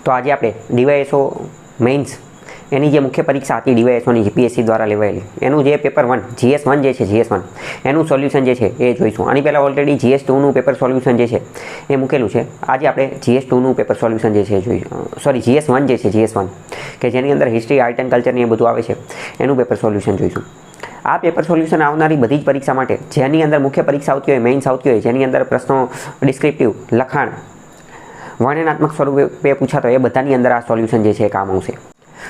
તો આજે આપણે ડીવાયએસઓ મેઇન્સ એની જે મુખ્ય પરીક્ષા હતી ડીવાયએસઓની જીપીએસસી દ્વારા લેવાયેલી એનું જે પેપર 1 GS1 જે છે GS1 એનું સોલ્યુશન જે છે એ જોઈશું. આની પહેલાં ઓલરેડી GS2નું પેપર સોલ્યુશન જે છે એ મૂકેલું છે. આજે આપણે GS2નું પેપર સોલ્યુશન જે છે જોઈશું. સોરી GS1 જે છે GS1 કે જેની અંદર હિસ્ટ્રી આર્ટ એન્ડ કલ્ચરની એ બધું આવે છે એનું પેપર સોલ્યુશન જોઈશું. આ પેપર સોલ્યુશન આવનારી બધી જ પરીક્ષા માટે જેની અંદર મુખ્ય પરીક્ષા આવતી હોય મેઇન્સ આવતી હોય જેની અંદર પ્રશ્નો ડિસ્ક્રિપ્ટિવ લખાણ વર્ણનાત્મક સ્વરૂપે પૂછાતો એ બધાની અંદર આ સોલ્યુશન જે છે એ કામ આવશે.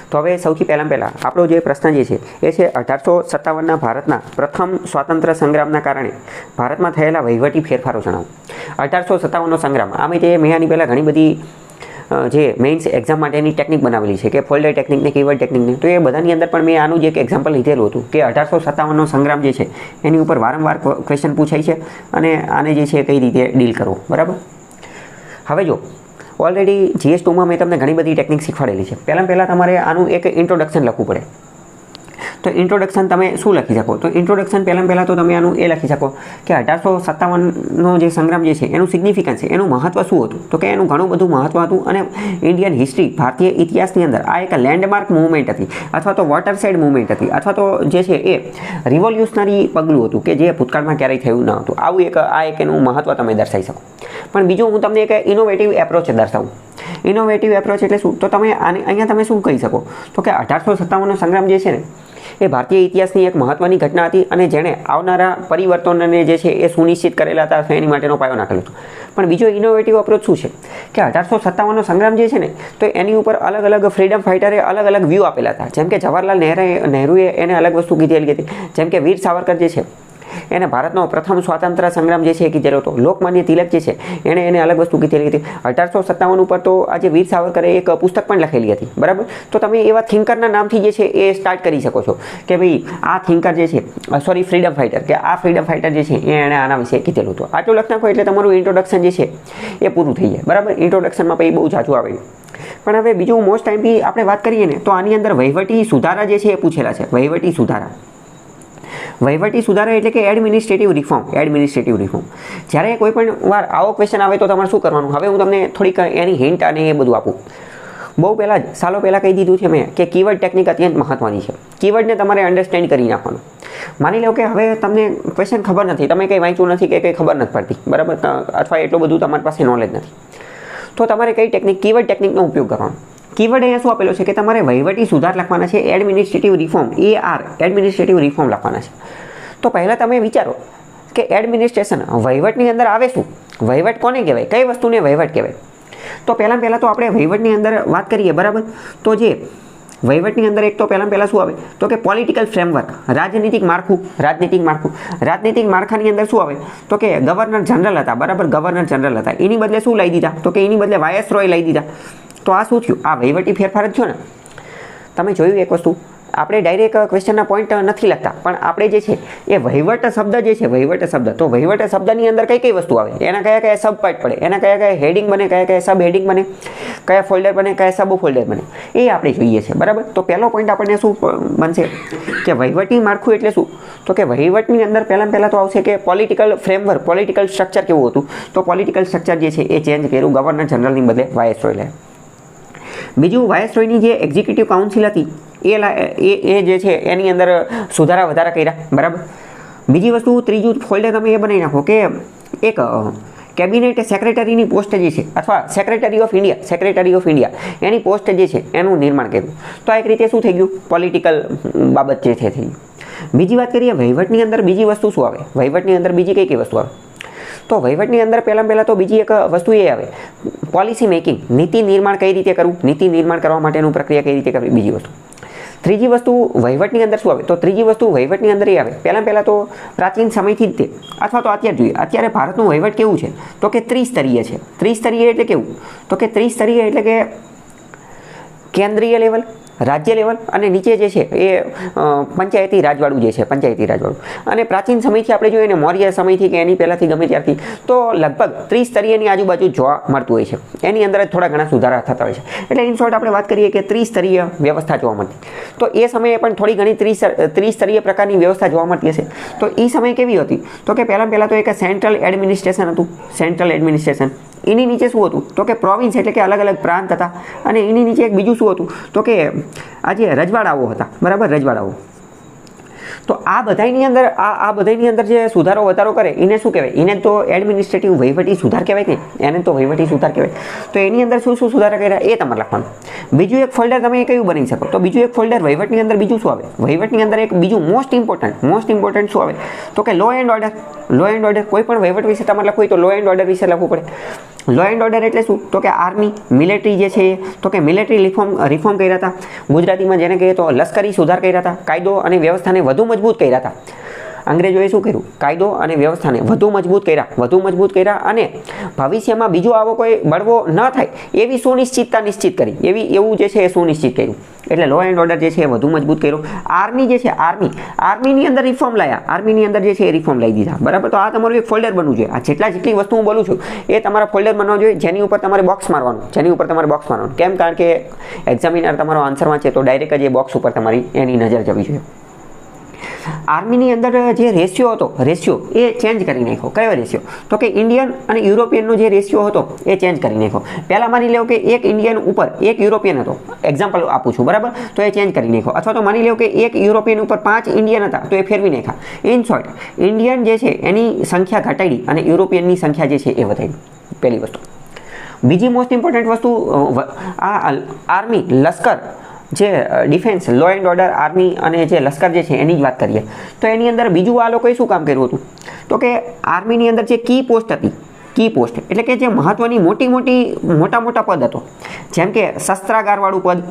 તો હવે સૌથી પહેલાં આપણો જે પ્રશ્ન જે છે એ છે 1857ના ભારતના પ્રથમ સ્વાતંત્ર્ય સંગ્રામના કારણે ભારતમાં થયેલા વહીવટી ફેરફારો જણાવો. 1857નો સંગ્રામ આમે જે મેં આની પહેલાં ઘણી બધી જે મેઇન્સ એક્ઝામ માટેની ટેકનિક બનાવેલી છે કે ફોલ્ડર ટેકનિકને કીવર્ડ ટેકનિકને, તો એ બધાની અંદર પણ મેં આનું જે એક એક્ઝામ્પલ લીધેલું હતું કે 1857નો સંગ્રામ જે છે એની ઉપર વારંવાર ક્વેશ્ચન પૂછાય છે અને આને જે છે કઈ રીતે ડીલ કરવો. બરાબર. હવે જો ઓલરેડી GS2માં મેં તમને ઘણી બધી ટેકનિક શીખવાડેલી છે. પહેલાં તમારે આનું એક ઇન્ટ્રોડક્શન લખવું પડે. તો ઇન્ટ્રોડક્શન તમે શું લખી શકો? તો ઇન્ટ્રોડક્શન પહેલાં તો તમે આનું એ લખી શકો કે 1857નો જે સંગ્રામ જે છે એનું સિગ્નિફિકન્સ છે, એનું મહત્ત્વ શું હતું? તો કે એનું ઘણું બધું મહત્ત્વ હતું અને ઇન્ડિયન હિસ્ટ્રી ભારતીય ઇતિહાસની અંદર આ એક લેન્ડમાર્ક મૂવમેન્ટ હતી અથવા તો વોટર સાઇડ મૂવમેન્ટ હતી અથવા તો જે છે એ રિવોલ્યુશનરી પગલું હતું કે જે ભૂતકાળમાં ક્યારેય થયું ન હતું. આવું એક એનું મહત્ત્વ તમે દર્શાવી શકો. પણ બીજું હું તમને એક ઇનોવેટિવ એપ્રોચ દર્શાવું. ઇનોવેટિવ એપ્રોચ એટલે શું? તો તમે અહીંયા તમે શું કહી શકો? તો કે 1857નો સંગ્રામ જે છે ને એ ભારતીય ઇતિહાસની એક મહત્ત્વની ઘટના હતી અને જેણે આવનારા પરિવર્તનોને જે છે એ સુનિશ્ચિત કરેલા હતા, એની માટેનો પાયો નાખેલો હતો. પણ બીજો ઇનોવેટિવ અપ્રોચ શું છે કે 1857નો સંગ્રામ જે છે ને તો એની ઉપર અલગ અલગ ફ્રીડમ ફાઇટરે અલગ અલગ વ્યૂ આપેલા હતા. જેમ કે જવાહરલાલ નહેરુએ એને અલગ વસ્તુ કીધેલી હતી. જેમ કે વીર સાવરકર જે છે એને ભારતનો પ્રથમ સ્વાતંત્ર્ય સંગ્રામ જે છે એ કીધેલો હતો. લોકમાન્ય તિલક જે છે એને અલગ વસ્તુ કીધેલી હતી. 1857 ઉપર તો આજે વીર સાવરકરે એક પુસ્તક પણ લખેલી હતી. બરાબર. તો તમે એવા થિંકરના નામથી જે છે એ સ્ટાર્ટ કરી શકો છો કે ભાઈ આ થિંકર જે છે ફ્રીડમ ફાઇટર કે આ ફ્રીડમ ફાઇટર જે છે એણે આના વિશે કીધેલું હતું. આટલું લખ નાખો એટલે તમારું ઇન્ટ્રોડક્શન જે છે એ પૂરું થઈ જાય. બરાબર. ઇન્ટ્રોડક્શનમાં પછી બહુ જાજુ આવે. પણ હવે બીજું મોસ્ટ ટાઈમથી આપણે વાત કરીએ ને તો આની અંદર વહીવટી સુધારા જે છે એ પૂછેલા છે. વહીવટી સુધારા એટલે કે એડમિનિસ્ટ્રેટિવ રિફોર્મ. જ્યારે કોઈ પણ વાર આવો ક્વેશ્ચન આવે તો તમારે શું કરવાનું? હવે હું તમને થોડીક એની હિન્ટ અને એ બધું આપું. બહુ પહેલાં જ સાલો પહેલાં કહી દીધું છે મેં કે કીવર્ડ ટેકનિક અત્યંત મહત્ત્વની છે. કીવર્ડને તમારે અન્ડરસ્ટેન્ડ કરી નાખવાનું. માની લો કે હવે તમને ક્વેશ્ચન ખબર નથી, તમે કંઈ વાંચ્યું નથી કે કંઈ ખબર નથી પડતી. બરાબર. અથવા એટલું બધું તમારી પાસે નોલેજ નથી, તો તમારે કઈ ટેકનિક કીવર્ડ ટેકનિકનો ઉપયોગ કરવાનો. કીવર્ડ અહીંયા શું આપેલો છે કે તમારે વહીવટી સુધાર લખવાના છે. એડમિનિસ્ટ્રેટિવ રિફોર્મ એડમિનિસ્ટ્રેટિવ રિફોર્મ લખવાના છે. તો પહેલાં તમે વિચારો કે એડમિનિસ્ટ્રેશન વહીવટની અંદર આવે શું? વહીવટ કોને કહેવાય? કઈ વસ્તુને વહીવટ કહેવાય? તો પહેલાં તો આપણે વહીવટની અંદર વાત કરીએ. બરાબર. તો જે વહીવટની અંદર એક તો પહેલાં શું આવે તો કે પોલિટિકલ ફ્રેમવર્ક, રાજનીતિક માળખાની અંદર શું આવે તો કે ગવર્નર જનરલ હતા. બરાબર. ગવર્નર જનરલ હતા. એની બદલે શું લઈ દીધા તો કે એની બદલે વાયસરોય લઈ દીધા. તો આ શું થયું? આ વહીવટી ફેરફાર જ છો ને. તમે જોયું એક વસ્તુ, આપણે ડાયરેક્ટ ક્વેશ્ચનના પોઈન્ટ નથી લખતા પણ આપણે જે છે એ વહીવટ શબ્દ જે છે તો વહીવટ શબ્દની અંદર કઈ વસ્તુ આવે, એના કયા સબ પાર્ટ પડે, એના કયા હેડિંગ બને, કયા સબ હેડિંગ બને, કયા ફોલ્ડર બને, કયા સબ ફોલ્ડર બને, એ આપણે જોઈએ છે. બરાબર. તો પહેલો પોઈન્ટ આપણને શું બનશે કે વહીવટી માળખું એટલે શું? તો કે વહીવટની અંદર પહેલાં તો આવશે કે પોલિટિકલ ફ્રેમવર્ક, પોલિટિકલ સ્ટ્રક્ચર કેવું હતું? તો પોલિટિકલ સ્ટ્રક્ચર જે છે એ ચેન્જ કર્યું. ગવર્નર જનરલની બદલે વાયસરોય લે. બીજું વાયસરોયની જે એક્ઝિક્યુટિવ કાઉન્સિલ હતી એ જે છે એની અંદર સુધારા વધારા કર્યા. બરાબર. બીજી વસ્તુ ત્રીજું ફોલ્ડર તમે એ બનાવી નાખો કે એક કેબિનેટ સેક્રેટરીની પોસ્ટ જે છે અથવા secretary of India any post જે છે એનું નિર્માણ કર્યું. તો એક રીતે શું થઈ ગયું? પોલિટિકલ બાબત જે થઈ ગઈ. બીજી વાત કરીએ વહીવટની અંદર બીજી વસ્તુ શું આવે? વહીવટની અંદર બીજી કઈ વસ્તુ આવે? તો વહીવટની અંદર પહેલાં તો બીજી એક વસ્તુ એ આવે પોલિસી મેકિંગ, નીતિ નિર્માણ કઈ રીતે કરવું, નીતિ નિર્માણ કરવા માટેનું પ્રક્રિયા કઈ રીતે કરવી. બીજી વસ્તુ. ત્રીજી વસ્તુ વહીવટની અંદર શું આવે? તો ત્રીજી વસ્તુ વહીવટની અંદર એ આવે પહેલાં તો પ્રાચીન સમયથી જ તે અથવા તો અત્યારે જોઈએ અત્યારે ભારતનું વહીવટ કેવું છે તો કે ત્રિસ્તરીય છે. ત્રિસ્તરીય એટલે કેવું? તો કે ત્રિસ્તરીય એટલે કે કેન્દ્રીય લેવલ, રાજ્ય લેવલ અને નીચે જે છે એ પંચાયતી રાજવાળું જે છે અને પ્રાચીન સમયથી આપણે જોઈએ ને મૌર્ય સમયથી કે એની પહેલાંથી ગમે ત્યારથી તો લગભગ ત્રિસ્તરીયની આજુબાજુ જોવા મળતું હોય છે. એની અંદર જ થોડા ઘણા સુધારા થતા હોય છે. એટલે ઇન શોર્ટ આપણે વાત કરીએ કે ત્રિસ્તરીય વ્યવસ્થા જોવા મળતી. તો એ સમયે પણ થોડી ઘણી ત્રિસ્તરીય પ્રકારની વ્યવસ્થા જોવા મળતી હશે. તો એ સમય કેવી હતી તો કે પહેલાં તો એક સેન્ટ્રલ એડમિનિસ્ટ્રેશન હતું. એની નીચે શું હતું તો કે પ્રોવિન્સ એટલે કે અલગ અલગ પ્રાંત હતા, અને એની નીચે એક બીજું શું હતું તો કે આ જે રજવાડાઓ હતા, બરાબર, રજવાડાઓ. તો આ બધાની અંદર આ બધાની અંદર જે સુધારો વધારો કરે એને શું કહેવાય? એને તો એડમિનિસ્ટ્રેટિવ વહીવટી સુધાર કહેવાય કે એને તો વહીવટી સુધાર કહેવાય. તો એની અંદર શું શું સુધારા કર્યા એ તમારે લખવાનું. બીજું એક ફોલ્ડર તમે કયું બનાવી શકો? તો બીજું એક ફોલ્ડર વહીવટની અંદર બીજું શું આવે? વહીવટની અંદર એક બીજું મોસ્ટ ઇમ્પોર્ટન્ટ શું આવે તો કે law and order. Law and order, કોઈ પણ વહીવટ વિશે તમારે લખવું હોય તો લો એન્ડ ઓર્ડર વિશે લખવું પડે. લો એન્ડ ઓર્ડર એટલે શું તો કે આર્મી, મિલિટરી જે છે તો કે મિલિટરી રિફોર્મ કર્યા હતા. ગુજરાતીમાં જેને કહીએ તો લશ્કરી સુધાર કર્યા હતા. કાયદો અને વ્યવસ્થાને વધુ મજબૂત કર્યા હતા. અંગ્રેજોએ શું કર્યું? કાયદો અને વ્યવસ્થાને વધુ મજબૂત કર્યા અને ભવિષ્યમાં બીજો આવો કોઈ બળવો ન થાય એવી સુનિશ્ચિતતા નિશ્ચિત કરી, એવું જે છે એ સુનિશ્ચિત કર્યું. એટલે લો એન્ડ ઓર્ડર જે છે એ વધુ મજબૂત કર્યું. આર્મી જે છે આર્મીની અંદર રિફોર્મ લાયા, આર્મીની અંદર જે છે એ રિફોર્મ લઈ દીધા, બરાબર. તો આ તમારું એક ફોલ્ડર બનવું જોઈએ. આ જેટલી વસ્તુ હું બોલું છું એ તમારા ફોલ્ડર બનવા જોઈએ, જેની ઉપર તમારે બોક્સ મારવાનું. કેમ? કારણ કે એક્ઝામિનર તમારો આન્સર વાંચે તો ડાયરેક્ટ જ એ બોક્સ ઉપર તમારી એની નજર જવી જોઈએ. આર્મીની અંદર જે રેશિયો એ ચેન્જ કરી નાખ્યો. કયો રેશિયો તો કે ઇન્ડિયન અને યુરોપિયનનો જે રેશિયો હતો એ ચેન્જ કરી નાખ્યો. પહેલાં માની લો કે એક ઇન્ડિયન ઉપર એક યુરોપિયન હતો, એક્ઝામ્પલ આપું છું, બરાબર. તો એ ચેન્જ કરી નાખ્યો. અથવા તો માની લો કે એક યુરોપિયન ઉપર 5 ઇન્ડિયન હતા તો એ ફેરવી નાખ્યા. ઇન શોર્ટ, ઇન્ડિયન જે છે એની સંખ્યા ઘટાડી અને યુરોપિયનની સંખ્યા જે છે એ વધારી. પહેલી વસ્તુ. બીજી મોસ્ટ ઇમ્પોર્ટન્ટ વસ્તુ, આ આર્મી, લશ્કર, જે defence, law and order, army અને જે લશ્કર જે છે એની જ વાત કરીએ તો એની અંદર બીજું આ લોકોએ શું કામ કર્યું હતું તો કે આર્મીની અંદર જે કી પોસ્ટ હતી, કી પોસ્ટ એટલે કે જે મહત્વની મોટા પદ હતો, જેમ કે શસ્ત્રાગારવાળું પદ,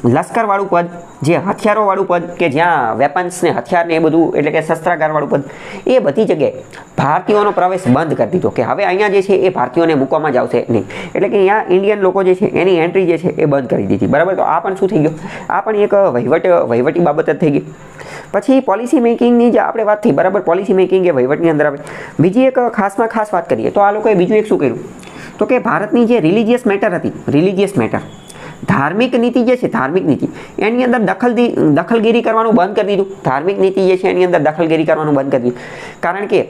લશ્કરવાળું પદ, જે હથિયારોવાળું પદ કે જ્યાં વેપન્સ ને હથિયાર ને એ બધું એટલે કે શસ્ત્રાગારવાળું પદ, એ બધી જગ્યાએ ભારતીયોનો પ્રવેશ બંધ કરી દીધો કે હવે અહીંયા જે છે એ ભારતીયોને મૂકવામાં જ આવશે નહીં. એટલે કે અહીંયા ઇન્ડિયન લોકો જે છે એની એન્ટ્રી જે છે એ બંધ કરી દીધી, બરાબર. તો આ પણ શું થઈ ગયું? આ પણ એક વહીવટી બાબત જ થઈ ગઈ. પછી પોલિસી મેકિંગની જે આપણે વાત થઈ, બરાબર. પોલિસી મેકિંગ એ વહીવટની અંદર આવે. બીજી એક ખાસમાં ખાસ વાત કરીએ તો આ લોકોએ બીજું એક શું કર્યું તો કે ભારતની જે રિલિજિયસ મેટર, ધાર્મિક નીતિ જે છે, ધાર્મિક નીતિ એની અંદર દખલગીરી કરવાનું બંધ કરી દીધું. ધાર્મિક નીતિ જે છે એની અંદર દખલગીરી કરવાનું બંધ કરી દીધું. કારણ કે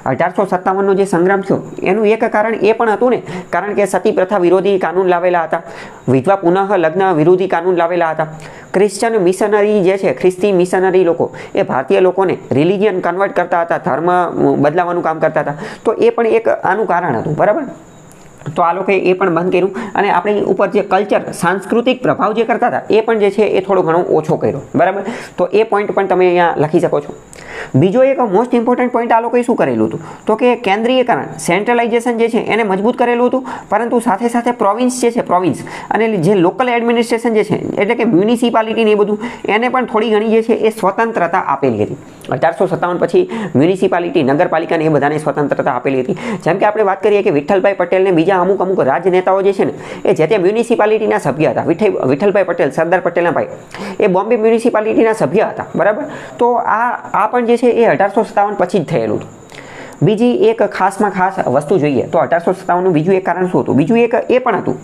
1857નો જે સંગ્રામ થયો એનું એક કારણ એ પણ હતું ને, કારણ કે સતી પ્રથા વિરોધી કાનૂન લાવેલા હતા, વિધવા પુનઃ લગ્ન વિરોધી કાનૂન લાવેલા હતા. ક્રિશ્ચન મિશનરી જે છે, ખ્રિસ્તી મિશનરી લોકો એ ભારતીય લોકોને રિલિજિયન કન્વર્ટ કરતા હતા, ધર્મ બદલાવાનું કામ કરતા હતા. તો એ પણ એક આનું કારણ હતું, બરાબર. તો આ લોકોએ એ પણ બંધ કર્યું અને આપણી ઉપર જે કલ્ચર, સાંસ્કૃતિક પ્રભાવ જે કરતા હતા એ પણ જે છે એ થોડો ઘણો ઓછો કર્યો, બરાબર. તો એ પોઈન્ટ પણ તમે અહીંયા લખી શકો છો. બીજો એક મોસ્ટ ઇમ્પોર્ટન્ટ પોઈન્ટ આ લોકોએ શું કરેલું હતું તો કે કેન્દ્રીયકરણ, સેન્ટ્રલાઇઝેશન જે છે એને મજબૂત કરેલું હતું, પરંતુ સાથે સાથે પ્રોવિન્સ જે છે, પ્રોવિન્સ અને જે લોકલ એડમિનિસ્ટ્રેશન જે છે એટલે કે મ્યુનિસિપાલિટી ને એ બધું એને પણ થોડી ઘણી જે છે એ સ્વતંત્રતા આપેલી હતી. 1857 પછી મ્યુનિસિપાલિટી, નગરપાલિકાને એ બધાને સ્વતંત્રતા આપેલી હતી. જેમ કે આપણે વાત કરીએ કે વિઠ્ઠલભાઈ પટેલ ને બીજા અમુક રાજનેતાઓ જે છે ને એ જે તે મ્યુનિસિપાલિટીના સભ્ય હતા. વિઠ્ઠલભાઈ પટેલ, સરદાર પટેલના ભાઈ, એ બોમ્બે મ્યુનિસિપાલિટીના સભ્ય હતા, બરાબર. તો આ પણ જે છે એ 1857 પછી જ થયેલું હતું. બીજી એક ખાસમાં ખાસ વસ્તુ જોઈએ તો 1857નું બીજું એક કારણ શું હતું? બીજું એક એ પણ હતું,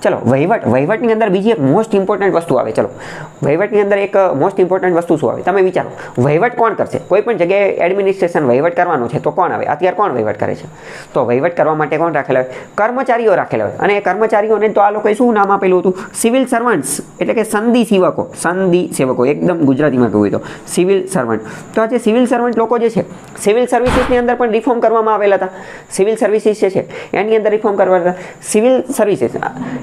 ચલો વહીવટની અંદર બીજી એક મોસ્ટ ઇમ્પોર્ટન્ટ વસ્તુ આવે. ચલો વહીવટની અંદર એક મોસ્ટ ઇમ્પોર્ટન્ટ વસ્તુ શું આવે? તમે વિચારો, વહીવટ કોણ કરશે? કોઈ પણ જગ્યાએ એડમિનિસ્ટ્રેશન વહીવટ કરવાનો છે તો કોણ આવે? અત્યારે કોણ વહીવટ કરે છે? તો વહીવટ કરવા માટે કોણ રાખેલા હોય? કર્મચારીઓ રાખેલા હોય. અને એ કર્મચારીઓને તો આ લોકોએ શું નામ આપેલું હતું? સિવિલ સર્વન્ટ્સ, એટલે કે સંધિ સેવકો, એકદમ ગુજરાતીમાં કહ્યું તો સિવિલ સર્વન્ટ. તો આ જે સિવિલ સર્વન્ટ લોકો જે છે, સિવિલ સર્વિસીસની અંદર પણ રિફોર્મ કરવામાં આવેલા હતા. સિવિલ સર્વિસીસ જે છે એની અંદર રિફોર્મ કરવા હતા. સિવિલ સર્વિસીસ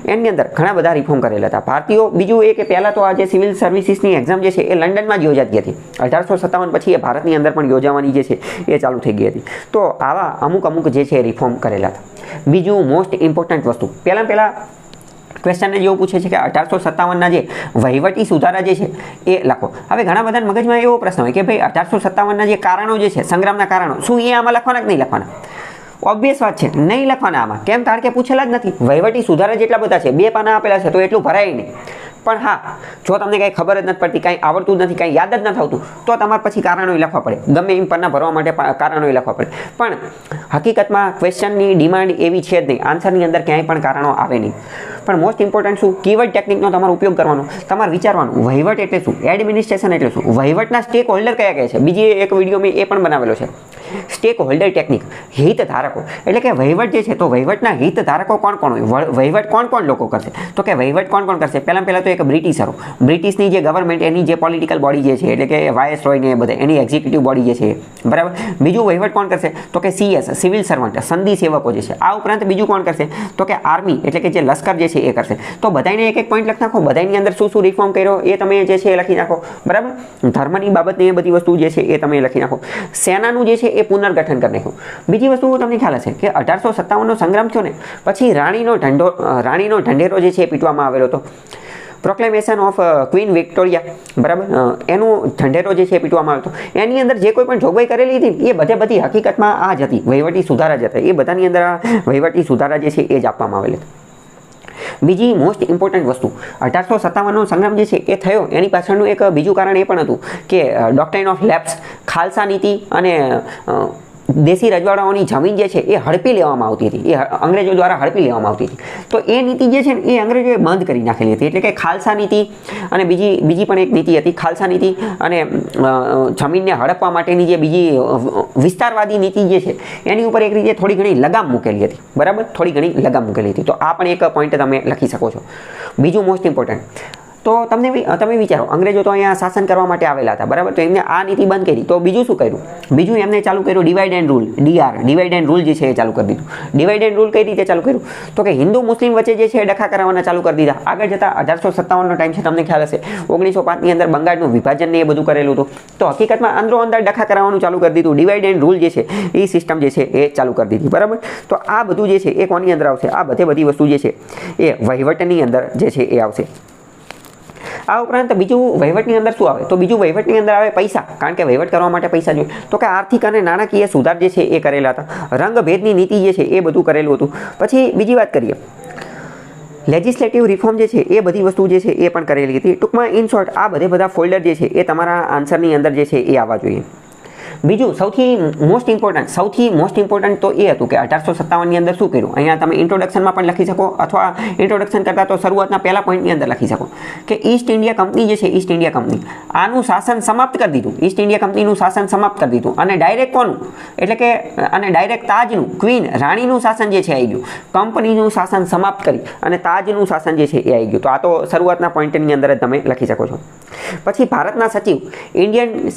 એની અંદર ઘણા બધા રિફોર્મ કરેલા હતા ભારતીયો. બીજું એ કે પહેલાં તો આ જે સિવિલ સર્વિસીસની એક્ઝામ જે છે એ લંડનમાં જ યોજાતી હતી. 1857 પછી એ ભારતની અંદર પણ યોજાવાની જે છે એ ચાલુ થઈ ગઈ હતી. તો આવા અમુક જે છે રિફોર્મ કરેલા હતા. બીજું મોસ્ટ ઇમ્પોર્ટન્ટ વસ્તુ, પહેલાં ક્વેશ્ચનને જેવું પૂછે છે કે 1857ના જે વહીવટી સુધારા જે છે એ લખો. હવે ઘણા બધા મગજમાં એવો પ્રશ્ન હોય કે ભાઈ 1857ના જે કારણો જે છે, સંગ્રામના કારણો, શું એ આમાં લખવાના કે નહીં લખવાના? ઓબ્વિયસ વાત છે, નહીં લખવાના આમાં. કેમ? કારણ કે પૂછેલા જ નથી. વહીવટી સુધારા જેટલા બધા છે, 2 પાના આપેલા છે તો એટલું ભરાય નહીં. પણ હા, જો તમને કાંઈ ખબર જ નથી પડતી, કાંઈ આવડતું જ નથી, કાંઈ યાદ જ નથી આવતું, તો તમારે પછી કારણો લખવા પડે. ગમે એમ પન્ના ભરવા માટે કારણો લખવા પડે. પણ હકીકતમાં ક્વેશ્ચનની ડિમાન્ડ એવી છે જ નહીં. આન્સરની અંદર ક્યાંય પણ કારણો આવે નહીં. પણ મોસ્ટ ઇમ્પોર્ટન્ટ શું? કીવર્ડ ટેકનિકનો તમારો ઉપયોગ કરવાનો. તમારે વિચારવાનું વહીવટ એટલે શું, એડમિનિસ્ટ્રેશન એટલે શું, વહીવટના સ્ટેક હોલ્ડર કયા છે. બીજી એક વિડીયો મેં એ પણ બનાવેલો છે સ્ટેક હોલ્ડર ટેકનિક, હિત ધારકો એટલે કે વહીવટ જે છે તો વહીવટના હિત ધારકો કોણ કોણ હોય, વહીવટ કોણ કોણ લોકો કરશે, તો કે વહીવટ કોણ કોણ કરશે, પહેલાં તો એક બ્રિટિશરો, બ્રિટિશની જે ગવર્મેન્ટ એની જે પોલિટિકલ બોડી જે છે એટલે કે વાયસરોય ને એ બધા એની એક્ઝિક્યુટિવ બોડી જે છે બરાબર. બીજું વહીવટ કોણ કરશે તો કે CS સિવિલ સર્વન્ટ સંધિ સેવકો જે છે. આ ઉપરાંત બીજું કોણ કરશે તો કે આર્મી એટલે કે જે લશ્કર જે છે એ કરશે. તો બધાને એક એક પોઈન્ટ લખી નાખો, બધાની અંદર શું શું રિફોર્મ કર્યો એ તમે જે છે એ લખી નાખો બરાબર. ધર્મની બાબતની એ બધી વસ્તુ જે છે એ તમે લખી નાખો. સેનાનું જે છે એ પુનર્ગઠન કરી નાખ્યું. બીજી વસ્તુ તમને ખ્યાલ હશે કે 1857નો સંગ્રામ થયો ને પછી રાણીનો ઢંઢેરો જે છે એ પીટવામાં આવેલો હતો. પ્રોક્લેમેશન ઓફ ક્વીન વિક્ટોરિયા બરાબર, એનું ઢંઢેરો જે છે પીટવામાં આવ્યો હતો. એની અંદર જે કોઈ પણ જોગવાઈ કરેલી હતી એ બધી હકીકતમાં આ જ હતી, વહીવટી સુધારા જ હતા. એ બધાની અંદર આ વહીવટી સુધારા જે છે એ જ આપવામાં આવેલી હતી. બીજી મોસ્ટ ઇમ્પોર્ટન્ટ વસ્તુ 1857નો સંગ્રામ જે છે એ થયો એની પાછળનું એક બીજું કારણ એ પણ હતું કે ડોક્ટ્રાઇન ઓફ લેપ્સ, ખાલસા નીતિ અને દેશી રજવાડાઓની જમીન જે છે એ હડપી લેવામાં આવતી હતી, એ અંગ્રેજો દ્વારા હડપી લેવામાં આવતી હતી. તો એ નીતિ જે છે ને એ અંગ્રેજોએ બંધ કરી નાખેલી હતી. એટલે કે ખાલસા નીતિ અને બીજી પણ એક નીતિ હતી, ખાલસા નીતિ અને જમીનને હડપવા માટેની જે બીજી વિસ્તારવાદી નીતિ જે છે એની ઉપર એક રીતે થોડી ઘણી લગામ મૂકેલી હતી બરાબર, થોડી ઘણી લગામ મૂકેલી હતી. તો આ પણ એક પોઈન્ટ તમે લખી શકો છો. બીજું મોસ્ટ ઇમ્પોર્ટન્ટ, તો તમે વિચારો અંગ્રેજો તો અહીંયા શાસન કરવા માટે આવેલા હતા બરાબર, તો એમને આ નીતિ બંધ કરી. તો બીજું શું કર્યું? બીજું એમને ચાલુ કર્યું divide and rule, divide and rule જે છે એ ચાલુ કરી દીધું. ડિવાઇડ એન્ડ રૂલ કઈ રીતે ચાલુ કર્યું તો કે હિન્દુ મુસ્લિમ વચ્ચે જે છે ડખા કરાવવાના ચાલુ કરી દીધા. આગળ જતા 1857નો ટાઈમ છે, તમને ખ્યાલ હશે 1905ની અંદર બંગાળનું વિભાજન ને એ બધું કરેલું હતું. તો હકીકતમાં અંદરો અંદર ડખા કરાવવાનું ચાલુ કરી દીધું. ડિવાઇડ એન્ડ રૂલ જે છે એ સિસ્ટમ જે છે એ ચાલુ કરી દીધી બરાબર. તો આ બધું જે છે એ કોની અંદર આવશે? આ બધી વસ્તુ જે છે એ વહીવટની અંદર જે છે એ આવશે. આ ઉપરાંત બીજું વહીવટની અંદર શું આવે? તો બીજું વહીવટની અંદર આવે પૈસા, કારણ કે વહીવટ કરવા માટે પૈસા જોઈએ. તો કે આર્થિક અને નાણાકીય સુધાર જે છે એ કરેલા હતા. રંગભેદની નીતિ જે છે એ બધું કરેલું હતું. પછી બીજી વાત કરીએ લેજિસ્લેટિવ રિફોર્મ જે છે એ બધી વસ્તુ જે છે એ પણ કરેલી હતી. ટૂંકમાં ઇન શોર્ટ આ બધા ફોલ્ડર જે છે એ તમારા આન્સરની અંદર જે છે એ આવવા જોઈએ. બીજું સૌથી મોસ્ટ ઇમ્પોર્ટન્ટ તો એ હતું કે 1857ની અંદર શું કર્યું. અહીંયા તમે ઇન્ટ્રોડક્શનમાં પણ લખી શકો અથવા ઇન્ટ્રોડક્શન કરતાં તો શરૂઆતના પહેલા પોઈન્ટની અંદર લખી શકો કે ઈસ્ટ ઇન્ડિયા કંપની જે છે ઈસ્ટ ઇન્ડિયા કંપની આનું શાસન સમાપ્ત કરી દીધું. ઈસ્ટ ઇન્ડિયા કંપનીનું શાસન સમાપ્ત કરી દીધું અને ડાયરેક્ટ કોનું એટલે કે અને ડાયરેક્ટ તાજનું ક્વીન રાણીનું શાસન જે છે આવી ગયું. કંપનીનું શાસન સમાપ્ત કરી અને તાજનું શાસન જે છે એ આવી ગયું. તો આ તો શરૂઆતના પોઈન્ટની અંદર જ તમે લખી શકો છો. પછી ભારતના સચિવ ઇન્ડિયન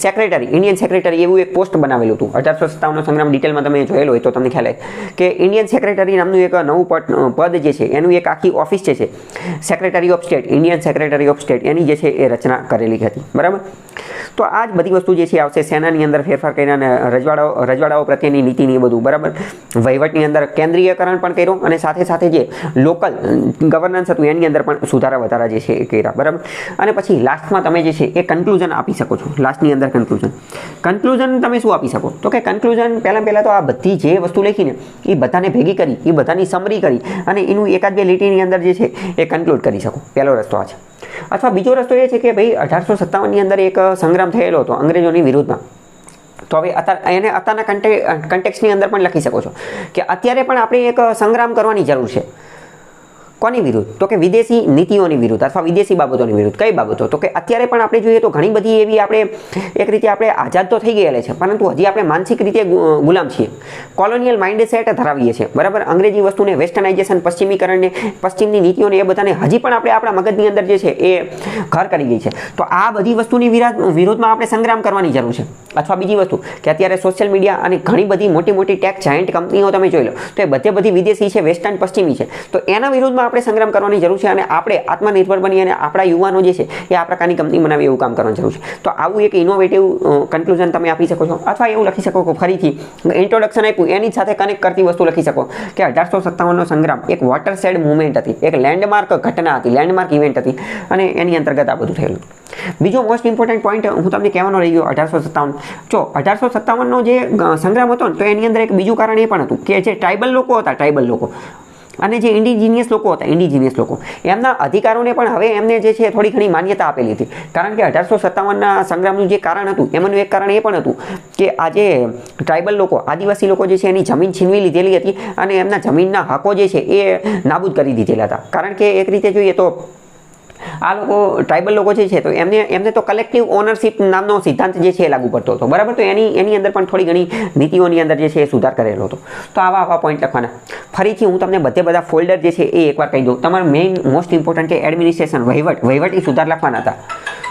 સેક્રેટરી એવું એક પોસ્ટ બનાવેલું હતું. 1857નો સંગ્રામ ડિટેલમાં તમે જોયેલો હોય તો તમને ખ્યાલ આવે કે ઇન્ડિયન સેક્રેટરી નામનું એક નવું પદ જે છે એનું એક આખી ઓફિસ જે છે secretary of state, Indian secretary of state એની જે છે એ રચના કરેલી હતી બરાબર. તો આ જ બધી વસ્તુ જે છે આવશે. સેનાની અંદર ફેરફાર કર્યા અને રજવાડાઓ પ્રત્યેની નીતિની એ બધું બરાબર. વહીવટની અંદર કેન્દ્રીયકરણ પણ કર્યું અને સાથે જે લોકલ ગવર્નન્સ હતું એની અંદર પણ સુધારા વધારા જે છે એ કર્યા બરાબર. અને પછી લાસ્ટમાં તમે જે છે એ કન્ક્લુઝન આપી શકો છો. લાસ્ટની અંદર કન્ક્લુઝન તમે શું આપી શકો તો કે કન્ક્લુઝન પહેલાં તો આ બધી જે વસ્તુ લખીને એ બધાને ભેગી કરી, એ બધાની સમરી કરી અને એનું એકાદ બે લીટીની અંદર જે છે એ કન્ક્લુડ કરી શકો. પહેલો રસ્તો આ છે. અથવા બીજો રસ્તો એ છે કે ભાઈ 1857ની અંદર એક સંગ્રામ થયેલો હતો અંગ્રેજોની વિરુદ્ધમાં. તો હવે અત્યારના કન્ટેક્સની અંદર પણ લખી શકો છો કે અત્યારે પણ આપણે એક સંગ્રામ કરવાની જરૂર છે. કોની વિરુદ્ધ તો કે વિદેશી નીતિઓની વિરુદ્ધ અથવા વિદેશી બાબતોની વિરુદ્ધ. કઈ બાબતો તો કે અત્યારે પણ આપણે જોઈએ તો ઘણી બધી એવી આપણે એક રીતે આપણે આઝાદ તો થઈ ગયેલા છે પરંતુ હજી આપણે માનસિક રીતે ગુલામ છીએ. કોલોનિયલ માઇન્ડસેટ ધરાવીએ છીએ બરાબર. અંગ્રેજી વસ્તુને વેસ્ટર્નાઇઝેશન, પશ્ચિમીકરણને, પશ્ચિમની નીતિઓને એ બધાને હજી પણ આપણે આપણા મગજની અંદર જે છે એ ઘર કરી ગઈ છે. તો આ બધી વસ્તુની વિરોધમાં આપણે સંગ્રામ કરવાની જરૂર છે. અથવા બીજી વસ્તુ કે અત્યારે સોશિયલ મીડિયા અને ઘણી બધી મોટી ટેક જાયન્ટ કંપનીઓ તમે જોઈ લો તો એ બધી વિદેશી છે, વેસ્ટર્ન પશ્ચિમી છે. તો એના વિરુદ્ધમાં આપણે સંગ્રામ કરવાની જરૂર છે અને આપણે આત્મનિર્ભર બની અને આપણા યુવાનો જે છે એ આ પ્રકારની કંપની બનાવે એવું કામ કરવાની જરૂર છે. તો આવું એક ઇનોવેટિવ કન્ક્લુઝન તમે આપી શકો છો. અથવા એવું લખી શકો કે ફરીથી ઇન્ટ્રોડક્શન આપ્યું એની સાથે કનેક્ટ કરતી વસ્તુ લખી શકો કે 1857નો સંગ્રામ એક વોટરશેડ મુવમેન્ટ હતી, એક લેન્ડમાર્ક ઘટના હતી, લેન્ડમાર્ક ઇવેન્ટ હતી અને એની અંતર્ગત આ બધું થયેલું. બીજો મોસ્ટ ઇમ્પોર્ટન્ટ પોઈન્ટ હું તમને કહેવાનો રહી ગયો 1857. જો 1857નો જે સંગ્રામ હતો ને તો એની અંદર એક બીજું કારણ એ પણ હતું કે જે ટ્રાઇબલ લોકો અને જે ઇન્ડિજિનિયસ લોકો એમના અધિકારોને પણ હવે એમને જે છે થોડી ઘણી માન્યતા આપેલી હતી. કારણ કે 1857ના સંગ્રામનું જે કારણ હતું એમાંનું એક કારણ એ પણ હતું કે આ જે ટ્રાઇબલ લોકો, આદિવાસી લોકો જે છે એની જમીન છીનવી લીધેલી હતી અને એમના જમીનના હકો જે છે એ નાબૂદ કરી દીધેલા હતા. કારણ કે એક રીતે જોઈએ તો આ લોકો ટ્રાઇબલ લોકો જે છે તો એમને તો કલેક્ટિવ ઓનરશિપ નામનો સિદ્ધાંત જે છે એ લાગુ પડતો હતો, બરાબર. તો એની અંદર પણ થોડી ઘણી નીતિઓની અંદર જે છે એ સુધાર કરેલો હતો. તો આવા પોઈન્ટ લખવાના. ફરીથી હું તમને બધા ફોલ્ડર જે છે એ એકવાર કહી દઉં. તમારું મેઇન મોસ્ટ ઇમ્પોર્ટન્ટ કે એડમિનિસ્ટ્રેશન, વહીવટી સુધાર લખવાના હતા.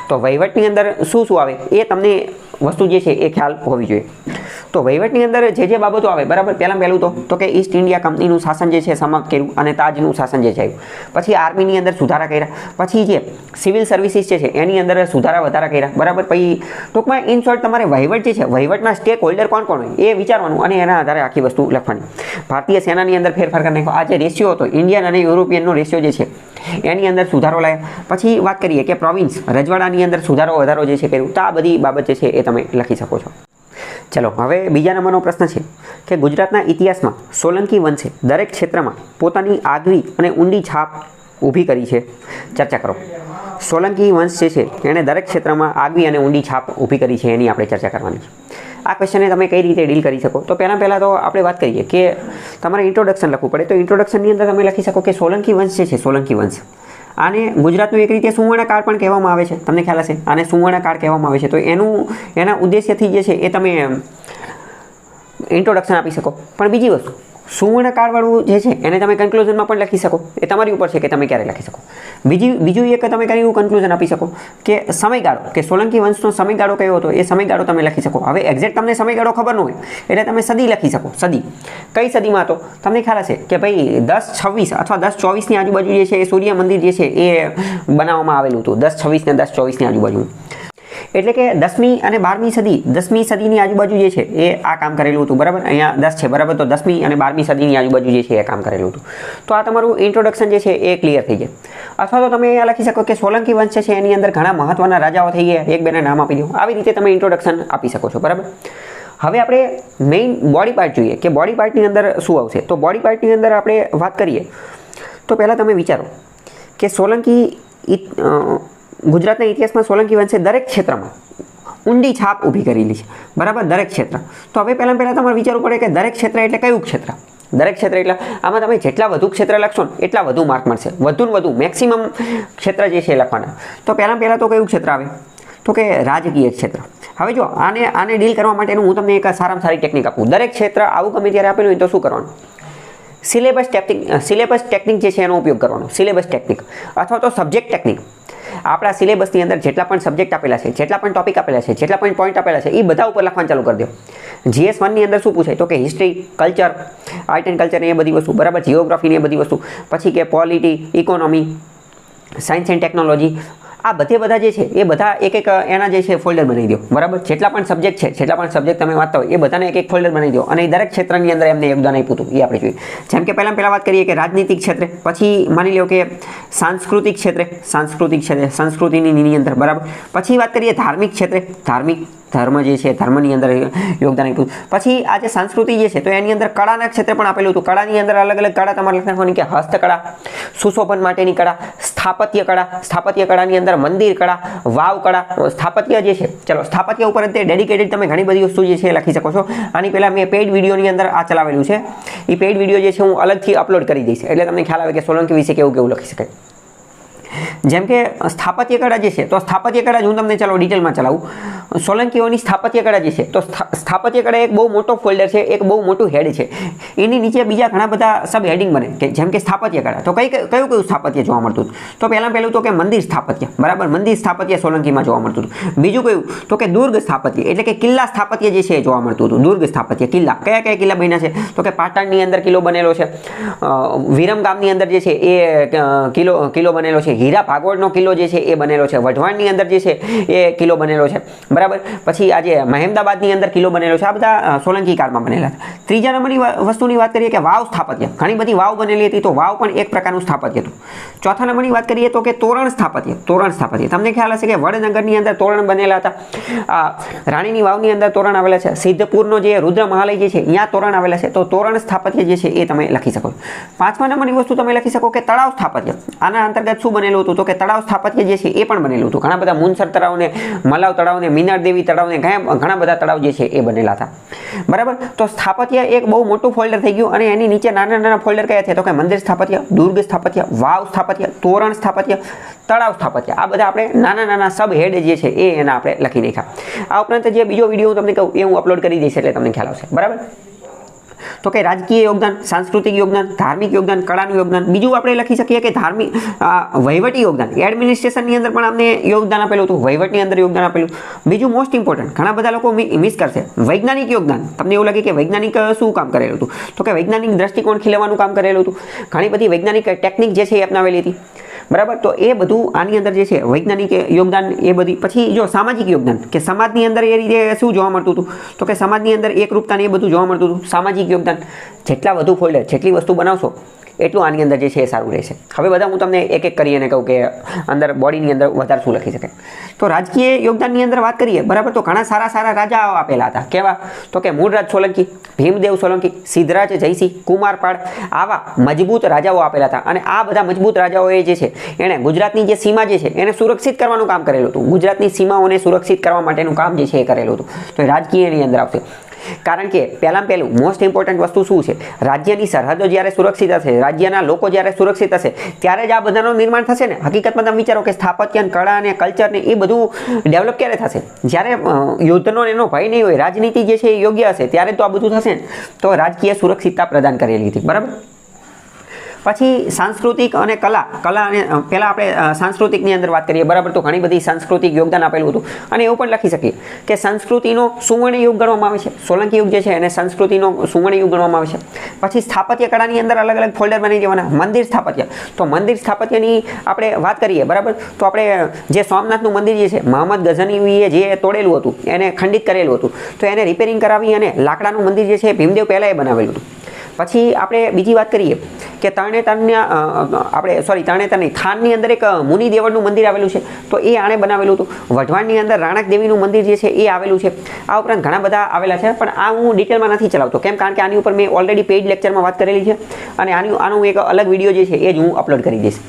તો વહીવટની અંદર શું આવે એ તમને વસ્તુ જે છે એ ખ્યાલ હોવી જોઈએ. તો વહીવટની અંદર જે બાબતો આવે, બરાબર. પહેલું તો કે ઈસ્ટ ઇન્ડિયા કંપનીનું શાસન જે છે સમાપ્ત કર્યું અને તાજનું શાસન જે છે આવ્યું. પછી આર્મીની અંદર સુધારા કર્યા. પછી જે સિવિલ સર્વિસીસ જે છે એની અંદર સુધારા વધારા કર્યા, બરાબર. પછી ટૂંકમાં ઇન શોર્ટ તમારે વહીવટ જે છે, વહીવટના સ્ટેક હોલ્ડર કોણ હોય એ વિચારવાનું અને એના આધારે આખી વસ્તુ લખવાની. ભારતીય સેનાની અંદર ફેરફાર કરી નાખ્યો. આ જે રેશિયો હતો ઇન્ડિયન અને યુરોપિયનનો રેશિયો જે છે એની અંદર સુધારો લાવ્યા. પછી વાત કરીએ કે પ્રોવિન્સ, રજવાડાની અંદર સુધારો વધારો જે છે કર્યું. તો આ બધી બાબત જે છે એ તમે લખી શકો છો. ચલો, હવે બીજા નંબરનો પ્રશ્ન છે કે ગુજરાતના ઇતિહાસમાં સોલંકી વંશે દરેક ક્ષેત્રમાં પોતાની આગવી અને ઊંડી છાપ ઊભી કરી છે. ચર્ચા કરો. સોલંકી વંશ જે છે એણે દરેક ક્ષેત્રમાં આગવી અને ઊંડી છાપ ઊભી કરી છે, એની આપણે ચર્ચા કરવાની છે. આ ક્વેશ્ચનને તમે કઈ રીતે ડીલ કરી શકો? તો પહેલાં તો આપણે વાત કરીએ કે તમારે ઇન્ટ્રોડક્શન લખવું પડે. તો ઇન્ટ્રોડક્શનની અંદર તમે લખી શકો કે સોલંકી વંશ જે છે, સોલંકી વંશ, આને ગુજરાતનું એક રીતે સુવર્ણકાળ પણ કહેવામાં આવે છે. તમને ખ્યાલ હશે, આને સુવર્ણકાળ કહેવામાં આવે છે. તો એના ઉદ્દેશ્યથી જે છે એ તમે ઇન્ટ્રોડક્શન આપી શકો. પણ બીજી વસ્તુ, સુવર્ણકાળવાળું જે છે એને તમે કન્ક્લુઝનમાં પણ લખી શકો. એ તમારી ઉપર છે કે તમે ક્યારે લખી શકો. બીજું એક તમે કયું કન્ક્લુઝન આપી શકો કે સમયગાળો, કે સોલંકી વંશનો સમયગાળો કયો હતો એ સમયગાળો તમે લખી શકો. હવે એક્ઝેક્ટ તમને સમયગાળો ખબર ન હોય એટલે તમે સદી લખી શકો. સદી કઈ સદીમાં હતો તમને ખ્યાલ હશે કે ભાઈ 1026 અથવા 1024ની આજુબાજુ જે છે એ સૂર્ય મંદિર જે છે એ બનાવવામાં આવેલું હતું. 1026 ને 1024ની આજુબાજુ, એટલે કે 10મી અને 12મી સદી, 10મી સદીની આજુબાજુ જે છે એ આ કામ કરેલું હતું, બરાબર. અહીંયા 10 છે, બરાબર. તો 10મી અને 12મી સદીની આજુબાજુ જે છે એ કામ કરેલું હતું. તો આ તમારું ઇન્ટ્રોડક્શન જે છે એ ક્લિયર થઈ જાય. અથવા તો તમે અહીંયા લખી શકો કે સોલંકી વંશ છે એની અંદર ઘણા મહત્વના રાજાઓ થઈ ગયા, એક બેના નામ આપી દો. આવી રીતે તમે ઇન્ટ્રોડક્શન આપી શકો છો, બરાબર. હવે આપણે મેઇન બોડી પાર્ટ જોઈએ કે બોડી પાર્ટની અંદર શું આવશે. તો બોડી પાર્ટની અંદર આપણે વાત કરીએ તો પહેલાં તમે વિચારો કે ગુજરાતના ઇતિહાસમાં સોલંકી વંશે દરેક ક્ષેત્રમાં ઊંડી છાપ ઊભી કરેલી છે, બરાબર. દરેક ક્ષેત્ર. તો હવે પહેલાં તમારે વિચારવું પડે કે દરેક ક્ષેત્ર એટલે કયું ક્ષેત્ર? દરેક ક્ષેત્ર એટલે આમાં તમે જેટલા વધુ ક્ષેત્ર લખશો ને એટલા વધુ માર્ક મળશે. વધુ મેક્સિમમ ક્ષેત્ર જે છે એ લખવાના. તો પહેલાં તો કયું ક્ષેત્ર આવે? તો કે રાજકીય ક્ષેત્ર. હવે જો આને ડીલ કરવા માટેનું હું તમને એક સારામાં સારી ટેકનિક આપું. દરેક ક્ષેત્ર આવું ગમે ત્યારે આપેલું હોય તો શું કરવાનું? સિલેબસ ટેકનિક જે છે એનો ઉપયોગ કરવાનો. સિલેબસ ટેકનિક અથવા તો સબ્જેક્ટ ટેકનિક. આપણા સિલેબસની અંદર જેટલા પણ સબ્જેક્ટ આપેલા છે, જેટલા પણ ટોપિક આપેલા છે, જેટલા પણ પોઈન્ટ આપેલા છે એ બધા ઉપર લખવાનું ચાલુ કરી દો. GS1ની અંદર શું પૂછાય? તો કે history, culture, art and culture એ બધી વસ્તુ, બરાબર. જિયોગ્રાફીની એ બધી વસ્તુ. પછી કે polity, economy, science and technology, આ બધા જે છે એ બધા એક એના જે છે ફોલ્ડર બનાવી દો, બરાબર. જેટલા પણ સબ્જેક્ટ છે, જેટલા પણ સબ્જેક્ટ તમે વાંચતા હોય એ બધાને એક ફોલ્ડર બનાવી દો અને એ દરેક ક્ષેત્રની અંદર એમને યોગદાન આપ્યું હતું એ આપણે જોઈએ. જેમ કે પહેલાં વાત કરીએ કે રાજનીતિક ક્ષેત્રે, પછી માની લો કે સાંસ્કૃતિક ક્ષેત્રે, સંસ્કૃતિની અંદર, બરાબર. પછી વાત કરીએ ધાર્મિક ક્ષેત્રે, ધર્મ જે છે ધર્મની અંદર યોગદાન આપ્યું. પછી આ જે સંસ્કૃતિ જે છે તો એની અંદર કળાના ક્ષેત્રે પણ આપેલું હતું. કળાની અંદર અલગ અલગ કળા તમારે લખવાની કે હસ્તકળા, સુશોભન માટેની કળા, સ્થાપત્ય કળાની અંદર મંદિર કળા, વાવ કળા, સ્થાપત્ય જે છે, ચલો સ્થાપત્ય ઉપર તે ડેડિકેટેડ તમે ઘણી બધી વસ્તુ જે છે એ લખી શકો છો. આની પહેલાં મેં પેઇડ વિડીયોની અંદર આ ચલાવેલું છે. એ પેઇડ વિડીયો જે છે હું અલગથી અપલોડ કરી દઈશ એટલે તમને ખ્યાલ આવે કે સોલંકી વિશે કેવું લખી શકાય. જેમ કે સ્થાપત્ય કળા જે છે તો સ્થાપત્ય કળા હું તમને ચાલો ડિટેલમાં ચલાવું. સોલંકીઓની સ્થાપત્ય કળા જે છે તો સ્થાપત્ય કળા એક બહુ મોટો ફોલ્ડર છે, એક બહુ મોટું હેડ છે. એની નીચે બીજા ઘણા બધા સબ હેડિંગ બને કે જેમ કે સ્થાપત્ય કળા. તો કયું સ્થાપત્ય જોવા મળતું હતું? તો પહેલું તો કે મંદિર સ્થાપત્ય, બરાબર. મંદિર સ્થાપત્ય સોલંકીમાં જોવા મળતું હતું. બીજું કયું? તો કે દુર્ગ સ્થાપત્ય, એટલે કે કિલ્લા સ્થાપત્ય જે છે એ જોવા મળતું હતું. દુર્ગ સ્થાપત્ય, કિલ્લા. કયા કિલ્લા બન્યા છે? તો કે પાટણની અંદર કિલ્લો બનેલો છે, વિરમગામની અંદર જે છે એ કિલ્લો બનેલો છે, હીરા ભાગોળનો કિલ્લો જે છે એ બનેલો છે, વઢવાણની અંદર જે છે એ કિલ્લો બનેલો છે, બરાબર. પછી આજે મહેમદાબાદની અંદર કિલ્લો બનેલો છે. આ બધા સોલંકી કાળમાં બનેલા હતા. ત્રીજા નંબરની વસ્તુની વાત કરીએ કે વાવ સ્થાપત્ય. ઘણી બધી વાવ બનેલી હતી તો વાવ પણ એક પ્રકારનું સ્થાપત્ય હતું. ચોથા નંબરની વાત કરીએ તો કે તોરણ સ્થાપત્ય. તમને ખ્યાલ હશે કે વડનગરની અંદર તોરણ બનેલા હતા. રાણીની વાવની અંદર તોરણ આવેલા છે. સિદ્ધપુરનો જે રુદ્ર મહાલય જે છે ત્યાં તોરણ આવેલા છે. તો તોરણ સ્થાપત્ય જે છે એ તમે લખી શકો. પાંચમા નંબરની વસ્તુ તમે લખી શકો કે તળાવ સ્થાપત્ય. આના અંતર્ગત શું બનેલું બનેલું હતું? તો કે તળાવ સ્થાપત્ય જે છે એ પણ બનેલું હતું. ઘણા બધા મુનસર તળાવને, મલાવ તળાવને, મીનાર દેવી તળાવને ઘણા બધા તળાવ જે છે એ બનેલા હતા. બરાબર. તો સ્થાપત્ય એક બહુ મોટું ફોલ્ડર થઈ ગયું અને એની નીચે નાના નાના ફોલ્ડર કયા છે? તો કે મંદિર સ્થાપત્ય, દુર્ગ સ્થાપત્ય, વાવ સ્થાપત્ય, તોરણ સ્થાપત્ય, તળાવ સ્થાપત્ય. આ બધા આપણે નાના નાના સબ હેડ જે છે એ એના આપણે લખી નાખ્યા. આ ઉપરાંત જે બીજો વિડીયો હું તમને કહું એ હું અપલોડ કરી દઈશ એટલે તમને ખ્યાલ આવશે. બરાબર. તો કે રાજકીય યોગદાન, સાંસ્કૃતિક યોગદાન, ધાર્મિક યોગદાન, કળાનું યોગદાન. બીજું આપણે લખી શકીએ કે ધાર્મિક વહીવટી યોગદાન, એડમિનિસ્ટ્રેશનની અંદર પણ આપણે યોગદાન આપેલું હતું, વહીવટની અંદર યોગદાન આપેલું. બીજું મોસ્ટ ઇમ્પોર્ટન્ટ, ઘણા બધા લોકો મિસ કરશે, વૈજ્ઞાનિક યોગદાન. તમને એવું લાગે કે વૈજ્ઞાનિક શું કામ કરેલું હતું? તો કે વૈજ્ઞાનિક દ્રષ્ટિકોણ ખીલવાનું કામ કરેલું હતું. ઘણી બધી વૈજ્ઞાનિક ટેકનિક જે છે એ અપનાવેલી હતી. બરાબર. તો એ બધું આની અંદર જે છે વૈજ્ઞાનિક યોગદાન એ બધી. પછી જો સામાજિક યોગદાન, કે સમાજની અંદર એ રીતે શું જોવા મળતું હતું? તો કે સમાજની અંદર એકરૂપતા ને એ બધું જોવા મળતું હતું. સામાજિક યોગદાન. જેટલા વધુ ફોલ્ડર, જેટલી વસ્તુ બનાવશો એટલું આની અંદર જે છે એ સારું રહેશે. હવે બધા હું તમને એક એક કરીને કહું કે અંદર બોડીની અંદર વધારે શું લખી શકે. તો રાજકીય યોગદાનની અંદર વાત કરીએ. બરાબર. તો ઘણા સારા સારા રાજાઓ આપેલા હતા. કેવા? તો કે મૂળરાજ સોલંકી, ભીમદેવ સોલંકી, સિદ્ધરાજ જયસિંહ, કુમારપાળ, આવા મજબૂત રાજાઓ આપેલા હતા. અને આ બધા મજબૂત રાજાઓએ જે છે એણે ગુજરાતની જે સીમા જે છે એને સુરક્ષિત કરવાનું કામ કરેલું હતું. ગુજરાતની સીમાઓને સુરક્ષિત કરવા માટેનું કામ જે છે એ કરેલું હતું. તો એ રાજકીયની અંદર આવશે. કારણ કે પહેલું મોસ્ટ ઇમ્પોર્ટન્ટ વસ્તુ શું છે? રાજ્યની સરહદો જ્યારે સુરક્ષિત હશે, રાજ્યના લોકો જ્યારે સુરક્ષિત હશે ત્યારે જ આ બધાનું નિર્માણ થશે ને. હકીકતમાં તમે વિચારો કે સ્થાપત્ય, કળા અને કલ્ચર ને એ બધું ડેવલપ ક્યારે થશે? જ્યારે યુદ્ધનો એનો ભય નહીં હોય, રાજનીતિ જે છે એ યોગ્ય હશે ત્યારે તો આ બધું થશે ને. તો રાજકીય સુરક્ષિતતા પ્રદાન કરેલી હતી. બરાબર. પછી સાંસ્કૃતિક અને કલા અને પહેલાં આપણે સાંસ્કૃતિકની અંદર વાત કરીએ. બરાબર. તો ઘણી બધી સાંસ્કૃતિક યોગદાન આપેલું હતું અને એવું પણ લખી શકીએ કે સંસ્કૃતિનો સુવર્ણ યુગ ગણવામાં આવે છે. સોલંકી યુગ જે છે એને સંસ્કૃતિનો સુવર્ણ યુગ ગણવામાં આવે છે. પછી સ્થાપત્ય કળાની અંદર અલગ અલગ ફોલ્ડર બનાવી દેવાના. મંદિર સ્થાપત્ય. તો મંદિર સ્થાપત્યની આપણે વાત કરીએ. બરાબર. તો આપણે જે સોમનાથનું મંદિર જે છે મોહમ્મદ ગઝનવીએ જે તોડેલું હતું, એને ખંડિત કરેલું હતું, તો એને રિપેરિંગ કરાવી અને લાકડાનું મંદિર જે છે ભીમદેવ પહેલાં એ બનાવેલું હતું. પછી આપણે બીજી વાત કરીએ કે તરણેતરની ખાનની અંદર એક મુનિ દેવળનું મંદિર આવેલું છે. તો એ આણે બનાવેલું હતું. વઢવાણની અંદર રાણક દેવીનું મંદિર જે છે એ આવેલું છે. આ ઉપરાંત ઘણા બધા આવેલા છે, પણ આ હું ડિટેલમાં નથી ચલાવતો. કેમ? કારણ કે આની ઉપર મેં ઓલરેડી પેઇડ લેક્ચરમાં વાત કરેલી છે અને આનું એક અલગ વિડીયો જે છે એ જ હું અપલોડ કરી દઈશ.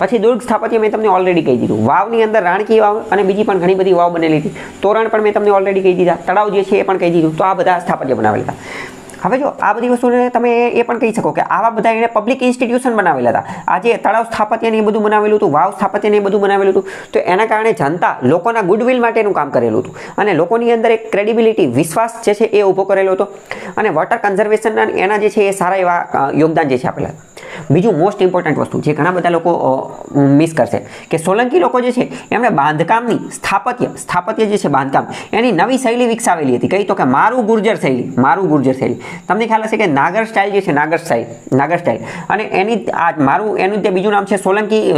પછી દુર્ગ સ્થાપત્ય મેં તમને ઓલરેડી કહી દીધું. વાવની અંદર રાણકી વાવ અને બીજી પણ ઘણી બધી વાવ બનેલી હતી. તોરણ પણ મેં તમને ઓલરેડી કહી દીધા. તળાવ જે છે એ પણ કહી દીધું. તો આ બધા સ્થાપત્ય બનાવેલા હતા. હવે જો આ બધી વસ્તુને તમે એ પણ કહી શકો કે આવા બધા એને પબ્લિક ઇન્સ્ટિટ્યુશન બનાવેલા હતા. આજે તળાવ સ્થાપત્યને એ બધું બનાવેલું હતું, વાવ સ્થાપત્યને એ બધું બનાવેલું હતું. તો એના કારણે જનતા લોકોના ગુડવિલ માટેનું કામ કરેલું હતું અને લોકોની અંદર એક ક્રેડિબિલિટી, વિશ્વાસ જે છે એ ઊભો કરેલો હતો. અને વોટર કન્ઝર્વેશનના એના જે છે એ સારા એવા યોગદાન જે છે આપેલા. બીજું મોસ્ટ ઇમ્પોર્ટન્ટ વસ્તુ જે ઘણા બધા લોકો મિસ કરશે કે સોલંકી લોકો જે છે એમણે બાંધકામની સ્થાપત્ય જે છે બાંધકામ એની નવી શૈલી વિકસાવેલી હતી. કઈ? તો કે મારું ગુર્જર શૈલી. તમને ખ્યાલ હશે કે નાગર સ્ટાઇલ જે છે, નાગર સ્ટાઇલ અને એનું જે બીજું નામ છે સોલંકી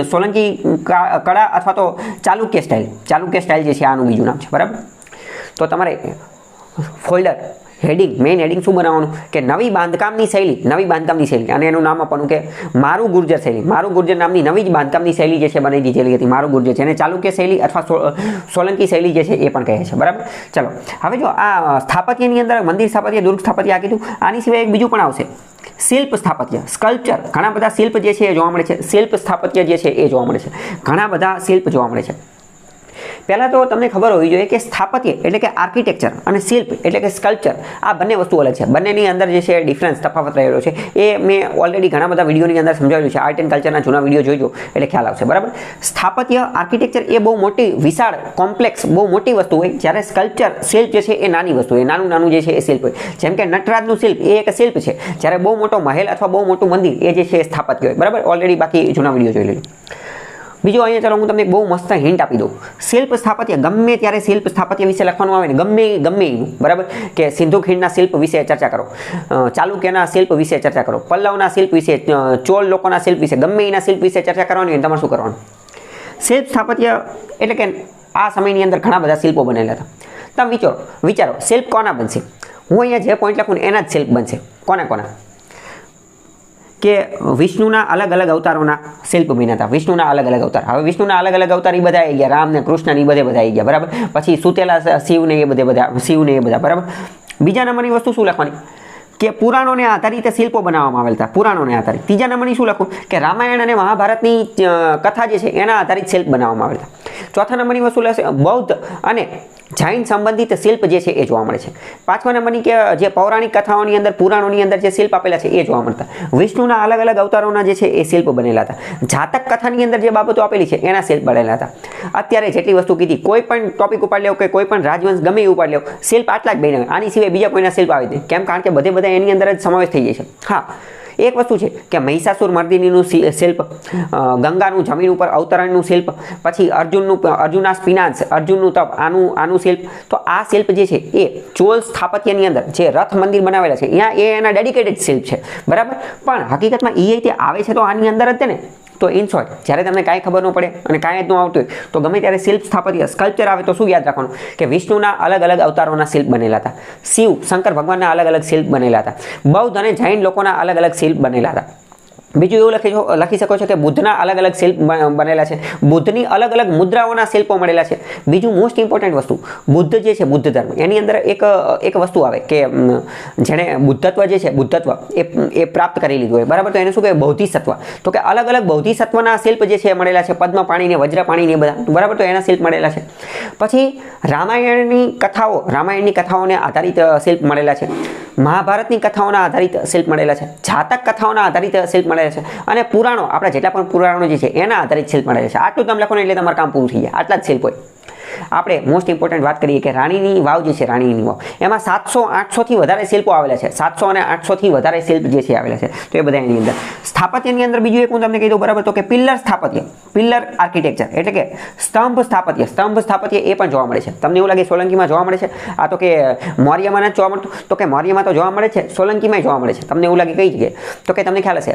કળા અથવા તો ચાલુક્ય સ્ટાઇલ જે છે આનું બીજું નામ છે. બરાબર. તો તમારે ફોલ્ડર મેઇન હેડિંગ શું બનાવવાનું કે નવી બાંધકામની શૈલી અને એનું નામ આપવાનું કે મારું ગુર્જર શૈલી. મારું ગુર્જર નામની નવી જ બાંધકામની શૈલી જે છે બનાવી દીધેલી હતી. મારું ગુર્જર છે એને ચાલુક્ય શૈલી અથવા સોલંકી શૈલી જે છે એ પણ કહે છે. બરાબર. ચલો હવે જો આ સ્થાપત્યની અંદર મંદિર સ્થાપત્ય, દુર્ગ સ્થાપત્ય આ કીધું. આની સિવાય એક બીજું પણ આવશે, શિલ્પ સ્થાપત્ય, સ્કલ્પચર. ઘણા બધા શિલ્પ જે છે એ જોવા મળે છે. શિલ્પ સ્થાપત્ય જે છે એ જોવા મળે છે. ઘણા બધા શિલ્પ જોવા મળે છે. પહેલાં તો તમને ખબર હોવી જોઈએ કે સ્થાપત્ય એટલે કે આર્કિટેક્ચર અને શિલ્પ એટલે કે સ્કલ્પચર આ બંને વસ્તુ અલગ છે. બંનેની અંદર જે છે ડિફરન્સ, તફાવત રહેલો છે. એ મેં ઓલરેડી ઘણા બધા વિડીયોની અંદર સમજાવેલું છે. આર્ટ એન્ડ કલ્ચરના જૂના વિડીયો જોઈજો એટલે ખ્યાલ આવશે. બરાબર. સ્થાપત્ય, આર્કિટેક્ચર એ બહુ મોટી, વિશાળ, કોમ્પ્લેક્સ, બહુ મોટી વસ્તુ હોય. જ્યારે સ્કલ્પચર, શિલ્પ જે છે એ નાની વસ્તુ હોય. નાનું જે છે એ શિલ્પ હોય. જેમ કે નટરાજનું શિલ્પ એ એક શિલ્પ છે. જ્યારે બહુ મોટો મહેલ અથવા બહુ મોટું મંદિર એ જે છે એ સ્થાપત્ય હોય. બરાબર. ઓલરેડી બાકી જૂના વિડીયો જોઈ લેજો. બીજું અહીંયા ચાલો હું તમને એક બહુ મસ્ત હિન્ટ આપી દઉં. શિલ્પ સ્થાપત્ય, ગમે ત્યારે શિલ્પ સ્થાપત્ય વિશે લખવાનું આવે ને ગમે એનું. બરાબર. કે સિંધુ ખીણના શિલ્પ વિશે ચર્ચા કરો, ચાલુક્યના શિલ્પ વિશે ચર્ચા કરો, પલ્લવના શિલ્પ વિશે, ચોલ લોકોના શિલ્પ વિશે, ગમે એના શિલ્પ વિશે ચર્ચા કરવાની હોય તમારે શું કરવાનું? શિલ્પ સ્થાપત્ય એટલે કે આ સમયની અંદર ઘણા બધા શિલ્પો બનેલા હતા. તમે વિચારો શિલ્પ કોના બનશે? હું અહીંયા જે પોઈન્ટ લખું ને એના જ શિલ્પ બનશે. કોના? કે વિષ્ણુના અલગ અલગ અવતારોના શિલ્પ બન્યા હતા. વિષ્ણુના અલગ અલગ અવતાર. હવે વિષ્ણુના અલગ અલગ અવતાર એ બધા આવી ગયા. રામ ને કૃષ્ણ ને એ બધા આવી ગયા. બરાબર. પછી સુતેલા શિવને એ બધા. બરાબર. બીજા નંબરની વસ્તુ શું લખવાની? કે પુરાણોને આધારિત શિલ્પો બનાવવામાં આવેલા હતા, પુરાણોને આધારિત. ત્રીજા નંબરની શું લખું કે રામાયણ અને મહાભારતની કથા જે છે એના આધારિત શિલ્પ બનાવવામાં આવેલા હતા. ચોથા નંબરની વસ્તુ લેશે બૌદ્ધ અને જૈન સંબંધિત શિલ્પ જે છે એ જોવા મળે છે. પાંચમા નંબરની કે જે પૌરાણિક કથાઓની અંદર પુરાણોની અંદર જે શિલ્પ આપેલા છે એ જોવા મળતા. વિષ્ણુના અલગ અલગ અવતારોના જે છે એ શિલ્પ બનેલા હતા. જાતક કથાની અંદર જે બાબતો આપેલી છે એના શિલ્પ બનેલા હતા. અત્યારે જેટલી વસ્તુ કીધી, કોઈ પણ ટોપિક ઉપાડ લેવો કે કોઈ પણ રાજવંશ ગમે એ ઉપાડ લેવો, શિલ્પ આટલા જ બન્યા. આની સિવાય બીજા કોઈના શિલ્પ આવે નહીં. કેમ? કારણ કે બધા એની અંદર જ સમાવેશ થઈ જાય છે. હા, એક વસ્તુ છે કે મહિષાસુર મર્દિનીનું શિલ્પ, ગંગાનું જમીન ઉપર અવતરણનું શિલ્પ, પછી અર્જુના સ્પિનાન્સ, અર્જુનનું તપ, આનું શિલ્પ. તો આ શિલ્પ જે છે એ ચોલ સ્થાપત્યની અંદર જે રથ મંદિર બનાવેલા છે અહીંયા એ એના ડેડિકેટેડ શિલ્પ છે, બરાબર. પણ હકીકતમાં એ રીતે આવે છે તો આની અંદર જ છે ને. તો ઇન શોર્ટ, જ્યારે તમને કાંઈ ખબર ન પડે અને કાંઈ જ ન આવતું હોય તો ગમે ત્યારે શિલ્પ સ્થાપત્ય સ્કલ્પચર આવે તો શું યાદ રાખવાનું કે વિષ્ણુના અલગ અલગ અવતારોના શિલ્પ બનેલા હતા, શિવ શંકર ભગવાનના અલગ અલગ શિલ્પ બનેલા હતા, બૌદ્ધ અને જૈન લોકોના અલગ અલગ શિલ્પ બનેલા હતા. બીજું એવું લખી શકો છો કે બુદ્ધના અલગ અલગ શિલ્પ બનેલા છે, બુદ્ધની અલગ અલગ મુદ્રાઓના શિલ્પો મળેલા છે. બીજું મોસ્ટ ઇમ્પોર્ટન્ટ વસ્તુ, બુદ્ધ જે છે બુદ્ધ ધર્મ, એની અંદર એક વસ્તુ આવે કે જેણે બુદ્ધત્વ જે છે બુદ્ધત્વ એ પ્રાપ્ત કરી લીધું હોય, બરાબર. તો એને શું કહેવાય? બૌદ્ધિસત્વ. તો કે અલગ અલગ બૌદ્ધિસત્વના શિલ્પ જે છે મળેલા છે, પદ્મ પાણીને વજ્ર પાણીને બધા, બરાબર. તો એના શિલ્પ મળેલા છે. પછી રામાયણની કથાઓને આધારિત શિલ્પ મળેલા છે, મહાભારતની કથાઓના આધારિત શિલ્પ મળેલા છે, જાતક કથાઓના આધારિત શિલ્પ મળેલા છે, અને પુરાણો, આપણા જેટલા પણ પુરાણો જે છે એના આધારિત શિલ્પ મળેલા છે. આટલું તમે લખો ને એટલે તમારું કામ પૂરું થઈ જાય. આટલા જ શિલ્પ હોય. આપણે મોસ્ટ ઇમ્પોર્ટન્ટ વાત કરીએ કે રાણીની વાવ જે છે, રાણીની વાવ, એમાં 700-800થી વધારે શિલ્પો આવેલા છે. 700 અને 800થી વધારે શિલ્પ જે છે આવેલા છે. તો એ બધા એની અંદર સ્થાપત્યની અંદર બીજું એક હું તમને કહી દઉં, બરાબર. તો કે પિલ્લર સ્થાપત્ય, પિલ્લર આર્કિટેક્ચર એટલે કે સ્તંભ સ્થાપત્ય એ પણ જોવા મળે છે. તમને એવું લાગે સોલંકીમાં જોવા મળે છે? આ તો કે મૌર્યમાં નથી જોવા મળતું. તો કે મૌર્યમાં તો જોવા મળે છે, સોલંકીમાં જોવા મળે છે. તમને એવું લાગે કઈ જગ્યાએ? તો કે તમને ખ્યાલ હશે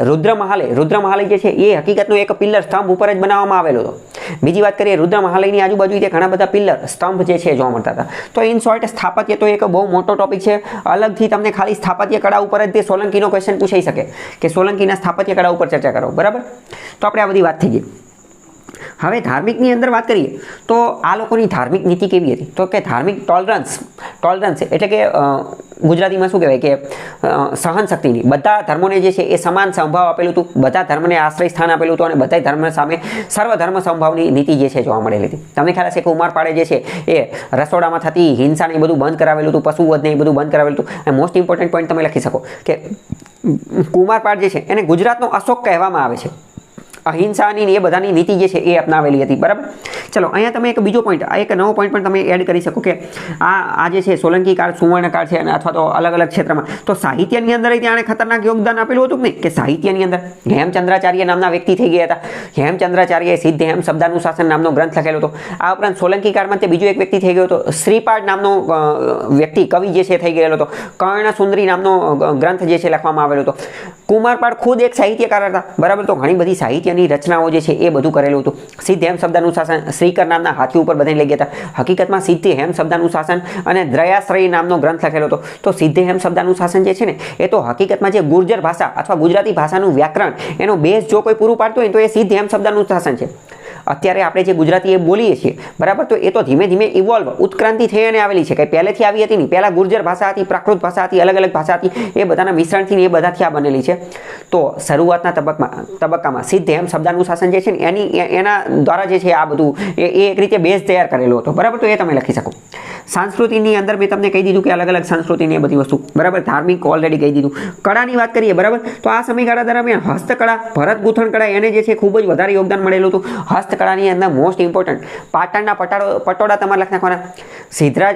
રુદ્રમહાલય જે છે એ હકીકતનો એક પિલ્લર સ્તંભ ઉપર જ બનાવવામાં આવેલો હતો. બીજી વાત કરીએ, રુદ્રમહાલયની આજુબાજુ ઘણા બધા પિલ્લર સ્તંભ જે છે જોવા મળતા હતા. તો ઇન શોર્ટ, સ્થાપત્ય તો એક બહુ મોટો ટોપિક છે. અલગથી તમને ખાલી સ્થાપત્ય કળા ઉપર જ તે સોલંકીનો ક્વેશ્ચન પૂછાઈ શકે કે સોલંકીના સ્થાપત્ય કળા ઉપર ચર્ચા કરો, બરાબર. તો આપણે આ બધી વાત થઈ ગઈ. હવે ધાર્મિકની અંદર વાત કરીએ તો આ લોકોની ધાર્મિક નીતિ કેવી હતી? તો કે ધાર્મિક ટોલરન્સ એટલે કે ગુજરાતીમાં શું કહેવાય કે સહન શક્તિની, બધા ધર્મોને જે છે એ સમાન સંભાવ આપેલું હતું, બધા ધર્મને આશ્રય સ્થાન આપેલું હતું, અને બધા ધર્મ સામે સર્વધર્મ સંભાવની નીતિ જે છે જોવા મળેલી હતી. તમને ખ્યાલ હશે કે ઉમરપાડે જે છે એ રસોડામાં થતી હિંસાને એ બધું બંધ કરાવેલું હતું, પશુવધને એ બધું બંધ કરાવેલું હતું. અને મોસ્ટ ઇમ્પોર્ટન્ટ પોઈન્ટ તમે લખી શકો કે કુમારપાળ જે છે એને ગુજરાતનો અશોક કહેવામાં આવે છે. અહિંસાની એ બધાની નીતિ જે છે એ અપનાવેલી હતી, બરાબર. ચલો, અહીંયા તમે એક બીજો પોઈન્ટ, એક નવો પોઈન્ટ પણ તમે એડ કરી શકો કે આ જે છે સોલંકી કાળ, સુવર્ણ કાળ છે, અને અથવા તો અલગ અલગ ક્ષેત્રમાં તો સાહિત્યની અંદર ત્યાં ખતરનાક યોગદાન આપેલું હતું કે નહીં? કે સાહિત્યની અંદર હેમચંદ્રાચાર્ય નામના વ્યક્તિ થઈ ગયા હતા. હેમચંદ્રાચાર્યએ સિદ્ધ હેમ શબ્દાનુશાસન નામનો ગ્રંથ લખેલો હતો. આ ઉપરાંત સોલંકી કાળમાં તે બીજો એક વ્યક્તિ થઈ ગયો હતો, શ્રીપાદ નામનો વ્યક્તિ, કવિ જે છે થઈ ગયેલો હતો. કર્ણસુંદરી નામનો ગ્રંથ જે છે લખવામાં આવેલો હતો. કુમારપાળ ખુદ એક સાહિત્યકાર હતા, બરાબર. તો ઘણી બધી સાહિત્યની રચનાઓ જે છે એ બધું કરેલું હતું. સિદ્ધ હેમ શબ્દાનુશાસન શ્રીકર નામના હાથી ઉપર બધાને લઈ ગયા હતા. હકીકતમાં સિદ્ધ હેમ શબ્દાનુશાસન અને દ્રયાશ્રય નામનો ગ્રંથ લખેલો હતો. તો સિદ્ધ હેમ શબ્દાનુશાસન જે છે ને એ તો હકીકતમાં જે ગુર્જર ભાષા અથવા ગુજરાતી ભાષાનું વ્યાકરણ એનો બેઝ જો કોઈ પૂરું પાડતું હોય તો એ સિદ્ધ હેમ શબ્દાનુશાસન છે. અત્યારે આપણે જે ગુજરાતી એ બોલીએ છીએ, બરાબર. તો એ તો ધીમે ધીમે ઇવોલ્વ ઉત્ક્રાંતિ થઈ અને આવેલી છે, કંઈ પહેલેથી આવી હતી નહીં. પહેલાં ગુર્જર ભાષા હતી, પ્રાકૃત ભાષા હતી, અલગ અલગ ભાષા હતી, એ બધાના મિશ્રણથી એ બધાથી આ બનેલી છે. તો શરૂઆતના તબક્કામાં સિદ્ધ હેમ શબ્દાનુશાસન જે છે ને એના દ્વારા જે છે આ બધું એ એક રીતે બેઝ તૈયાર કરેલો હતો, બરાબર. તો એ તમે લખી શકો. સંસ્કૃતિની અંદર મેં તમને કહી દીધું કે અલગ અલગ સંસ્કૃતિની એ બધી વસ્તુ, બરાબર. ધાર્મિક ઓલરેડી કહી દીધું. કળાની વાત કરીએ, બરાબર. તો આ સમયગાળા દરમિયાન હસ્તકળા, ભરત ગૂંથણ કળા એને જે છે ખૂબ જ વધારે યોગદાન મળેલું હતું. હસ્તકળાની અંદર મોસ્ટ ઇમ્પોર્ટન્ટ પાટણના પટોળા તમારે લખી નાખવાના. સિદ્ધરાજ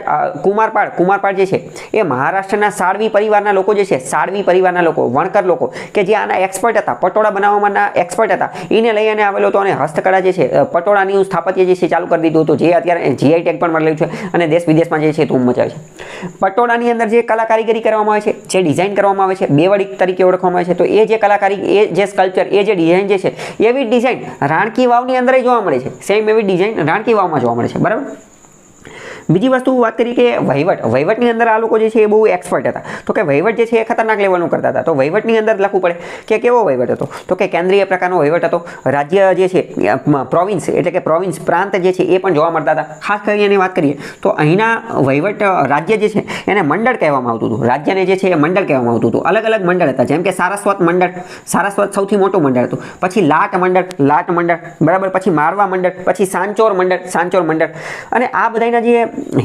કુમારપાળ જે છે એ મહારાષ્ટ્રના સાળવી પરિવારના લોકો જે છે, સાળવી પરિવારના લોકો, વણકર લોકો કે જે આના એક્સપર્ટ હતા, પટોળા બનાવવાના એક્સપર્ટ હતા, એને લઈ અને આવેલો હતો. અને હસ્તકળા જે છે, પટોળાની સ્થાપત્ય જે છે ચાલુ કરી દીધું હતું, જે અત્યારે જીઆઈ ટેગ પણ મળેલું છે અને દેશ વિદેશમાં જે છે ધૂમ મચાવે છે. પટોળાની અંદર જે કલાકારીગરી કરવામાં આવે છે, જે ડિઝાઇન કરવામાં આવે છે, બેવડી તરીકે ઓળખવામાં આવે છે. તો એ જે કલાકારી, એ જે સ્કલ્પચર, એ જે ડિઝાઇન જે છે, એવી ડિઝાઇન રાણકી વાવની અંદર જોવા મળે છે. સેમ એવી ડિઝાઇન રાણકી વાવમાં જોવા મળે છે, બરાબર. બીજી વસ્તુ વાત કરીએ કે વહીવટની અંદર આ લોકો જે છે એ બહુ એક્સપર્ટ હતા. તો કે વહીવટ જે છે એ ખતરનાક લેવલનું કરતા હતા. તો વહીવટની અંદર લખવું પડે કે કેવો વહીવટ હતો, તો કે કેન્દ્રીય પ્રકારનો વહીવટ હતો. રાજ્ય જે છે પ્રોવિન્સ એટલે કે પ્રોવિન્સ પ્રાંત જે છે એ પણ જોવા મળતા હતા. ખાસ કરીને વાત કરીએ તો અહીંના વહીવટ રાજ્ય જે છે એને મંડળ કહેવામાં આવતું હતું. રાજ્યને જે છે એ મંડળ કહેવામાં આવતું હતું. અલગ અલગ મંડળ હતા, જેમ કે સારસ્વત મંડળ, સારસ્વત સૌથી મોટું મંડળ હતું. પછી લાટ મંડળ, બરાબર. પછી મારવા મંડળ, પછી સાંચોર મંડળ અને આ બધાના જે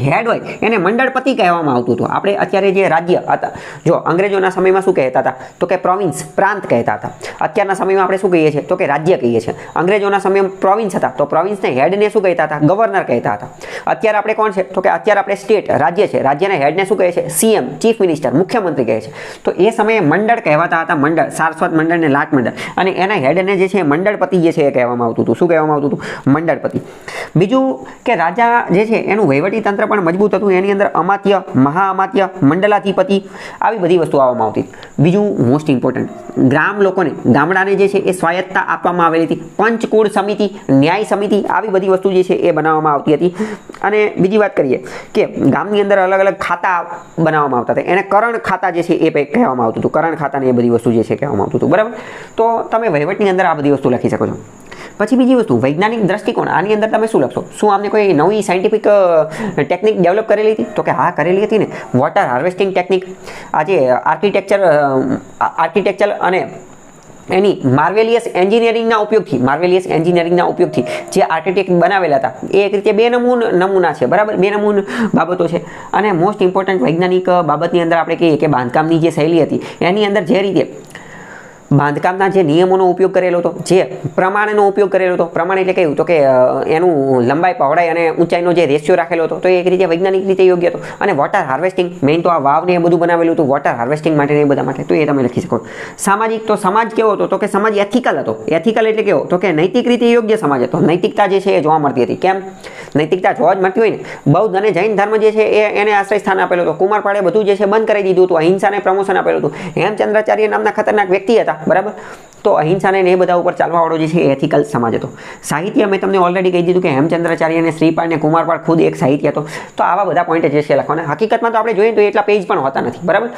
હેડ હોય એને મંડળપતિ કહેવામાં આવતું હતું. આપણે અત્યારે જે રાજ્ય હતા, જો અંગ્રેજોના સમયમાં શું કહેતા હતા, તો કે પ્રોવિન્સ પ્રાંત કહેતા હતા. અત્યારના સમયમાં આપણે શું કહીએ છીએ, તો કે રાજ્ય કહીએ છીએ. અંગ્રેજોના સમયમાં પ્રોવિન્સ હતા, તો પ્રોવિન્સને હેડને શું કહેતા હતા, ગવર્નર કહેતા હતા. અત્યારે આપણે કોણ છે, તો કે અત્યારે આપણે સ્ટેટ રાજ્ય છે, રાજ્યના હેડને શું કહે છે, સીએમ ચીફ મિનિસ્ટર મુખ્યમંત્રી કહે છે. તો એ સમયે મંડળ કહેવાતા હતા, મંડળ, સારસ્વત મંડળ ને લાટ મંડળ, અને એના હેડને જે છે મંડળપતિ જે છે એ કહેવામાં આવતું હતું. શું કહેવામાં આવતું હતું, મંડળપતિ. બીજું કે રાજા જે છે એનું વહીવટી તંત્ર પણ મજબૂત હતું. એની અંદર અમાત્ય, મહાઅમાત્ય, મંડલાધિપતિ આવી બધી વસ્તુ આવવામાં આવતી. બીજું મોસ્ટ ઇમ્પોર્ટન્ટ, ગામડાને જે છે એ સ્વાયત્તતા આપવામાં આવેલી હતી. પંચકુળ સમિતિ, ન્યાય સમિતિ આવી બધી વસ્તુ જે છે એ બનાવવામાં આવતી હતી. અને બીજી વાત કરીએ કે ગામની અંદર અલગ અલગ ખાતા બનાવવામાં આવતા હતા. એને કરણ ખાતા જે છે એ કહેવામાં આવતું હતું. કરણ ખાતાને એ બધી વસ્તુ જે છે કહેવામાં આવતું હતું, બરાબર. તો તમે વહીવટની અંદર આ બધી વસ્તુ લખી શકો છો. પછી બીજી વસ્તુ, વૈજ્ઞાનિક દ્રષ્ટિકોણ. આની અંદર તમે શું લખશો, શું આમને કોઈ નવી સાયન્ટિફિક ટેકનિક ડેવલપ કરેલી હતી, તો કે હા કરેલી હતી ને. વોટર હાર્વેસ્ટિંગ ટેકનિક, આજે આર્કિટેક્ચર અને એની માર્વેલિયસ એન્જિનિયરિંગના ઉપયોગથી જે આર્કિટેક્ટ બનાવેલા હતા એ એક રીતે બે નમૂના છે, બરાબર. બે બાબતો છે. અને મોસ્ટ ઇમ્પોર્ટન્ટ વૈજ્ઞાનિક બાબતની અંદર આપણે કહીએ કે બાંધકામની જે શૈલી હતી એની અંદર જે રીતે બાંધકામના જે નિયમોનો ઉપયોગ કરેલો હતો, જે પ્રમાણનો ઉપયોગ કરેલો હતો, પ્રમાણ એટલે કેવું, તો કે એનું લંબાઈ, પહોળાઈ અને ઊંચાઈનો જે રેશિયો રાખેલો હતો, તો એ એક રીતે વૈજ્ઞાનિક રીતે યોગ્ય હતો. અને વોટર હાર્વેસ્ટિંગ, મેઇન તો આ વાવને એ બધું બનાવેલું હતું વોટર હાર્વેસ્ટિંગ માટે ને એ બધા માટે, તો એ તમે લખી શકો. સામાજિક, તો સમાજ કેવો હતો, તો કે સમાજ એથિકલ હતો. એથિકલ એટલે કેવો, તો કે નૈતિક રીતે યોગ્ય સમાજ હતો. નૈતિકતા જે છે એ જોવા મળતી હતી. કેમ નૈતિકતા જોવા જ મળતી હોય ને, બૌદ્ધ અને જૈન ધર્મ જે છે એને આશ્રય સ્થાન આપેલું હતું. કુમારપાળે બધું જે છે બંધ કરી દીધું હતું. અહિંસાને પ્રમોશન આપેલું હતું. હેમચંદ્રાચાર્ય નામના ખતરનાક વ્યક્તિ હતા, બરાબર. તો અહિંસાને એ બધા ઉપર ચાલવાવાળો જે છે એ એથિકલ સમાજ હતો. સાહિત્ય મેં તમને ઓલરેડી કહી દીધું કે હેમચંદ્રાચાર્ય અને શ્રીપાળ ને કુમારપાળ ખુદ એક સાહિત્ય હતો. તો આવા બધા પોઈન્ટ જે છે લખવાના. હકીકતમાં તો આપણે જોઈએ તો એટલા પેજ પણ હોતા નથી, બરાબર.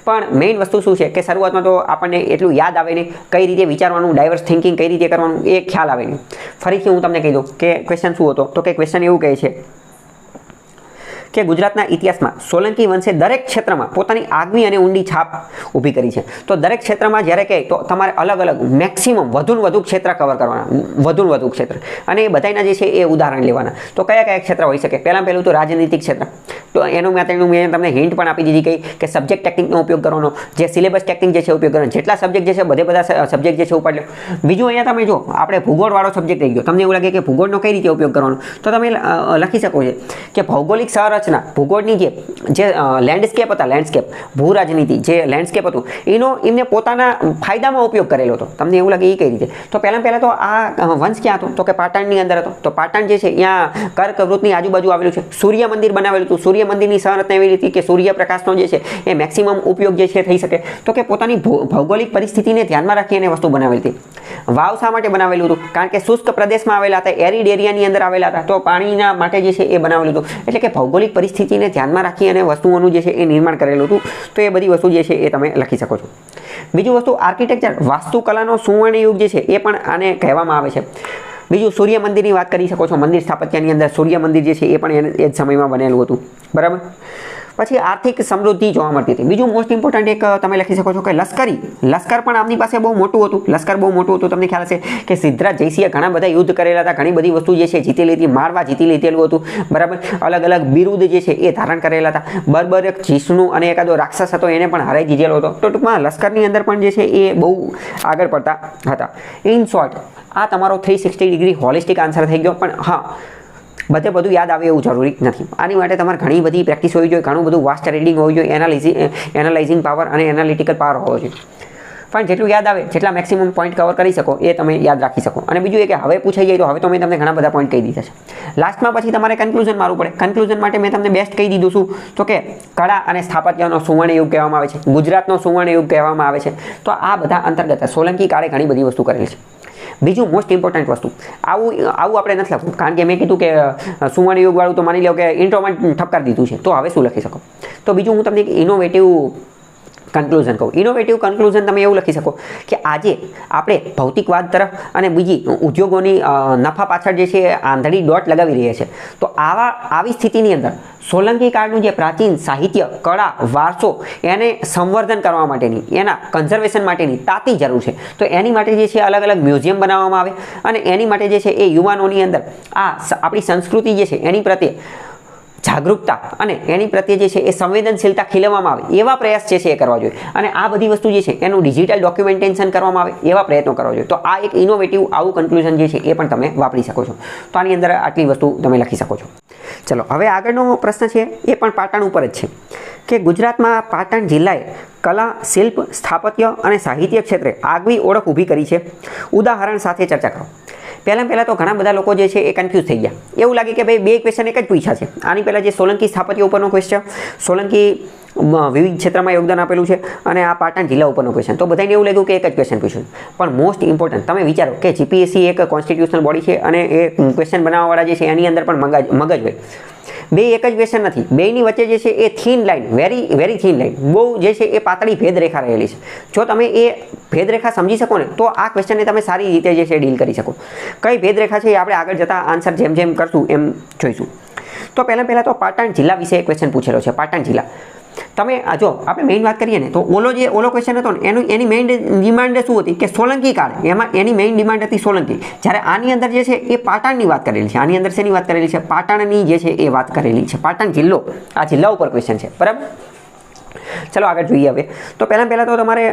પણ મેઇન વસ્તુ શું છે કે શરૂઆતમાં તો આપણને એટલું યાદ આવે નહીં, કઈ રીતે વિચારવાનું, ડાયવર્સ થિંકિંગ કઈ રીતે કરવાનું એ ખ્યાલ આવે નહીં. ફરીથી હું તમને કહી દઉં કે ક્વેશ્ચન શું હતો, તો કે ક્વેશ્ચન એવું કહે છે કે ગુજરાતના ઇતિહાસમાં સોલંકી વંશે દરેક ક્ષેત્રમાં પોતાની આગવી અને ઊંડી છાપ ઊભી કરી છે. તો દરેક ક્ષેત્રમાં જ્યારે કહે તો તમારે અલગ અલગ મેક્સિમમ વધુ ક્ષેત્ર કવર કરવાના, વધુ ક્ષેત્ર, અને એ બધાના જે છે એ ઉદાહરણ લેવાના. તો કયા ક્ષેત્ર હોઈ શકે, પહેલું તો રાજનીતિક ક્ષેત્ર. તો એનું મેં તમને હિન્ટ પણ આપી દીધી કે સબ્જેક્ટ ટેકનિકનો ઉપયોગ કરવાનો, જે સિલેબસ ટેકનિક જે છે ઉપયોગ કરવાનો, જેટલા સબ્જેક્ટ જે છે બધા સબ્જેક્ટ જે છે ઉપાડ લો. બીજું અહીંયા તમે જો આપણે ભૂગોળવાળો સબ્જેક્ટ રહી ગયો, તમને એવું લાગે કે ભૂગોળનો કઈ રીતે ઉપયોગ કરવાનો, તો તમે લખી શકો છો કે ભૌગોલિક સંરચના, ભૂગોળની જે લેન્ડસ્કેપ હતા, ભૂ રાજનીતિ જે લેન્ડસ્કેપ હતું એમને પોતાના ફાયદામાં ઉપયોગ કરેલો હતો. તમને એવું લાગે એ કઈ રીતે, તો પહેલાં તો આ વંશ ક્યાં હતો, તો કે પાટણની અંદર હતો. તો પાટણ જે છે અહીંયા કર્કવૃતની આજુબાજુ આવેલું છે. સૂર્ય મંદિર બનાવેલું હતું. સૂર્ય મંદિરની સંરચના એવી રીતે કે સૂર્યપ્રકાશનો જે છે એ મેક્સિમમ ઉપયોગ જે છે થઈ શકે. તો કે પોતાની ભૌગોલિક પરિસ્થિતિને ધ્યાનમાં રાખીને વસ્તુ બનાવેલી હતી. વાવ શા માટે બનાવેલું હતું, કારણ કે શુષ્ક પ્રદેશમાં આવેલા હતા, એરિડ એરિયાની અંદર આવેલા હતા, તો પાણીના માટે જે છે એ બનાવેલું હતું. એટલે કે ભૌગોલિક પરિસ્થિતિને ધ્યાનમાં રાખી અને વસ્તુઓનું જે છે એ નિર્માણ કરેલું હતું. તો એ બધી વસ્તુ જે છે એ તમે લખી શકો છો. બીજું વસ્તુ આર્કિટેક્ચર, વાસ્તુકલાનો સુવર્ણ યુગ જે છે એ પણ આને કહેવામાં આવે છે. બીજું સૂર્ય મંદિરની વાત કરી શકો છો. મંદિર સ્થાપત્યની અંદર સૂર્ય મંદિર જે છે એ પણ એ જ સમયમાં બનેલું હતું, બરાબર. પછી આર્થિક સમૃદ્ધિ જોવા મળતી હતી. બીજું મોસ્ટ ઇમ્પોર્ટન્ટ એક તમે લખી શકો છો કે લશ્કર પણ આમની પાસે બહુ મોટું હતું. લશ્કર બહુ મોટું હતું. તમને ખ્યાલ હશે કે સિદ્ધરાજ જયસિંહે ઘણા બધા યુદ્ધ કરેલા હતા, ઘણી બધી વસ્તુ જે છે જીતી લીધી. મારવા જીતી લીધેલું હતું, બરાબર. અલગ અલગ બિરુદ જે છે એ ધારણ કરેલા હતા. બર્બર એક જીષ્ણુ અને એકાદો રાક્ષસ હતો એને પણ હરાઈ દીધેલો હતો. તો ટૂંકમાં લશ્કરની અંદર પણ જે છે એ બહુ આગળ પડતા હતા. ઇન શોર્ટ આ તમારો 360 ડિગ્રી હોલિસ્ટિક આન્સર થઈ ગયો. પણ હા, બધું યાદ આવે એવું જરૂરી નથી. આની માટે તમારે ઘણી બધી પ્રેક્ટિસ હોવી જોઈએ, ઘણું બધું વાસ્ટ રીડિંગ હોવી જોઈએ, એનાલાઇઝિંગ પાવર અને એનાલિટિકલ પાવર હોવો જોઈએ. પણ જેટલું યાદ આવે, જેટલા મેક્સિમમ પોઈન્ટ કવર કરી શકો એ તમે યાદ રાખી શકો. અને બીજું એ કે હવે પૂછાઈ જાય તો હવે તો મેં તમને ઘણા બધા પોઈન્ટ કહી દીધા છે. લાસ્ટમાં પછી તમારે કન્ક્લુઝન મારવું પડે. કન્ક્લુઝન માટે મેં તમને બેસ્ટ કહી દીધું શું, તો કે કળા અને સ્થાપત્યનો સુવર્ણ યુગ કહેવામાં આવે છે, ગુજરાતનો સુવર્ણ યુગ કહેવામાં આવે છે. તો આ બધા અંતર્ગત સોલંકી કાળે ઘણી બધી વસ્તુ કરેલી છે. બીજું મોસ્ટ ઇમ્પોર્ટન્ટ વસ્તુ, આવું આપણે નથી લખવું, કારણ કે મેં કીધું કે સુવર્ણ યુગવાળું તો માની લો કે ઇન્ટ્રોમાં ઠપકાર દીધું છે, તો હવે શું લખી શકો? તો બીજું હું તમને એક ઇનોવેટિવ કન્ક્લુઝન કહું. ઇનોવેટિવ કન્ક્લુઝન તમે એવું લખી શકો કે આજે આપણે ભૌતિકવાદ તરફ અને બીજી ઉદ્યોગોની નફા પાછળ જે છે આંધળી દોટ લગાવી રહ્યા છે. તો આવી સ્થિતિની અંદર સોલંકી કાળનું જે પ્રાચીન સાહિત્ય, કળા, વારસો એને સંવર્ધન કરવા માટેની, એના કન્ઝર્વેશન માટેની તાતી જરૂર છે. તો એની માટે જે છે અલગ અલગ મ્યુઝિયમ બનાવવામાં આવે અને એની માટે જે છે એ યુવાનોની અંદર આ આપણી સંસ્કૃતિ જે છે એની પ્રત્યે જાગૃતતા અને એની પ્રત્યે જે છે એ સંવેદનશીલતા ખીલવવામાં આવે એવા પ્રયાસ જે છે એ કરવા જોઈએ. અને આ બધી વસ્તુ જે છે એનું ડિજિટલ ડોક્યુમેન્ટેશન કરવામાં આવે એવા પ્રયત્નો કરવા જોઈએ. તો આ એક ઇનોવેટિવ આવું કન્ક્લુઝન જે છે એ પણ તમે વાપરી શકો છો. તો આની અંદર આટલી વસ્તુ તમે લખી શકો છો. ચલો, હવે આગળનો પ્રશ્ન છે એ પણ પાટણ ઉપર જ છે કે ગુજરાતમાં પાટણ જિલ્લાએ કલા, શિલ્પ, સ્થાપત્ય અને સાહિત્ય ક્ષેત્રે આગવી ઓળખ ઊભી કરી છે. ઉદાહરણ સાથે ચર્ચા કરો. પહેલાં તો ઘણા બધા લોકો જે છે એ કન્ફ્યુઝ થઈ ગયા. એવું લાગે કે ભાઈ બે ક્વેશ્ચન એક જ પૂછ્યા છે. આની પહેલાં જે સોલંકી સ્થાપત્ય ઉપરનો ક્વેશ્ચન, સોલંકી વિવિધ ક્ષેત્રમાં યોગદાન આપેલું છે અને આ પાટણ જિલ્લા ઉપરનો ક્વેશ્ચન, તો બધાને એવું લાગ્યું કે એક જ ક્વેશ્ચન પૂછ્યું. પણ મોસ્ટ ઇમ્પોર્ટન્ટ તમે વિચારો કે જીપીએસસી એક કોન્સ્ટિટ્યુશનલ બોડી છે અને એ ક્વેશ્ચન બનાવવાવાળા જે છે એની અંદર પણ મગજ હોય. બે એક જ ક્વેશ્ચન નથી, બેની વચ્ચે જે છે એ thin line, very thin line, બહુ જે છે એ પાતળી ભેદરેખા રહેલી છે. જો તમે એ ભેદરેખા સમજી શકો ને તો આ ક્વેશ્ચનને તમે સારી રીતે જે છે ડીલ કરી શકો. કઈ ભેદરેખા છે એ આપણે આગળ જતા આન્સર જેમ કરશું એમ જોઈશું. તો પહેલાં તો પાટણ જિલ્લા વિશે ક્વેશ્ચન પૂછેલો છે. પાટણ જિલ્લા તમે જો આપણે મેઇન વાત કરીએ ને તો ઓલો ક્વેશ્ચન હતો ને એની મેઇન ડિમાન્ડ શું હતી કે સોલંકી કાળ, એમાં એની મેઇન ડિમાન્ડ હતી સોલંકી. જ્યારે આની અંદર જે છે એ પાટણની વાત કરેલી છે. આની અંદર શેની વાત કરેલી છે? પાટણની જે છે એ વાત કરેલી છે. પાટણ જિલ્લો, આ જિલ્લા ઉપર ક્વેશ્ચન છે, બરાબર. ચલો આગળ જોઈએ. હવે તો પહેલાં તો તમારે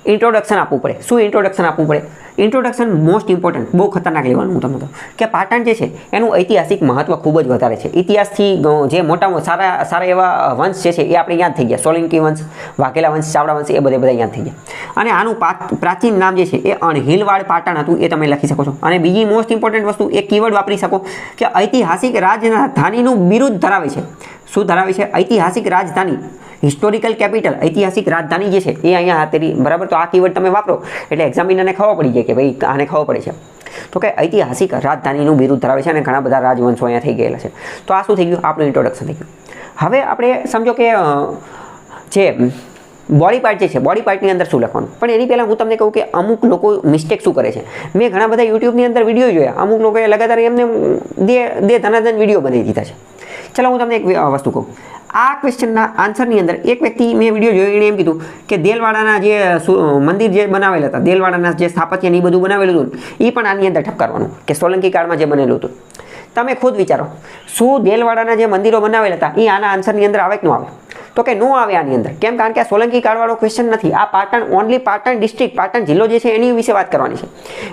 ઇન્ટ્રોડક્શન આપવું પડે. શું ઇન્ટ્રોડક્શન આપવું પડે? ઇન્ટ્રોડક્શન મોસ્ટ ઇમ્પોર્ટન્ટ, બહુ ખતરનાક લેવાનું હું તમને કહું કે પાટણ જે છે એનું ઐતિહાસિક મહત્વ ખૂબ જ વધારે છે. ઇતિહાસથી જે મોટા સારા એવા વંશ જે છે એ આપણે યાદ થઈ ગયા. સોલંકી વંશ, વાઘેલા વંશ, ચાવડા વંશ, એ બધા યાદ થઈ ગયા. અને આનું પ્રાચીન નામ જે છે એ અણહિલવાડ પાટણ હતું, એ તમે લખી શકો છો. અને બીજી મોસ્ટ ઇમ્પોર્ટન્ટ વસ્તુ એક કીવર્ડ વાપરી શકો કે ઐતિહાસિક રાજધાનીનું બિરુદ ધરાવે છે. શું ધરાવે છે? ઐતિહાસિક રાજધાની, હિસ્ટોરિકલ કેપિટલ, ઐતિહાસિક રાજધાની જે છે એ અહીંયા હાથેરી, બરાબર. તો આ કીવર્ડ તમે વાપરો એટલે એક્ઝામિનરને ખબર પડી જાય કે ભાઈ આને ખબર પડે છે. તો કે ઐતિહાસિક રાજધાનીનું બિરુદ ધરાવે છે અને ઘણા બધા રાજવંશો અહીંયા થઈ ગયેલા છે. તો આ શું થઈ ગયું? આપણું ઇન્ટ્રોડક્શન થઈ ગયું. હવે આપણે સમજો કે જે બોડી પાર્ટ જે છે, બોડી પાર્ટની અંદર શું લખવાનું. પણ એની પહેલાં હું તમને કહું કે અમુક લોકો મિસ્ટેક શું કરે છે. મેં ઘણા બધા યુટ્યુબની અંદર વિડીયો જોયા, અમુક લોકોએ લગાતાર એમને દે ધનાધન વિડીયો બનાવી દીધા છે. ચલો હું તમને એક વસ્તુ કહું. આ ક્વેશ્ચનના આન્સરની અંદર એક વ્યક્તિ મેં વિડીયો જોયો, એણે એમ કીધું કે દેલવાડાના જે મંદિર જે બનાવેલા હતા, દેલવાડાના જે સ્થાપત્ય એ બધું બનાવેલું હતું એ પણ આની અંદર ઠપકારવાનું કે સોલંકી કાળમાં જે બનેલું હતું. તમે ખુદ વિચારો, શું દેલવાડાના જે મંદિરો બનાવેલા હતા એ આના આન્સરની અંદર આવે કે ન આવે? તો કે નો આવે આની અંદર. કેમ? કારણ કે આ સોલંકી કાળવાળો ક્વેશ્ચન નથી. આ પાટણ, ઓનલી પાટણ ડિસ્ટ્રિક્ટ, પાટણ જિલ્લો જે છે એની વિશે વાત કરવાની છે.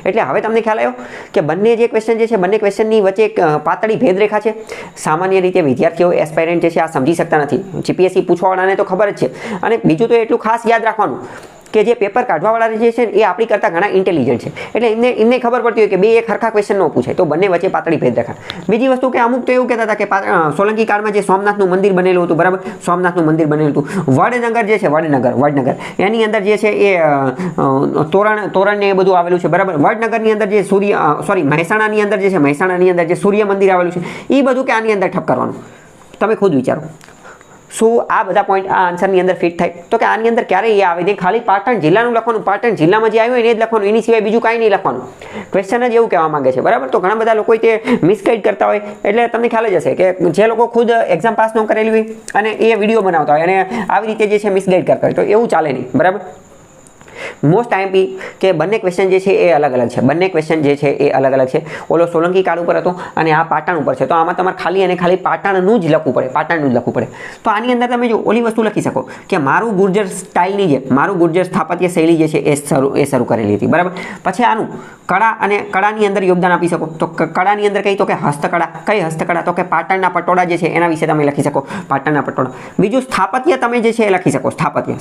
એટલે હવે તમને ખ્યાલ આવ્યો કે બંને જે ક્વેશ્ચન જે છે, બંને ક્વેશ્ચનની વચ્ચે એક પાતળી ભેદરેખા છે. સામાન્ય રીતે વિદ્યાર્થીઓ, એસ્પાયરન્ટ જે છે આ સમજી શકતા નથી. જીપીએસસી પૂછવાવાળાને તો ખબર જ છે. અને બીજું તો એટલું ખાસ યાદ રાખવાનું કે જે પેપર કાઢવાવાળા જે છે એ આપણી કરતાં ઘણા ઇન્ટેલિજન્ટ છે. એટલે એમને ખબર પડતી હોય કે બે એક સરખા ક્વેશ્ચન ન પૂછાય, તો બંને વચ્ચે પાતળી ભેદરેખા. બીજી વસ્તુ કે અમુક તો એવું કહેતા હતા કે સોલંકી કાળમાં જે સોમનાથનું મંદિર બનેલું હતું, બરાબર, સોમનાથનું મંદિર બનેલું હતું. વડનગર જે છે, વડનગર એની અંદર જે છે એ તોરણ ને એ બધું આવેલું છે, બરાબર. વડનગરની અંદર જે મહેસાણાની અંદર જે છે, મહેસાણાની અંદર જે સૂર્ય મંદિર આવેલું છે એ બધું કે આની અંદર ઠપ કરવાનું. તમે ખુદ વિચારો, શું આ બધા પોઈન્ટ આ આન્સરની અંદર ફિટ થાય? તો કે આની અંદર ક્યારેય એ આવે નહીં. ખાલી પાટણ જિલ્લાનું લખવાનું, પાટણ જિલ્લામાં જે આવ્યું હોય એને જ લખવાનું, એની સિવાય બીજું કાંઈ નહીં લખવાનું. ક્વેશ્ચન જ એવું કહેવા માંગે છે, બરાબર. તો ઘણા બધા લોકો તે મિસગાઈડ કરતા હોય. એટલે તમને ખ્યાલ જ હશે કે જે લોકો ખુદ એક્ઝામ પાસ ન કરેલી હોય અને એ વિડીયો બનાવતા હોય અને આવી રીતે જે છે મિસગાઈડ કરતા હોય, તો એવું ચાલે નહીં, બરાબર. મોસ્ટ આઈએમપી કે બંને ક્વેશ્ચન જે છે એ અલગ અલગ છે. બંને ક્વેશ્ચન જે છે એ અલગ અલગ છે. ઓલો સોલંકી કાળ ઉપર હતો અને આ પાટણ ઉપર છે. તો આમાં તમારે ખાલી અને ખાલી પાટણનું જ લખવું પડે, પાટણનું જ લખવું પડે. તો આની અંદર તમે જો ઓલી વસ્તુ લખી શકો કે મારું ગુર્જર સ્ટાઇલની જે, મારું ગુર્જર સ્થાપત્ય શૈલી જે છે એ શરૂ કરેલી હતી, બરાબર. પછી આનું કળા અને કળાની અંદર યોગદાન આપી શકો. તો કળાની અંદર કઈ? તો કે હસ્તકળા. કઈ હસ્તકળા? તો કે પાટણના પટોળા જે છે એના વિશે તમે લખી શકો, પાટણના પટોળા. બીજું સ્થાપત્ય તમે જે છે એ લખી શકો.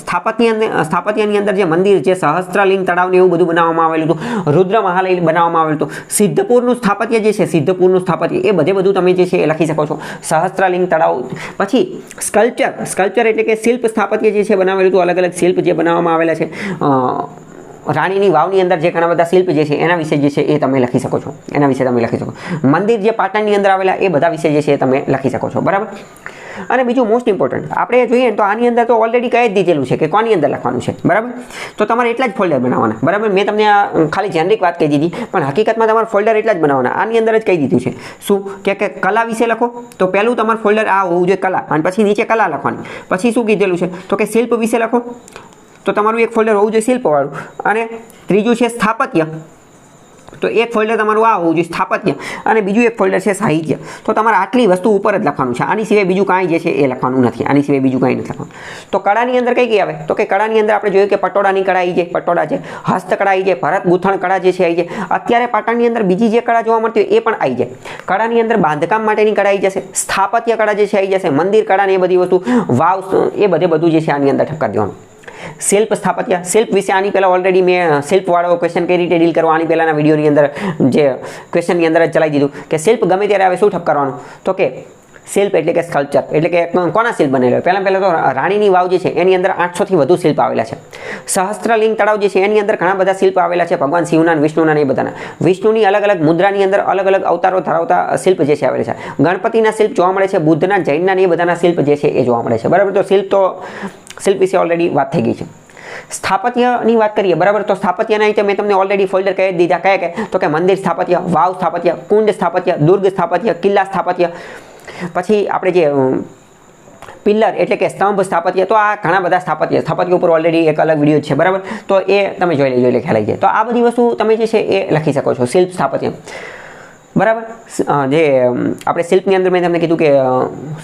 સ્થાપત્યની અંદર જે મંદિર, જે સહસ્ત્રલિંગ તળાવ ને એવું બધું બનાવવામાં આવેલું હતું, રુદ્ર મહાલય બનાવવામાં આવેલું હતું, સિદ્ધપુરનું સ્થાપત્ય જે છે, સિદ્ધપુરનું સ્થાપત્ય એ બધું તમે જે છે એ લખી શકો છો. સહસ્ત્રલિંગ તળાવ. પછી સ્કલ્પચર એટલે કે શિલ્પ સ્થાપત્ય જે છે બનાવેલું હતું, અલગ અલગ શિલ્પ જે બનાવવામાં આવેલા છે. રાણીની વાવની અંદર જે ઘણા બધા શિલ્પ જે છે એના વિશે જે છે એ તમે લખી શકો છો, એના વિશે તમે લખી શકો. મંદિર જે પાટણની અંદર આવેલા એ બધા વિશે જે છે એ તમે લખી શકો છો, બરાબર. અને બીજું મોસ્ટ ઇમ્પોર્ટન્ટ આપણે જોઈએ તો આની અંદર તો ઓલરેડી કહી જ દીધેલું છે કે કોની અંદર લખવાનું છે, બરાબર. તો તમારે એટલા જ ફોલ્ડર બનાવવાના, બરાબર. મેં તમને ખાલી જેનરિક વાત કહી દીધી, પણ હકીકતમાં તમારે ફોલ્ડર એટલા જ બનાવવાના. આની અંદર જ કહી દીધું છે શું કે કલા વિશે લખો, તો પહેલું તમારું ફોલ્ડર આ હોવું જોઈએ કલા, અને પછી નીચે કલા લખવાની. પછી શું કીધેલું છે તો કે શિલ્પ વિશે લખો, તો તમારું એક ફોલ્ડર હોવું જોઈએ શિલ્પવાળું. અને ત્રીજું છે સ્થાપત્ય, તો એક ફોલ્ડર તમારું આ હોવું જોઈએ સ્થાપત્ય, અને બીજું એક ફોલ્ડર છે સાહિત્ય. તો તમારે આટલી વસ્તુ ઉપર જ લખવાનું છે, આની સિવાય બીજું કાંઈ જે છે એ લખવાનું નથી, આની સિવાય બીજું કાંઈ નથી લખવાનું. તો કળાની અંદર કઈ આવે તો કે કળાની અંદર આપણે જોયું કે પટોળાની કળા આવી જાય, પટોળા છે, હસ્તકળા આવી જાય, ભરત ગૂંથણ કળા જે છે આવી જાય. અત્યારે પાટણની અંદર બીજી જે કળા જોવા મળતી હોય એ પણ આવી જાય. કળાની અંદર બાંધકામ માટેની કળા આવી જશે, સ્થાપત્ય કળા જે છે આવી જશે, મંદિર કળા ને એ બધી વસ્તુ, વાવ એ બધું જે છે આની અંદર ઠપકા દેવાનું. શિલ્પ સ્થાપત્ય, શિલ્પ વિશે આની પહેલાં ઓલરેડી મેં શિલ્પવાળો ક્વેશ્ચન કઈ રીતે ડીલ કરવા આની પહેલાંના વિડીયોની અંદર જે ક્વેશ્ચનની અંદર જ ચલાવી દીધું કે શિલ્પ ગમે ત્યારે આવે શું ઠપ કરવાનું, તો કે શિલ્પ એટલે કે સ્કલ્પચર એટલે કે કોના શિલ્પ બનેલો. પહેલાં તો રાણીની વાવ જે છે એની અંદર 800થી વધુ શિલ્પ આવેલા છે. સહસ્ત્રલિંગ તળાવ જે છે એની અંદર ઘણા બધા શિલ્પ આવેલા છે, ભગવાન શિવના વિષ્ણુના એ બધાના. વિષ્ણુની અલગ અલગ મુદ્રાની અંદર અલગ અલગ અવતારો ધરાવતા શિલ્પ જે છે આવેલા છે. ગણપતિના શિલ્પ જોવા મળે છે, બુદ્ધના, જૈનના એ બધાના શિલ્પ જે છે એ જોવા મળે છે, બરાબર. તો શિલ્પ વિશે ઓલરેડી વાત થઈ ગઈ છે. સ્થાપત્યની વાત કરીએ, બરાબર. તો સ્થાપત્યના રીતે મેં તમને ઓલરેડી ફોલ્ડર કહી દીધા, કયા તો કે મંદિર સ્થાપત્ય, વાવ સ્થાપત્ય, કુંડ સ્થાપત્ય, દુર્ગ સ્થાપત્ય, કિલ્લા સ્થાપત્ય, પછી આપણે જે પિલ્લર એટલે કે સ્તંભ સ્થાપત્ય. તો આ ઘણા બધા સ્થાપત્ય ઉપર ઓલરેડી એક અલગ વિડીયો છે, બરાબર. તો એ તમે જોઈ લે ખ્યાલ આવી જાય. તો આ બધી વસ્તુ તમે જે છે એ લખી શકો છો, શિલ્પ સ્થાપત્ય, બરાબર. જે આપણે શિલ્પની અંદર મેં તમને કીધું કે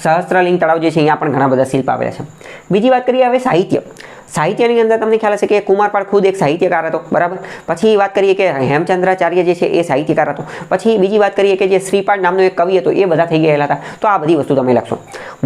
સહસ્ત્રલિંગ તળાવ જે છે અહીંયા પણ ઘણા બધા શિલ્પ આવેલા છે. બીજી વાત કરીએ હવે સાહિત્ય. સાહિત્યની અંદર તમને ખ્યાલ હશે કે કુમારપાળ ખુદ એક સાહિત્યકાર હતો, બરાબર. પછી વાત કરીએ કે હેમચંદ્રાચાર્ય જે છે એ સાહિત્યકાર હતો. પછી બીજી વાત કરીએ કે જે શ્રીપાદ નામનો એક કવિ હતો, એ બધા થઈ ગયેલા હતા. તો આ બધી વસ્તુ તમે લખશો.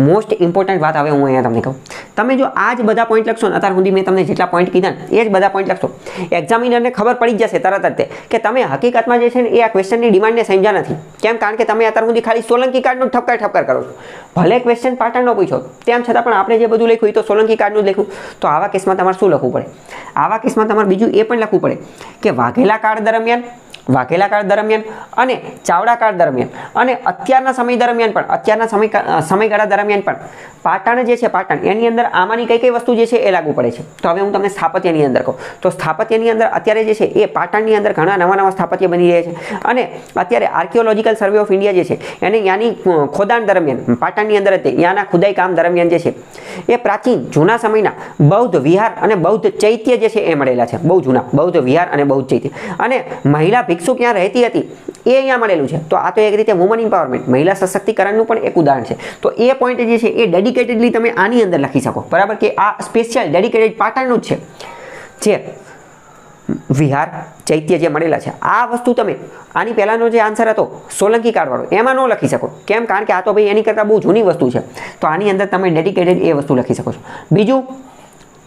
મોસ્ટ ઇમ્પોર્ટન્ટ વાત હવે હું અહીંયા તમને કહું, તમે જો આ જ બધા પોઈન્ટ લખશો ને, અત્યાર સુધી મેં તમને જેટલા પોઈન્ટ કીધા ને એ જ બધા પોઈન્ટ લખશો, એક્ઝામિનરને ખબર પડી જશે તરત જ કે તમે હકીકતમાં જે છે ને એ આ ક્વેશ્ચનની ડિમાન્ડને સમજ્યા નથી. કેમ? કારણ કે તમે અત્યાર સુધી ખાલી સોલંકી કાર્ડનું ઠપકાર કરો છો. ભલે ક્વેશ્ચન પાટણનો પૂછો તેમ છતાં પણ આપણે જે બધું લખ્યું એ તો સોલંકી કાર્ડનું જ લખ્યું. તો આવા કેસમાં તમારે શું લખવું પડે? આવા કેસમાં તમારે બીજું એ પણ લખવું પડે કે વાઘેલા કાળ દરમિયાન અને ચાવડા કાળ દરમિયાન અને અત્યારના સમય દરમિયાન પણ, અત્યારના સમયગાળા દરમિયાન પણ પાટણ જે છે, પાટણ એની અંદર આમાંની કઈ વસ્તુ જે છે એ લાગુ પડે છે. તો હવે હું તમને સ્થાપત્યની અંદર કહું તો સ્થાપત્યની અંદર અત્યારે જે છે એ પાટણની અંદર ઘણા નવા સ્થાપત્ય બની રહ્યા છે. અને અત્યારે આર્કિયોલોજીકલ સર્વે ઓફ ઇન્ડિયા જે છે એને ત્યાંની ખોદાણ દરમિયાન, પાટણની અંદર જ ત્યાંના ખુદાઈ કામ દરમિયાન જે છે એ પ્રાચીન જૂના સમયના બૌદ્ધ વિહાર અને બૌદ્ધ ચૈત્ય જે છે એ મળેલા છે. બહુ જૂના બૌદ્ધ વિહાર અને બૌદ્ધ ચૈત્ય. અને મહિલા ભિક્ષુ ક્યાં રહેતી હતી એ અહીંયા મળેલું છે. તો આ તો એક રીતે વુમન એમ્પાવરમેન્ટ, મહિલા સશક્તિકરણનું પણ એક ઉદાહરણ છે. તો એ પોઈન્ટ જે છે એ ડેડિકેટેડલી તમે આની અંદર લખી શકો, બરાબર. કે આ સ્પેશિયલ ડેડિકેટેડ પાટણનું જ છે, જે વિહાર ચૈત્ય જે મળેલા છે. આ વસ્તુ તમે આની પહેલાંનો જે આન્સર હતો સોલંકી કાળવાળો એમાં ન લખી શકો. કેમ? કારણ કે આ તો ભાઈ એની કરતાં બહુ જૂની વસ્તુ છે. તો આની અંદર તમે ડેડિકેટેડ એ વસ્તુ લખી શકો છો. બીજું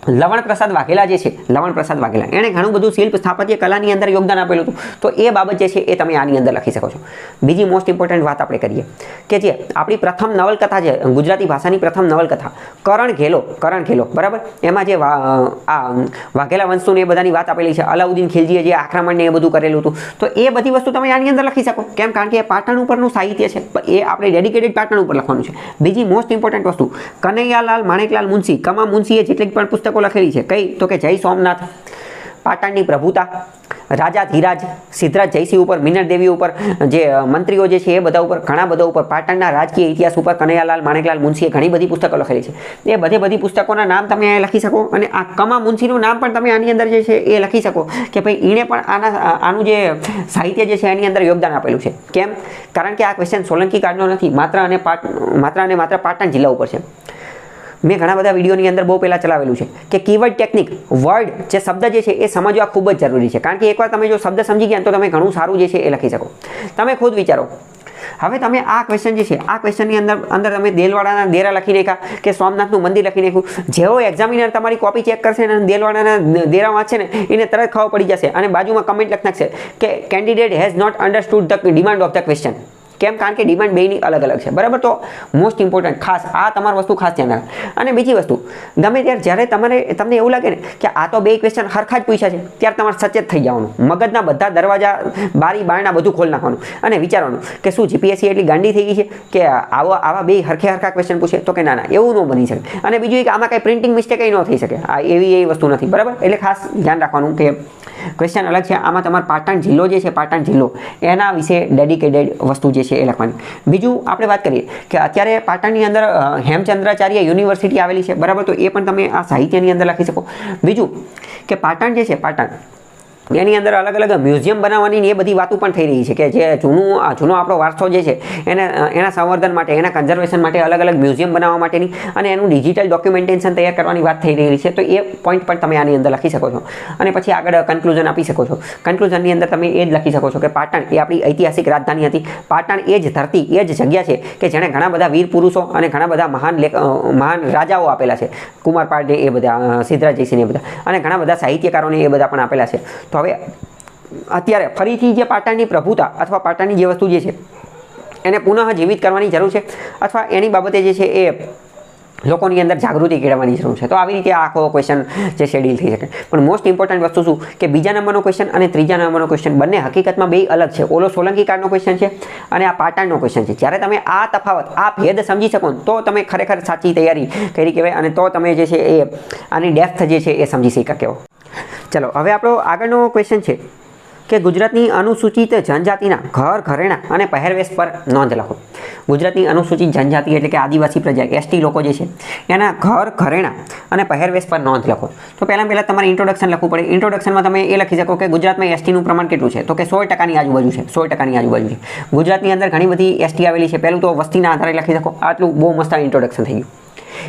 લવણ પ્રસાદ વાઘેલા જે છે, લવણ પ્રસાદ વાઘેલા એણે ઘણું બધું શિલ્પ સ્થાપત્ય કલાની અંદર યોગદાન આપેલું હતું. તો એ બાબત જે છે એ તમે આની અંદર લખી શકો છો. બીજી મોસ્ટ ઇમ્પોર્ટન્ટ વાત આપણે કરીએ કે જે આપણી પ્રથમ નવલકથા છે, ગુજરાતી ભાષાની પ્રથમ નવલકથા કરણ ઘેલો, બરાબર. એમાં જે આ વાઘેલા વંશનું એ બધાની વાત આપેલી છે. અલાઉદ્દીન ખિલજીએ જે આક્રમણને એ બધું કરેલું હતું. તો એ બધી વસ્તુ તમે આની અંદર લખી શકો. કેમ? કારણ કે એ પાટણ ઉપરનું સાહિત્ય છે, એ આપણે ડેડિકેટેડ પાટણ ઉપર લખવાનું છે. બીજી મોસ્ટ ઇમ્પોર્ટન્ટ વસ્તુ કનૈયાલાલ માણેકલાલ મુનશી, કમા મુનશીએ જેટલી પણ પુસ્તકો લખેલી છે. કઈ? તો કે જય સોમનાથ, પાટણની પ્રભુતા, રાજા ધીરાજ, સિદ્ધરાજ જયસિંહ ઉપર, મિનર દેવી ઉપર, જે મંત્રીઓ જે છે એ બધા ઉપર, ઘણા બધા ઉપર, પાટણના રાજકીય ઇતિહાસ ઉપર કનૈયાલાલ માણેકલાલ મુનશીએ ઘણી બધી પુસ્તકો લખેલી છે. એ બધી પુસ્તકોના નામ તમે અહીંયા લખી શકો. અને આ કમા મુનશીનું નામ પણ તમે આની અંદર જે છે એ લખી શકો કે ભાઈ એણે પણ આનું જે સાહિત્ય જે છે એની અંદર યોગદાન આપેલું છે. કેમ? કારણ કે આ ક્વેશ્ચન સોલંકી કાળનો નથી, માત્ર અને માત્ર પાટણ જિલ્લા ઉપર છે. મેં ઘણા બધા વિડીયોની અંદર બહુ પહેલાં ચલાવેલું છે કે કીવર્ડ ટેકનિક, વર્ડ જે શબ્દ જે છે એ સમજવા ખૂબ જ જરૂરી છે. કારણ કે એકવાર તમે જો શબ્દ સમજી ગયા તો તમે ઘણું સારું જે છે એ લખી શકો. તમે ખુદ વિચારો, હવે તમે આ ક્વેશ્ચન જે છે આ ક્વેશ્ચનની અંદર તમે દેલવાડાના દેરા લખી નાખ્યા કે સોમનાથનું મંદિર લખી નાખ્યું. જેવો એક્ઝામિનર તમારી કોપી ચેક કરશે અને દેલવાડાના દેરા વાંચશે ને એને તરત ખબર પડી જશે અને બાજુમાં કમેન્ટ લખી નાખશે કે candidate has not understood the demand of the question. કેમ? કારણ કે ડિમાન્ડ બેની અલગ અલગ છે, બરાબર. તો મોસ્ટ ઇમ્પોર્ટન્ટ ખાસ આ તમારી વસ્તુ ખાસ ધ્યાન રાખો. અને બીજી વસ્તુ, ગમે ત્યારે જ્યારે તમને એવું લાગે ને કે આ તો બે ક્વેશ્ચન હરખા જ પૂછ્યા છે, ત્યારે તમારે સચેત થઈ જવાનું, મગજના બધા દરવાજા, બારી બારણા બધું ખોલી નાખવાનું અને વિચારવાનું કે શું જીપીએસસી એટલી ગાંડી થઈ ગઈ છે કે આવા બે હરખા ક્વેશ્ચન પૂછે? તો કે ના, એવું ન બની શકે. અને બીજું કે આમાં કઈ પ્રિન્ટિંગ મિસ્ટેક ન થઈ શકે, આ એવી વસ્તુ નથી, બરાબર. એટલે ખાસ ધ્યાન રાખવાનું કે ક્વેશ્ચન અલગ છે. આમાં તમારે પાટણ જિલ્લો જે છે, પાટણ જિલ્લો એના વિશે ડેડિકેટેડ વસ્તુ જે છે એ લખવાની. બીજું આપણે વાત કરીએ કે અત્યારે પાટણની અંદર હેમચંદ્રાચાર્ય યુનિવર્સિટી આવેલી છે, બરાબર. તો એ પણ તમે આ સાહિત્યની અંદર લખી શકો. બીજું કે પાટણ જે છે, પાટણ એની અંદર અલગ અલગ મ્યુઝિયમ બનાવવાની એ બધી વાતો પણ થઈ રહી છે કે જે જૂનો આપણો વારસો જે છે એના સંવર્ધન માટે, એના કન્ઝર્વેશન માટે અલગ અલગ મ્યુઝિયમ બનાવવા માટેની અને એનું ડિજિટલ ડોક્યુમેન્ટેશન તૈયાર કરવાની વાત થઈ રહી છે. તો એ પોઈન્ટ પણ તમે આની અંદર લખી શકો છો અને પછી આગળ કન્ક્લુઝન આપી શકો છો. કન્ક્લુઝનની અંદર તમે એ જ લખી શકો છો કે પાટણ એ આપણી ઐતિહાસિક રાજધાની હતી. પાટણ એ જ ધરતી, એ જ જગ્યા છે કે જેણે ઘણા બધા વીર પુરુષો અને ઘણા બધા મહાન રાજાઓ આપેલા છે. કુમારપાળને એ બધા, સિદ્ધરાજ જયસિંહને એ બધા, અને ઘણા બધા સાહિત્યકારોને એ બધા પણ આપેલા છે. તો હવે અત્યારે ફરીથી જે પાટણની પ્રભુતા અથવા પાટણની જે વસ્તુ જે છે એને પુનઃ જીવિત કરવાની જરૂર છે અથવા એની બાબતે જે છે એ લોકોની અંદર જાગૃતિ કેળવવાની જરૂર છે. તો આવી રીતે આખો ક્વેશ્ચન જે છે ડીલ થઈ શકે. પણ મોસ્ટ ઇમ્પોર્ટન્ટ વસ્તુ શું કે બીજા નંબરનો ક્વેશ્ચન અને ત્રીજા નંબરનો ક્વેશ્ચન બંને હકીકતમાં બે અલગ છે. ઓલો સોલંકી કાળનો ક્વેશ્ચન છે અને આ પાટણનો ક્વેશ્ચન છે. જ્યારે તમે આ તફાવત, આ ભેદ સમજી શકો તો તમે ખરેખર સાચી તૈયારી કરી કહેવાય અને તો તમે જે છે એ આની ડેપ્થ જે છે એ સમજી શકા કહેવો. ચલો હવે આપણો આગળનો ક્વેશ્ચન છે કે ગુજરાતની અનુસૂચિત જનજાતિના ઘર ઘરેણા અને પહેરવેશ પર નોંધ લખો. ગુજરાતની અનુસૂચિત જનજાતિ એટલે કે આદિવાસી પ્રજા, એસટી લોકો જે છે એના ઘર ઘરેણા અને પહેરવેશ પર નોંધ લખો. તો પહેલાં તમારે ઇન્ટ્રોડક્શન લખવું પડે. ઇન્ટ્રોડક્શનમાં તમે એ લખી શકો કે ગુજરાતમાં એસટીનું પ્રમાણ કેટલું છે? તો કે 100%ની આજુબાજુ છે, 100%ની આજુબાજુ છે. ગુજરાતની અંદર ઘણી બધી એસટી આવેલી છે. પહેલું તો વસ્તીના આધારે લખી શકો. આટલું બહુ મસ્ત ઇન્ટ્રોડક્શન થઈ ગયું.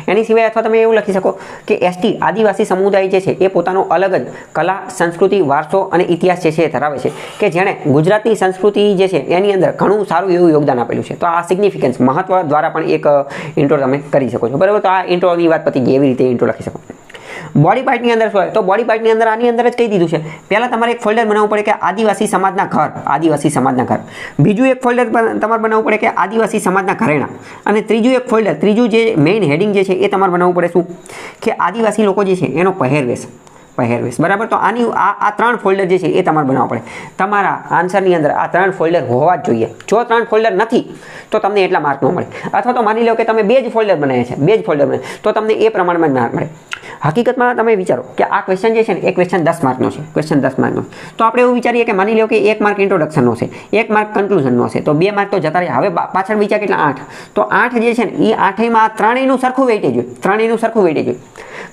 એની સિવાય અથવા તમે એવું લખી શકો કે એસટી આદિવાસી સમુદાય જે છે એ પોતાનો અલગ જ કલા, સંસ્કૃતિ, વારસો અને ઇતિહાસ જે છે એ ધરાવે છે કે જેણે ગુજરાતની સંસ્કૃતિ જે છે એની અંદર ઘણું સારું એવું યોગદાન આપેલું છે. તો આ સિગ્નિફિકન્સ, મહત્વ દ્વારા પણ એક ઇન્ટ્રો તમે કરી શકો છો, બરાબર. તો આ ઇન્ટ્રોની વાત પતી ગઈ, એવી રીતે ઇન્ટ્રો લખી શકો. બોડી પાર્ટની અંદર શું હોય? તો બોડી પાર્ટની અંદર આની અંદર જ કહી દીધું છે. પહેલાં તમારે એક ફોલ્ડર બનાવવું પડે કે આદિવાસી સમાજના ઘર, આદિવાસી સમાજના ઘર. બીજું એક ફોલ્ડર તમારે બનાવવું પડે કે આદિવાસી સમાજના ઘરેણા. અને ત્રીજું એક ફોલ્ડર, ત્રીજું જે મેઇન હેડિંગ જે છે એ તમારે બનાવવું પડે શું કે આદિવાસી લોકો જે છે એનો પહેરવેશ, બરાબર. તો આની આ 3 ફોલ્ડર જે છે એ તમારે બનાવવા પડે. તમારા આન્સરની અંદર આ 3 ફોલ્ડર હોવા જ જોઈએ. જો 3 ફોલ્ડર નથી તો તમને એટલા માર્ક ન મળે. અથવા તો માની લો કે તમે 2 જ ફોલ્ડર બનાવ્યા છે, 2 જ ફોલ્ડર બનાવ્યા તો તમને એ પ્રમાણમાં જ માર્ક મળે. હકીકતમાં તમે વિચારો કે આ ક્વેશ્ચન જે છે ને એ ક્વેશ્ચન 10 માર્કનો છે, ક્વેશ્ચન 10 માર્કનો. તો આપણે એવું વિચારીએ કે માની લો કે 1 માર્ક ઇન્ટ્રોડક્શનનો છે, 1 માર્ક કન્ક્લુઝનનો છે, તો 2 માર્ક તો જતા રહ્યા. હવે પાછળ વિચાર કેટલા? 8. તો 8 જે છે ને એ 8માં ત્રણેયનું સરખું વેઇટેજ હોય, ત્રણેયનું સરખું વેઇટેજ હોય.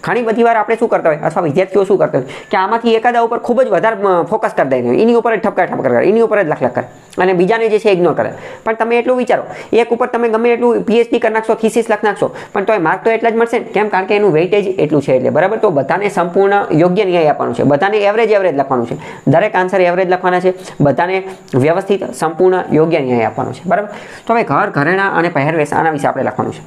ઘણી બધી વાર આપણે શું કરતા હોય અથવા વિદ્યાર્થીઓ શું કરતા હોય કે આમાંથી એકાદા ઉપર ખૂબ જ વધારે ફોકસ કરી દે, એની ઉપર જ ઠપકા કરે, એની ઉપર જ લખ કરે અને બીજાને જે છે ઇગ્નોર કરે. પણ તમે એટલું વિચારો, એક ઉપર તમે ગમે એટલું પીએચડી કરી નાખશો, થીસીસ લખી નાખશો, પણ તો એ માર્ક તો એટલા જ મળશે ને. કેમ? કારણ કે એનું વેઇટેજ એટલું છે એટલે, બરાબર. તો બધાને સંપૂર્ણ યોગ્ય ન્યાય આપવાનું છે, બધાને એવરેજ લખવાનું છે, દરેક આન્સર એવરેજ લખવાના છે, બધાને વ્યવસ્થિત સંપૂર્ણ યોગ્ય ન્યાય આપવાનો છે, બરાબર. તો હવે ઘર ઘરેણા અને પહેરવેશ આના વિશે આપણે લખવાનું છે.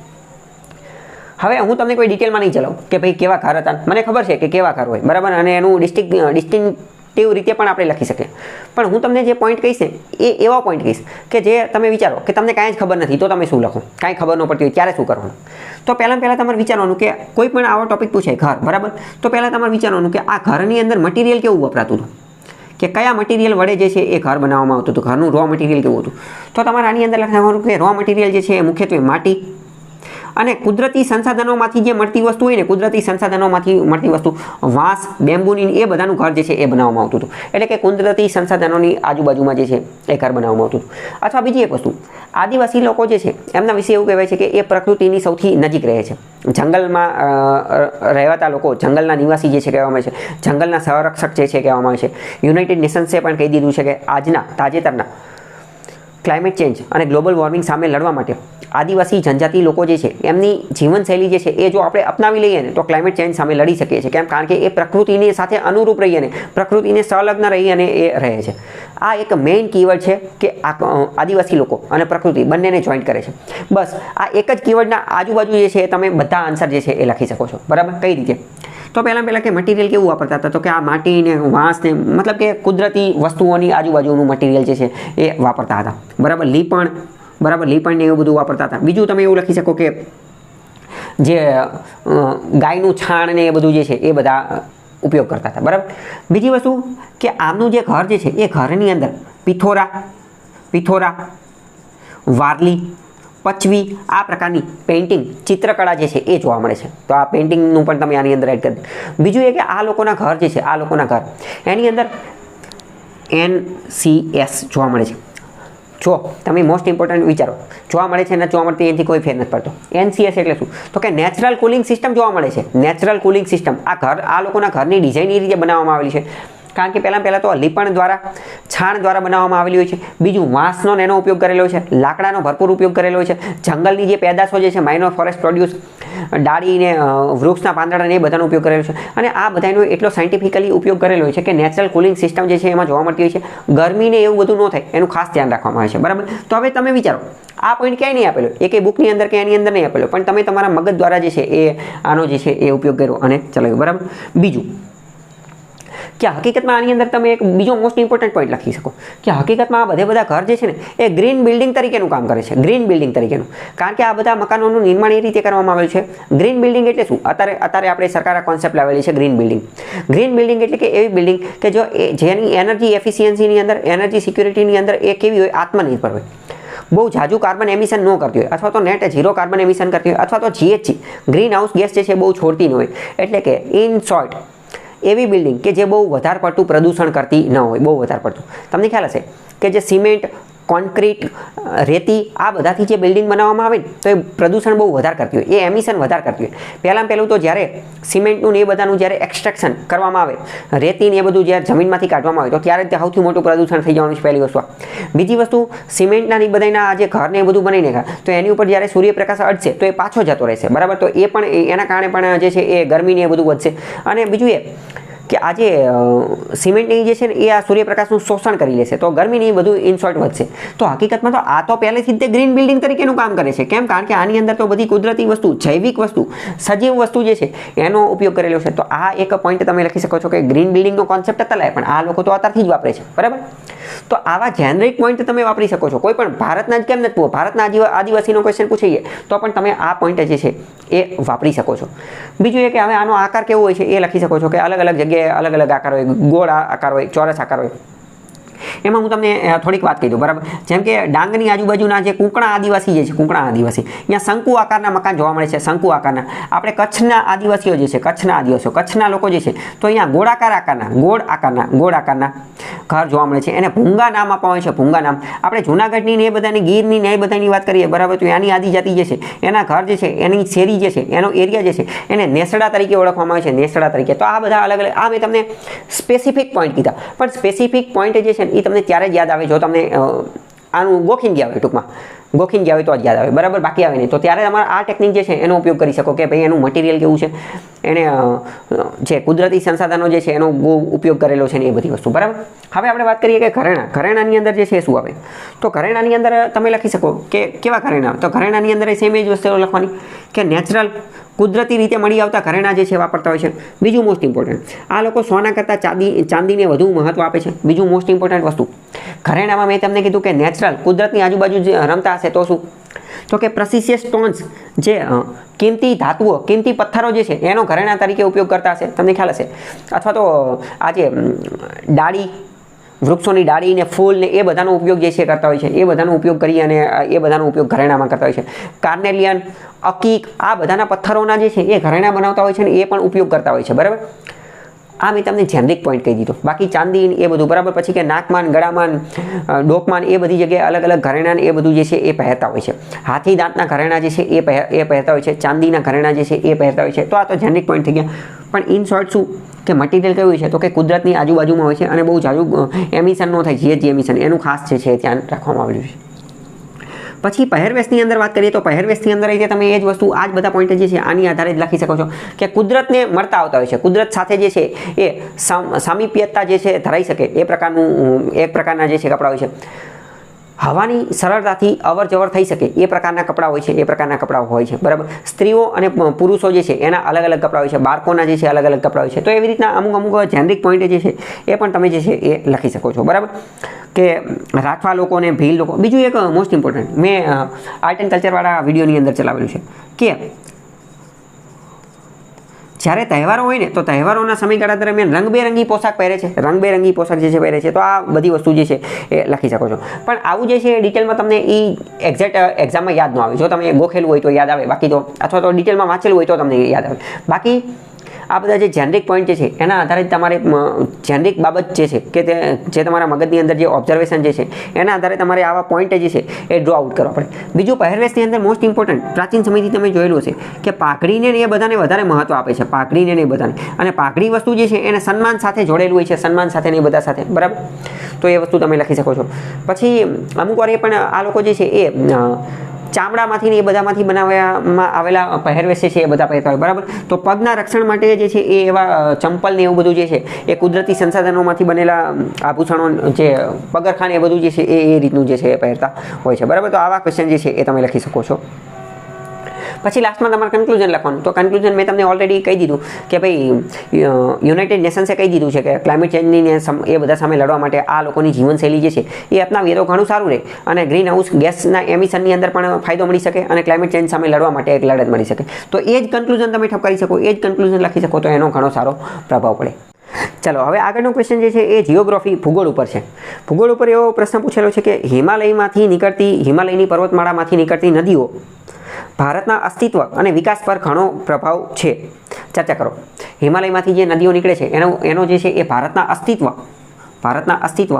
હવે હું તમને કોઈ ડિટેલમાં નહીં ચલાવું કે ભાઈ કેવા ઘર હતા. મને ખબર છે કે કેવા ઘર હોય, બરાબર, અને એનું ડિસ્ટિંક્ટિવ રીતે પણ આપણે લખી શકીએ. પણ હું તમને જે પોઈન્ટ કહીશ ને એ એવા પોઈન્ટ કહીશ કે જે તમે વિચારો કે તમને કાંઈ જ ખબર નથી તો તમે શું લખો, કાંઈ ખબર ન પડતી હોય ત્યારે શું કરવાનું. તો પહેલાં તમારે વિચારવાનું કે કોઈ પણ આવો ટોપિક પૂછે ઘર, બરાબર, તો પહેલાં તમારે વિચારવાનું કે આ ઘરની અંદર મટીરિયલ કેવું વપરાતું હતું, કે કયા મટીરિયલ વડે જે છે એ ઘર બનાવવામાં આવતું હતું, ઘરનું રો મટીરિયલ કેવું હતું. તો તમારે આની અંદર લખવાનું કે રો મટીરિયલ જે છે એ મુખ્યત્વે માટી અને કુદરતી સંસાધનોમાંથી જે મળતી વસ્તુ હોય ને, કુદરતી સંસાધનોમાંથી મળતી વસ્તુ, વાંસ, બેમ્બુની, એ બધાનું ઘર જે છે એ બનાવવામાં આવતું હતું. એટલે કે કુદરતી સંસાધનોની આજુબાજુમાં જે છે એ ઘર બનાવવામાં આવતું હતું. અથવા બીજી એક વસ્તુ, આદિવાસી લોકો જે છે એમના વિશે એવું કહેવાય છે કે એ પ્રકૃતિની સૌથી નજીક રહે છે. જંગલમાં રહેવાતા લોકો, જંગલના નિવાસી જે છે કહેવામાં આવે છે, જંગલના સંરક્ષક જે છે કહેવામાં આવે છે. યુનાઇટેડ નેશન્સે પણ કહી દીધું છે કે આજના તાજેતરના ક્લાઇમેટ ચેન્જ અને ગ્લોબલ વોર્મિંગ સામે લડવા માટે આદિવાસી જનજાતિ લોકો જે છે એમની જીવનશૈલી જે છે એ જો આપણે અપનાવી લઈએ ને તો ક્લાઇમેટ ચેન્જ સામે લડી શકીએ છીએ. કેમ? કારણ કે એ પ્રકૃતિની સાથે અનુરૂપ રહીએ ને, પ્રકૃતિને સંલગ્ન રહી અને એ રહે છે. આ એક મેઇન કીવર્ડ છે કે આદિવાસી લોકો અને પ્રકૃતિ બંનેને જોઈન્ટ કરે છે. બસ આ એક જ કીવર્ડના આજુબાજુ જે છે તમે બધા આન્સર જે છે એ લખી શકો છો, બરાબર. કઈ રીતે? તો પહેલાં કે મટીરિયલ કેવું વાપરતા હતા? તો કે આ માટી ને વાંસ ને, મતલબ કે કુદરતી વસ્તુઓની આજુબાજુનું મટીરિયલ જે છે એ વાપરતા હતા, બરાબર. લીપણ, બરાબર, લીપણ ને એવું બધું વાપરતા હતા. બીજું તમે એવું લખી શકો કે જે ગાયનું છાણ ને એ બધું જે છે એ બધા ઉપયોગ કરતા હતા. બરાબર. બીજી વસ્તુ કે આમનું જે ઘર જે છે એ ઘરની અંદર પિથોરા, વારલી, પચવી આ પ્રકારની પેઇન્ટિંગ ચિત્રકળા જે છે એ જોવા મળે છે. તો આ પેઇન્ટિંગનું પણ તમે આની અંદર એડ કરી દો. બીજું એ કે આ લોકોના ઘર જે છે એની અંદર NCS જોવા મળે છે. જો તમે મોસ્ટ ઇમ્પોર્ટન્ટ વિચારો, જોવા મળે છે અને જોવા મળતી એનાથી કોઈ ફેર નથી પડતો. NCS એટલે શું? તો કે નેચરલ કુલિંગ સિસ્ટમ જોવા મળે છે. નેચરલ કુલિંગ સિસ્ટમ આ લોકોના ઘરની ડિઝાઇન એ રીતે બનાવવામાં આવેલી છે. કારણ કે પહેલાં તો લીપણ દ્વારા, છાણ દ્વારા બનાવવામાં આવેલી હોય છે. બીજું વાંસનો એનો ઉપયોગ કરેલો છે, લાકડાનો ભરપૂર ઉપયોગ કરેલો છે, જંગલની જે પેદાશો જે છે માઇનોર ફોરેસ્ટ પ્રોડ્યુસ, ડાળીને વૃક્ષના પાંદડાને એ બધાનો ઉપયોગ કરેલો છે. અને આ બધાનો એટલો સાયન્ટિફિકલી ઉપયોગ કરેલો હોય છે કે નેચરલ કુલિંગ સિસ્ટમ જે છે એમાં જોવા મળતી હોય છે. ગરમીને એવું બધું ન થાય એનું ખાસ ધ્યાન રાખવામાં આવે છે. બરાબર. તો હવે તમે વિચારો, આ પોઈન્ટ ક્યાંય નહીં આપેલો, એ બુકની અંદર કે એની અંદર નહીં આપેલો, પણ તમે તમારા મગજ દ્વારા જે છે એ આનો જે છે એ ઉપયોગ કર્યો અને ચલાવ્યો. બરાબર. બીજું કે હકીકતમાં આની અંદર તમે એક બીજો મોસ્ટ ઇમ્પોર્ટન્ટ પોઈન્ટ લખી શકો કે હકીકતમાં આ બધા ઘર જે છે ને એ ગ્રીન બિલ્ડિંગ તરીકેનું કામ કરે છે. ગ્રીન બિલ્ડિંગ તરીકેનું, કારણ કે આ બધા મકાનોનું નિર્માણ એ રીતે કરવામાં આવેલું છે. ગ્રીન બિલ્ડિંગ એટલે શું? અત્યારે આપણે સરકાર આ કોન્સેપ્ટ લાવેલી છે ગ્રીન બિલ્ડિંગ. ગ્રીન બિલ્ડિંગ એટલે કે એવી બિલ્ડિંગ કે જો જેની એનર્જી એફિશિયન્સીની અંદર, એનર્જી સિક્યુરિટીની અંદર એ કેવી હોય? આત્મનિર્ભર હોય. બહુ ઝાઝું કાર્બન એમિશન ન કરતી હોય, અથવા તો નેટ 0 કાર્બન એમિશન કરતી હોય, અથવા તો GHG ગ્રીન હાઉસ ગેસ જે છે બહુ છોડતી ન હોય. એટલે કે ઇન શોર્ટ એવી બિલ્ડિંગ કે જે બહુ વધારે પડતું પ્રદૂષણ કરતી ન હોય. બહુ વધારે પડતું, તમને ખ્યાલ હશે કે જે સિમેન્ટ, કોન્ક્રીટ, રેતી આ બધાથી જે બિલ્ડિંગ બનાવવામાં આવે ને તો એ પ્રદૂષણ બહુ વધારે કરતી હોય, એ એમિશન વધારે કરતી હોય. પહેલું તો જ્યારે સિમેન્ટનું ને એ બધાનું જ્યારે એક્સટ્રેક્શન કરવામાં આવે, રેતી ને એ બધું જ્યારે જમીનમાંથી કાઢવામાં આવે તો ત્યારે તે સૌથી મોટું પ્રદૂષણ થઈ જવાનું છે. પહેલી વસ્તુ. બીજી વસ્તુ, સિમેન્ટના ને બધાના આ જે ઘરને એ બધું બનાવીને ખા તો એની ઉપર જ્યારે સૂર્યપ્રકાશ અડશે તો એ પાછો જતો રહેશે. બરાબર. તો એ પણ એના કારણે પણ જે છે એ ગરમીને એ બધું વધશે. અને બીજું એ કે આ જે સિમેન્ટની જે છે ને એ આ સૂર્યપ્રકાશનું શોષણ કરી લેશે તો ગરમીની બધું ઇનશોર્ટ વધશે. તો હકીકતમાં તો આ તો પહેલેથી જ તે ગ્રીન બિલ્ડિંગ તરીકેનું કામ કરે છે. કેમ? કારણ કે આની અંદર તો બધી કુદરતી વસ્તુ, જૈવિક વસ્તુ, સજીવ વસ્તુ જે છે એનો ઉપયોગ કરેલો છે. તો આ એક પોઈન્ટ તમે લખી શકો છો કે ગ્રીન બિલ્ડિંગનો કોન્સેપ્ટ હતા લાય, પણ આ લોકો તો અત્યારથી જ વાપરે છે. બરાબર. તો આવા જેનરિક પોઈન્ટ તમે વાપરી શકો છો. કોઈ પણ ભારતના જ કેમ નથી પૂછો, ભારતના આદિવાસીનો ક્વેશ્ચન પૂછીએ તો પણ તમે આ પોઈન્ટ જે છે એ વાપરી શકો છો. બીજું એ કે હવે આનો આકાર કેવો હોય છે એ લખી શકો છો કે અલગ અલગ જગ્યાએ અલગ અલગ આકાર હોય, ગોળ આકાર હોય, ચોરસ આકાર હોય. એમાં હું તમને થોડીક વાત કહી દઉં. બરાબર. જેમ કે ડાંગની આજુબાજુના જે કુંકણા આદિવાસી જે છે, કુંકણા આદિવાસી, અહીંયા શંકુ આકારના મકાન જોવા મળે છે. શંકુ આકારના. આપણે કચ્છના આદિવાસીઓ જે છે, કચ્છના લોકો જે છે તો અહીંયા ગોળ આકારના ઘર જોવા મળે છે. એને ભૂંગા નામ આપવામાં આવે છે. ભૂંગા નામ. આપણે જૂનાગઢની ને એ બધાની, ગીરની ને એ બધાની વાત કરીએ. બરાબર. તો એની આદિજાતિ જે છે એના ઘર જે છે, એની શેરી જે છે, એનો એરિયા જે છે એને નેસડા તરીકે ઓળખવામાં આવે છે. નેસડા તરીકે. તો આ બધા અલગ અલગ, આ મેં તમને સ્પેસિફિક પોઈન્ટ કીધા, પણ સ્પેસિફિક પોઈન્ટ જે છે એ તમને ત્યારે જ યાદ આવે જો તમને આનું ગોખીને ગયા હોય. ટૂંકમાં ગોખીને ગયા હોય તો જ યાદ આવે. બરાબર. બાકી આવે નહીં. તો ત્યારે તમારે આ ટેકનિક જે છે એનો ઉપયોગ કરી શકો કે ભાઈ એનું મટીરિયલ કેવું છે, એને જે કુદરતી સંસાધનો જે છે એનો બહુ ઉપયોગ કરેલો છે ને એ બધી વસ્તુ. બરાબર. હવે આપણે વાત કરીએ કે ઘરેણાની અંદર જે છે શું આવે? તો ઘરેણાની અંદર તમે લખી શકો કે કેવા ઘરેણા? તો ઘરેણાની અંદર સેમ જ વસ્તુઓ લખવાની કે નેચરલ, કુદરતી રીતે મળી આવતા ઘરેણા જે છે વાપરતા હોય છે. બીજું મોસ્ટ ઇમ્પોર્ટન્ટ, આ લોકો સોના કરતાં ચાંદીને વધુ મહત્વ આપે છે. બીજું મોસ્ટ ઇમ્પોર્ટન્ટ વસ્તુ, ઘરેણામાં મેં તમને કીધું કે નેચરલ, કુદરતની આજુબાજુ જે રમતા હશે તો શું? તો કે પ્રેસિયસ સ્ટોન્સ, જે કિંમતી ધાતુઓ, કિંમતી પથ્થરો જે છે એનો ઘરેણા તરીકે ઉપયોગ કરતા હશે. તમને ખ્યાલ હશે. અથવા તો આ જે ડાળી, વૃક્ષોની ડાળી ને ફૂલ ને એ બધાનો ઉપયોગ જે છે કરતા હોય છે. એ બધાનો ઉપયોગ કરી અને એ બધાનો ઉપયોગ ઘરેણામાં કરતા હોય છે. કાર્નેલિયન, અકીક આ બધાના પથ્થરોના જે છે એ ઘરેણા બનાવતા હોય છે ને એ પણ ઉપયોગ કરતા હોય છે. બરાબર. આ મેં તમને જેનરિક પોઈન્ટ કહી દીધો. બાકી ચાંદી એ બધું. બરાબર. પછી કે નાકમાન, ગળામાન, ડોકમાન એ બધી જગ્યાએ અલગ અલગ ઘરેણા એ બધું જે છે એ પહેરતા હોય છે. હાથી દાંતના ઘરેણા જે છે એ પહેરતા હોય છે. ચાંદીના ઘરેણા જે છે એ પહેરતા હોય છે. તો આ તો જેનરિક પોઈન્ટ થઈ ગયા. પણ ઇન શોર્ટ શું કે મટીરિયલ કેવું છે? તો કે કુદરતની આજુબાજુમાં હોય છે અને બહુ જાજુ એમિશન ન થાય. GHG એમિશન એનું ખાસ છે ધ્યાન રાખવામાં આવેલું છે. પછી પહેરવેશની અંદર વાત કરીએ તો પહેરવેશની અંદર જે તમે એ જ વસ્તુ, આ જ બધા પોઈન્ટ જે છે આની આધારે જ લખી શકો છો કે કુદરતને મળતા આવતા હોય છે. કુદરત સાથે જે છે એ સામીપ્યતા જે છે ધરાઈ શકે એ પ્રકારના જે છે કપડાં હોય છે. હવાની સરળતાથી અવર જવર થઈ શકે એ પ્રકારના કપડાં હોય છે, એ પ્રકારના કપડાં હોય છે, બરાબર. સ્ત્રીઓ અને પુરુષો જે છે એના અલગ અલગ કપડાં હોય છે, બાળકોના જે છે અલગ અલગ કપડાં હોય છે. તો એવી રીતના અમુક જેનરિક પોઈન્ટ જે છે એ પણ તમે જે છે એ લખી શકો છો, બરાબર. કે રાઠવા લોકો અને ભીલ લોકો. બીજું એક મોસ્ટ ઇમ્પોર્ટન્ટ મેં આર્ટ એન્ડ કલ્ચરવાળા વિડીયોની અંદર ચલાવેલું છે કે જ્યારે તહેવારો હોય ને તો તહેવારોના સમયગાળા દરમિયાન રંગબેરંગી પોશાક પહેરે છે, રંગબેરંગી પોશાક જે છે પહેરે છે. તો આ બધી વસ્તુ જે છે એ લખી શકો છો. પણ આવું જે છે ડિટેલમાં તમને એ એક્ઝેક્ટ એક્ઝામમાં યાદ ન આવે. જો તમે ગોખેલું હોય તો યાદ આવે, બાકી તો અથવા તો ડિટેલમાં વાંચેલું હોય તો તમને યાદ આવે. બાકી આ બધા જે જેનરિક પોઈન્ટ જે છે એના આધારે તમારે જેનરિક બાબત જે છે કે જે તમારા મગજની અંદર જે ઓબ્ઝર્વેશન જે છે એના આધારે તમારે આવા પોઈન્ટ જે છે એ ડ્રો આઉટ કરવા પડે. બીજું પહેરવેશની અંદર મોસ્ટ ઇમ્પોર્ટન્ટ પ્રાચીન સમયથી તમે જોયેલું હશે કે પાઘડીને એ બધાને વધારે મહત્વ આપે છે, પાઘડીને એ બધાને. અને પાઘડી વસ્તુ જે છે એને સન્માન સાથે જોડેલું હોય છે, સન્માન સાથે ને એ બધા સાથે, બરાબર. તો એ વસ્તુ તમે લખી શકો છો. પછી અમુક વાર એ પણ આ લોકો જે છે એ ચામડામાંથી ને એ બધામાંથી બનાવવામાં આવેલા પહેરવેશ છે એ બધા પહેરતા હોય, બરાબર. તો પગના રક્ષણ માટે જે છે એ એવા ચંપલ ને એવું બધું જે છે એ કુદરતી સંસાધનોમાંથી બનેલા આભૂષણો જે પગરખાં એ બધું જે છે એ રીતનું જે છે એ પહેરતા હોય છે, બરાબર. તો આવા ક્વેશ્ચન જે છે એ તમે લખી શકો છો. પછી લાસ્ટમાં તમારે કન્ક્લુઝન લખવાનું. તો કન્ક્લુઝન મેં તમને ઓલરેડી કહી દીધું કે ભાઈ યુનાઇટેડ નેશન્સે કહી દીધું છે કે ક્લાઇમેટ ચેન્જની એ બધા સામે લડવા માટે આ લોકોની જીવનશૈલી જે છે એ અપનાવીએ તો ઘણું સારું રહે અને ગ્રીન હાઉસ ગેસના એમિશનની અંદર પણ ફાયદો મળી શકે અને ક્લાઇમેટ ચેન્જ સામે લડવા માટે એક લડત મળી શકે. તો એ જ કન્ક્લુઝન તમે ઠપ કરી શકો, એ જ કન્ક્લુઝન લખી શકો તો એનો ઘણો સારો પ્રભાવ પડે. ચાલો હવે આગળનો ક્વેશ્ચન જે છે એ જિયોગ્રાફી ભૂગોળ ઉપર છે. ભૂગોળ ઉપર એવો પ્રશ્ન પૂછેલો છે કે હિમાલયની પર્વતમાળામાંથી નીકળતી નદીઓ ભારતના અસ્તિત્વ અને વિકાસ પર ઘણો પ્રભાવ છે. ચર્ચા કરો. હિમાલયમાંથી જે નદીઓ નીકળે છે એનો જે છે એ ભારતના અસ્તિત્વ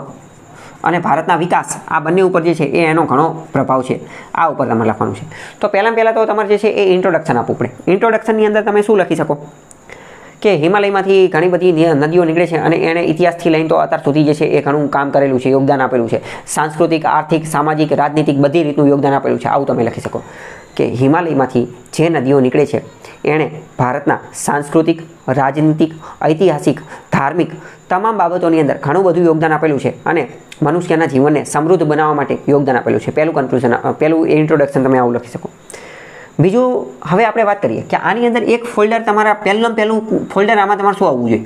અને ભારતના વિકાસ આ બંને ઉપર જે છે એ એનો ઘણો પ્રભાવ છે. આ ઉપર તમારે લખવાનું છે. તો પહેલાં તો તમારે જે છે એ ઇન્ટ્રોડક્શન આપવું પડે. ઇન્ટ્રોડક્શનની અંદર તમે શું લખી શકો કે હિમાલયમાંથી ઘણી બધી નદીઓ નીકળે છે અને એણે ઇતિહાસથી લઈને તો અત્યાર સુધી જે છે એ ઘણું કામ કરેલું છે, યોગદાન આપેલું છે. સાંસ્કૃતિક, આર્થિક, સામાજિક, રાજનીતિક બધી રીતનું યોગદાન આપેલું છે. આવું તમે લખી શકો કે હિમાલયમાંથી જે નદીઓ નીકળે છે એણે ભારતના સાંસ્કૃતિક, રાજનીતિક, ઐતિહાસિક, ધાર્મિક તમામ બાબતોની અંદર ઘણું બધું યોગદાન આપેલું છે અને મનુષ્યના જીવનને સમૃદ્ધ બનાવવા માટે યોગદાન આપેલું છે. પહેલું ઇન્ટ્રોડક્શન તમે આવું લખી શકો. બીજું હવે આપણે વાત કરીએ કે આની અંદર એક ફોલ્ડર તમારા પહેલું ફોલ્ડર આમાં તમારે શું આવવું જોઈએ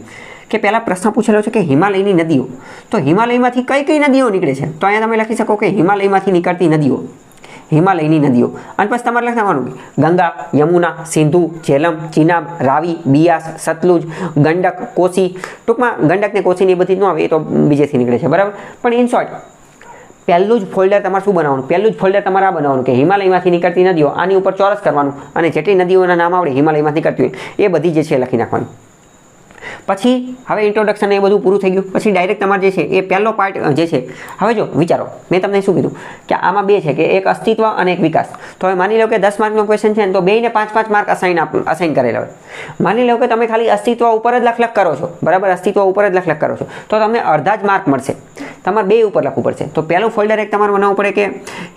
કે પહેલાં પ્રશ્ન પૂછેલો છે કે હિમાલયની નદીઓ. તો હિમાલયમાંથી કઈ નદીઓ નીકળે છે? તો અહીંયા તમે લખી શકો કે હિમાલયમાંથી નીકળતી નદીઓ, હિમાલયની નદીઓ. અને પછી તમારે લખવાનું ગંગા, યમુના, સિંધુ, ઝેલમ, ચિનાબ, રાવી, બિયાસ, સતલુજ, ગંડક, કોસી. ટૂંકમાં ગંડક ને કોસીની એ બધી ન આવે, એ તો બીજેથી નીકળે છે, બરાબર. પણ ઇન શોર્ટ પહેલું જ ફોલ્ડર તમારે શું બનાવવાનું? પહેલું જ ફોલ્ડર તમારે આ બનાવવાનું કે હિમાલયમાંથી નીકળતી નદીઓ, આની ઉપર ચોરસ કરવાનું અને જેટલી નદીઓના નામ આવડે હિમાલયમાંથી નીકળતી હોય એ બધી જે છે લખી નાખવાની. પછી હવે ઇન્ટ્રોડક્શન એ બધું પૂરું થઈ ગયું. પછી ડાયરેક્ટ તમારે જે છે એ પહેલો પાર્ટ જે છે, હવે જો વિચારો મેં તમને શું કીધું કે આમાં બે છે કે એક અસ્તિત્વ અને એક વિકાસ. તો હવે માની લો કે 10 માર્કનો ક્વેશ્ચન છે ને તો બેયને 5-5 માર્ક અસાઇન કરેલા હોય. માની લો કે તમે ખાલી અસ્તિત્વ ઉપર જ લખ કરો છો, બરાબર, અસ્તિત્વ ઉપર જ લખ કરો છો તો તમને અડધા જ માર્ક મળશે. તમારે બે ઉપર લખવું પડશે. તો પહેલું ફોલ્ડર એક તમારે બનાવવું પડે કે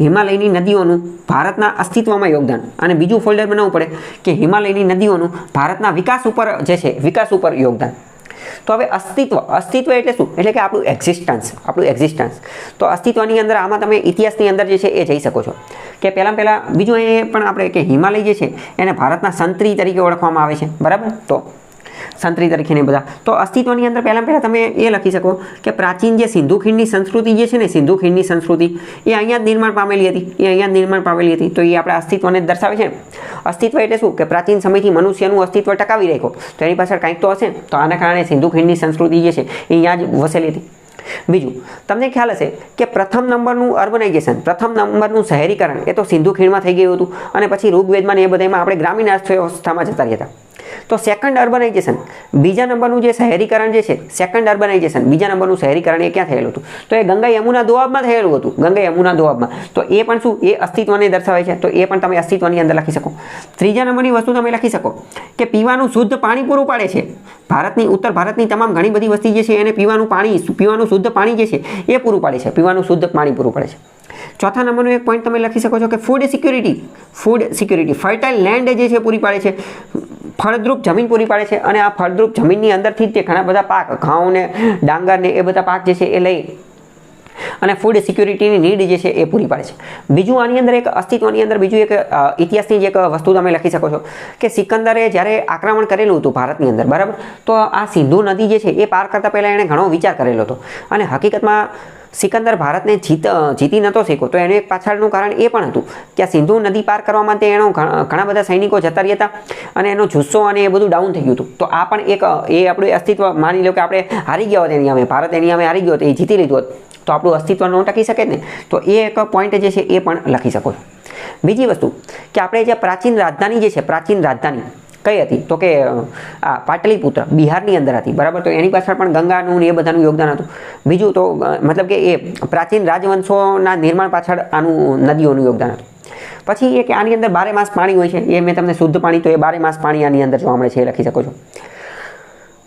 હિમાલયની નદીઓનું ભારતના અસ્તિત્વમાં યોગદાન, અને બીજું ફોલ્ડર બનાવવું પડે કે હિમાલયની નદીઓનું ભારતના વિકાસ ઉપર જે છે વિકાસ ઉપર યોગદાન. તો હવે અસ્તિત્વ એટલે શું? એટલે કે આપણું એક્ઝિસ્ટન્સ. તો અસ્તિત્વની અંદર આમાં તમે ઇતિહાસની અંદર જે છે એ જઈ શકો છો કે પહેલાં બીજું એ પણ આપણે કે હિમાલય જે છે એને ભારતના સંતરી તરીકે ઓળખવામાં આવે છે, બરાબર. તો સંતરી તરીકે ને બધા. તો અસ્તિત્વની અંદર પહેલાં તમે એ લખી શકો કે પ્રાચીન જે સિંધુ ખીણની સંસ્કૃતિ જે છે ને, સિંધુ ખીણની સંસ્કૃતિ એ અહીંયા જ નિર્માણ પામેલી હતી. તો એ આપણા અસ્તિત્વને દર્શાવે છે. અસ્તિત્વ એટલે શું કે પ્રાચીન સમયથી મનુષ્યનું અસ્તિત્વ ટકાવી રાખ્યો, તો એની પાછળ કંઈક તો હશે. તો આના કારણે સિંધુ ખીણની સંસ્કૃતિ જે છે એ અહીંયા જ વસેલી હતી. બીજું તમને ખ્યાલ હશે કે પ્રથમ નંબરનું અર્બનાઇઝેશન, પ્રથમ નંબરનું શહેરીકરણ એ તો સિંધુ ખીણમાં થઈ ગયું હતું અને પછી ઋગ્વેદમાં એ બધામાં આપણે ગ્રામીણ અર્થવ્યવસ્થામાં જતા રહ્યા હતા. તો સેકન્ડ અર્બનાઇઝેશન, બીજા નંબરનું જે શહેરીકરણ જે છે, સેકન્ડ અર્બનાઇઝેશન બીજા નંબરનું શહેરીકરણ એ ક્યાં થયેલું હતું? તો એ ગંગા યમુના દોઆબમાં થયેલું હતું, ગંગા યમુના દોઆબમાં. તો એ પણ શું? એ અસ્તિત્વને દર્શાવે છે. તો એ પણ તમે અસ્તિત્વની અંદર લખી શકો. ત્રીજા નંબરની વસ્તુ તમે લખી શકો કે પીવાનું શુદ્ધ પાણી પૂરું પાડે છે. ઉત્તર ભારતની તમામ ઘણી બધી વસ્તી જે છે એને પીવાનું શુદ્ધ પાણી જે છે એ પૂરું પાડે છે, પીવાનું શુદ્ધ પાણી પૂરું પાડે છે. ચોથા નંબરનો એક પોઈન્ટ તમે લખી શકો છો કે ફૂડ સિક્યુરિટી, ફર્ટાઇલ લેન્ડ જે છે પૂરી પાડે છે, ફળદ્રુપ જમીન પૂરી પાડે છે. અને આ ફળદ્રુપ જમીનની અંદરથી જ તે ઘણા બધા પાક, ઘઉં ને ડાંગર ને એ બધા પાક જે છે એ લઈ અને ફૂડ સિક્યુરિટીની નીડ જે છે એ પૂરી પાડે છે. બીજું આની અંદર એક અસ્તિત્વની અંદર બીજું એક ઇતિહાસની જે એક વસ્તુ તમે લખી શકો છો કે સિકંદરે જ્યારે આક્રમણ કરેલું હતું ભારતની અંદર, બરાબર, તો આ સિંધુ નદી જે છે એ પાર કરતાં પહેલાં એણે ઘણો વિચાર કરેલો હતો. અને હકીકતમાં સિકંદર ભારતને જીતી નહોતો શીખ્યો, તો એનું એક પાછળનું કારણ એ પણ હતું કે આ સિંધુ નદી પાર કરવા માટે એનો ઘણા બધા સૈનિકો જતા રહ્યા હતા અને એનો જુસ્સો અને એ બધું ડાઉન થઈ ગયું હતું. તો આ પણ એક એ આપણું અસ્તિત્વ, માની લો કે આપણે હારી ગયા હોત એની સામે, ભારત એની સામે હારી ગયો હતો, એ જીતી લીધું હોત, તો આપણું અસ્તિત્વ ન ટકી શકે જ ને. તો એ એક પોઈન્ટ જે છે એ પણ લખી શકો છો. બીજી વસ્તુ કે આપણે જે પ્રાચીન રાજધાની જે છે, પ્રાચીન રાજધાની કઈ હતી? તો કે આ પાટલીપુત્ર બિહારની અંદર હતી, બરાબર. તો એની પાછળ પણ ગંગાનું એ બધાનું યોગદાન હતું. બીજું તો મતલબ કે એ પ્રાચીન રાજવંશોના નિર્માણ પાછળ આનું નદીઓનું યોગદાન હતું. પછી એ કે આની અંદર 12 માસ પાણી હોય છે, એ મેં તમને શુદ્ધ પાણી, તો એ 12 માસ પાણી આની અંદર જોવા મળે છે, એ લખી શકો છો.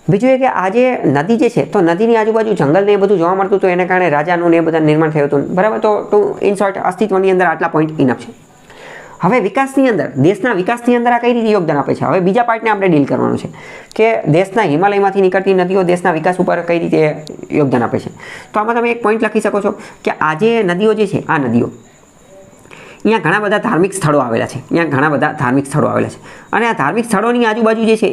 બીજું એ કે આ જે નદી જે છે, તો નદીની આજુબાજુ જંગલ ને એ બધું જોવા મળતું, તો એને કારણે રાજાનું ને એ બધા નિર્માણ થયું હતું, બરાબર. તો ઇન શોર્ટ અસ્તિત્વની અંદર આટલા પોઈન્ટ ઇનફ છે. હવે વિકાસની અંદર, દેશના વિકાસની અંદર આ કઈ રીતે યોગદાન આપે છે? હવે બીજા પાર્ટને આપણે ડીલ કરવાનું છે કે દેશના હિમાલયમાંથી નીકળતી નદીઓ દેશના વિકાસ ઉપર કઈ રીતે યોગદાન આપે છે. તો આમાં તમે એક પોઈન્ટ લખી શકો છો કે આ જે નદીઓ જે છે, આ નદીઓ અહીંયા ઘણા બધા ધાર્મિક સ્થળો આવેલા છે, અહીંયા ઘણા બધા ધાર્મિક સ્થળો આવેલા છે. અને આ ધાર્મિક સ્થળોની આજુબાજુ જે છે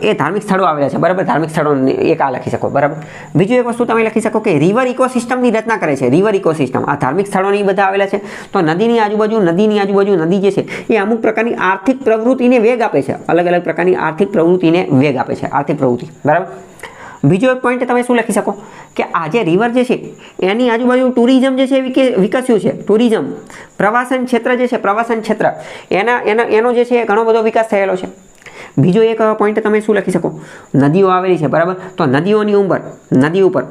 એ ધાર્મિક સ્થળો આવેલા છે, બરાબર. ધાર્મિક સ્થળો એક આ લખી શકો, બરાબર. બીજું એક વસ્તુ તમે લખી શકો કે રિવર ઇકોસિસ્ટમની રચના કરે છે. રિવર ઇકોસિસ્ટમ આ ધાર્મિક સ્થળોની બધા આવેલા છે, તો નદીની આજુબાજુ નદી જે છે એ અમુક પ્રકારની આર્થિક પ્રવૃત્તિને વેગ આપે છે, અલગ અલગ પ્રકારની આર્થિક પ્રવૃત્તિને વેગ આપે છે, આર્થિક પ્રવૃત્તિ, બરાબર. બીજો એક પોઈન્ટ તમે શું લખી શકો કે આ જે રિવર જે છે એની આજુબાજુ ટુરિઝમ જે છે એ વિકસ્યું છે. ટુરિઝમ, પ્રવાસન ક્ષેત્ર જે છે, પ્રવાસન ક્ષેત્ર એનો જે છે ઘણો બધો વિકાસ થયેલો છે. બીજો એક પોઈન્ટ તમે શું લખી શકો, નદીઓ આવેલી છે, બરાબર. તો નદી ઉપર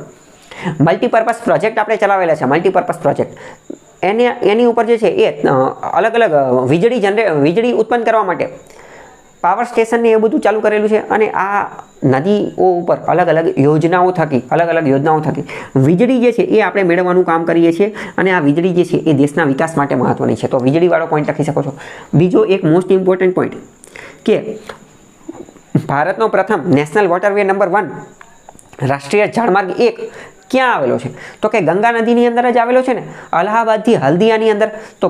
મલ્ટીપર્પઝ પ્રોજેક્ટ આપણે ચલાવેલા છે, મલ્ટીપર્પઝ પ્રોજેક્ટ. એની ઉપર જે છે એ અલગ અલગ વીજળી ઉત્પન્ન કરવા માટે પાવર સ્ટેશન ને એ બધું ચાલુ કરેલું છે. અને આ નદીઓ ઉપર અલગ અલગ યોજનાઓ થકી વીજળી જે છે એ આપણે મેળવવાનું કામ કરીએ છીએ. અને આ વીજળી જે છે એ દેશના વિકાસ માટે મહત્વની છે. તો વીજળીવાળો પોઈન્ટ લખી શકો છો. બીજો એક મોસ્ટ ઇમ્પોર્ટન્ટ પોઈન્ટ કે ભારતનો પ્રથમ નેશનલ વોટરવે નંબર 1 રાષ્ટ્રીય જળમાર્ગ 1 ક્યાં આવેલો છે? તો કે ગંગા નદીની અંદર જ આવેલો છે ને, અલ્હાબાદથી હલ્દિયાની અંદર. તો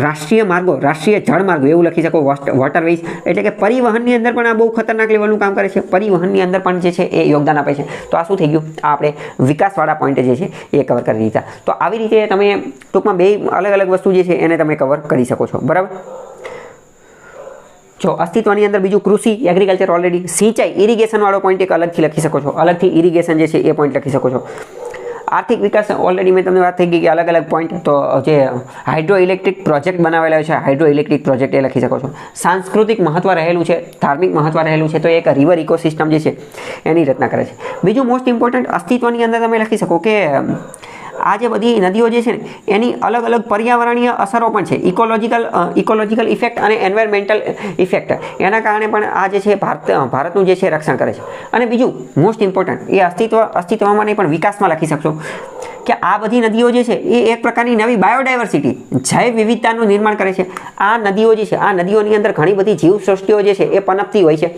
રાષ્ટ્રીય જળમાર્ગો એવું લખી શકો, વોટરવેઝ એટલે કે પરિવહનની અંદર પણ આ બહુ ખતરનાક લેવલનું કામ કરે છે. પરિવહનની અંદર પણ જે છે એ યોગદાન આપે છે. તો આ શું થઈ ગયું? આ આપણે વિકાસવાળા પોઈન્ટ જે છે એ કવર કરી દીધા. તો આવી રીતે તમે ટૂંકમાં બે અલગ અલગ વસ્તુ જે છે એને તમે કવર કરી શકો છો, બરાબર. જો અસ્તિત્વની અંદર બીજું કૃષિ, એગ્રીકલ્ચર ઓલરેડી, સિંચાઈ, ઇરિગેશન વાળો પોઈન્ટ એક અલગથી લખી શકો છો, અલગથી ઇરિગેશન જે છે એ પોઈન્ટ લખી શકો છો. આર્થિક વિકાસ ઓલરેડી મેં તમને વાત થઈ ગઈ કે અલગ અલગ પોઈન્ટ. તો જે હાઇડ્રો ઇલેક્ટ્રિક પ્રોજેક્ટ બનાવેલા છે, હાઇડ્રો ઇલેક્ટ્રિક પ્રોજેક્ટ એ લખી શકો છો. સાંસ્કૃતિક મહત્વ રહેલું છે, ધાર્મિક મહત્વ રહેલું છે, તો એક રિવર ઇકોસિસ્ટમ જે છે એની રચના કરે છે. બીજું મોસ્ટ ઇમ્પોર્ટન્ટ અસ્તિત્વની અંદર તમે લખી શકો કે આ જે બધી નદીઓ જે છે ને એની અલગ અલગ પર્યાવરણીય અસરો પણ છે, ઇકોલોજીકલ ઇફેક્ટ અને એન્વાયરમેન્ટલ ઇફેક્ટ. એના કારણે પણ આ જે છે ભારતનું જે છે રક્ષણ કરે છે. અને બીજું મોસ્ટ ઇમ્પોર્ટન્ટ એ અસ્તિત્વમાં નહીં પણ વિકાસમાં લખી શકશો કે આ બધી નદીઓ જે છે એ એક પ્રકારની નવી બાયોડાયવર્સિટી, જૈવ વિવિધતાનું નિર્માણ કરે છે. આ નદીઓ જે છે, આ નદીઓની અંદર ઘણી બધી જીવસૃષ્ટિઓ જે છે એ પનપતી હોય છે.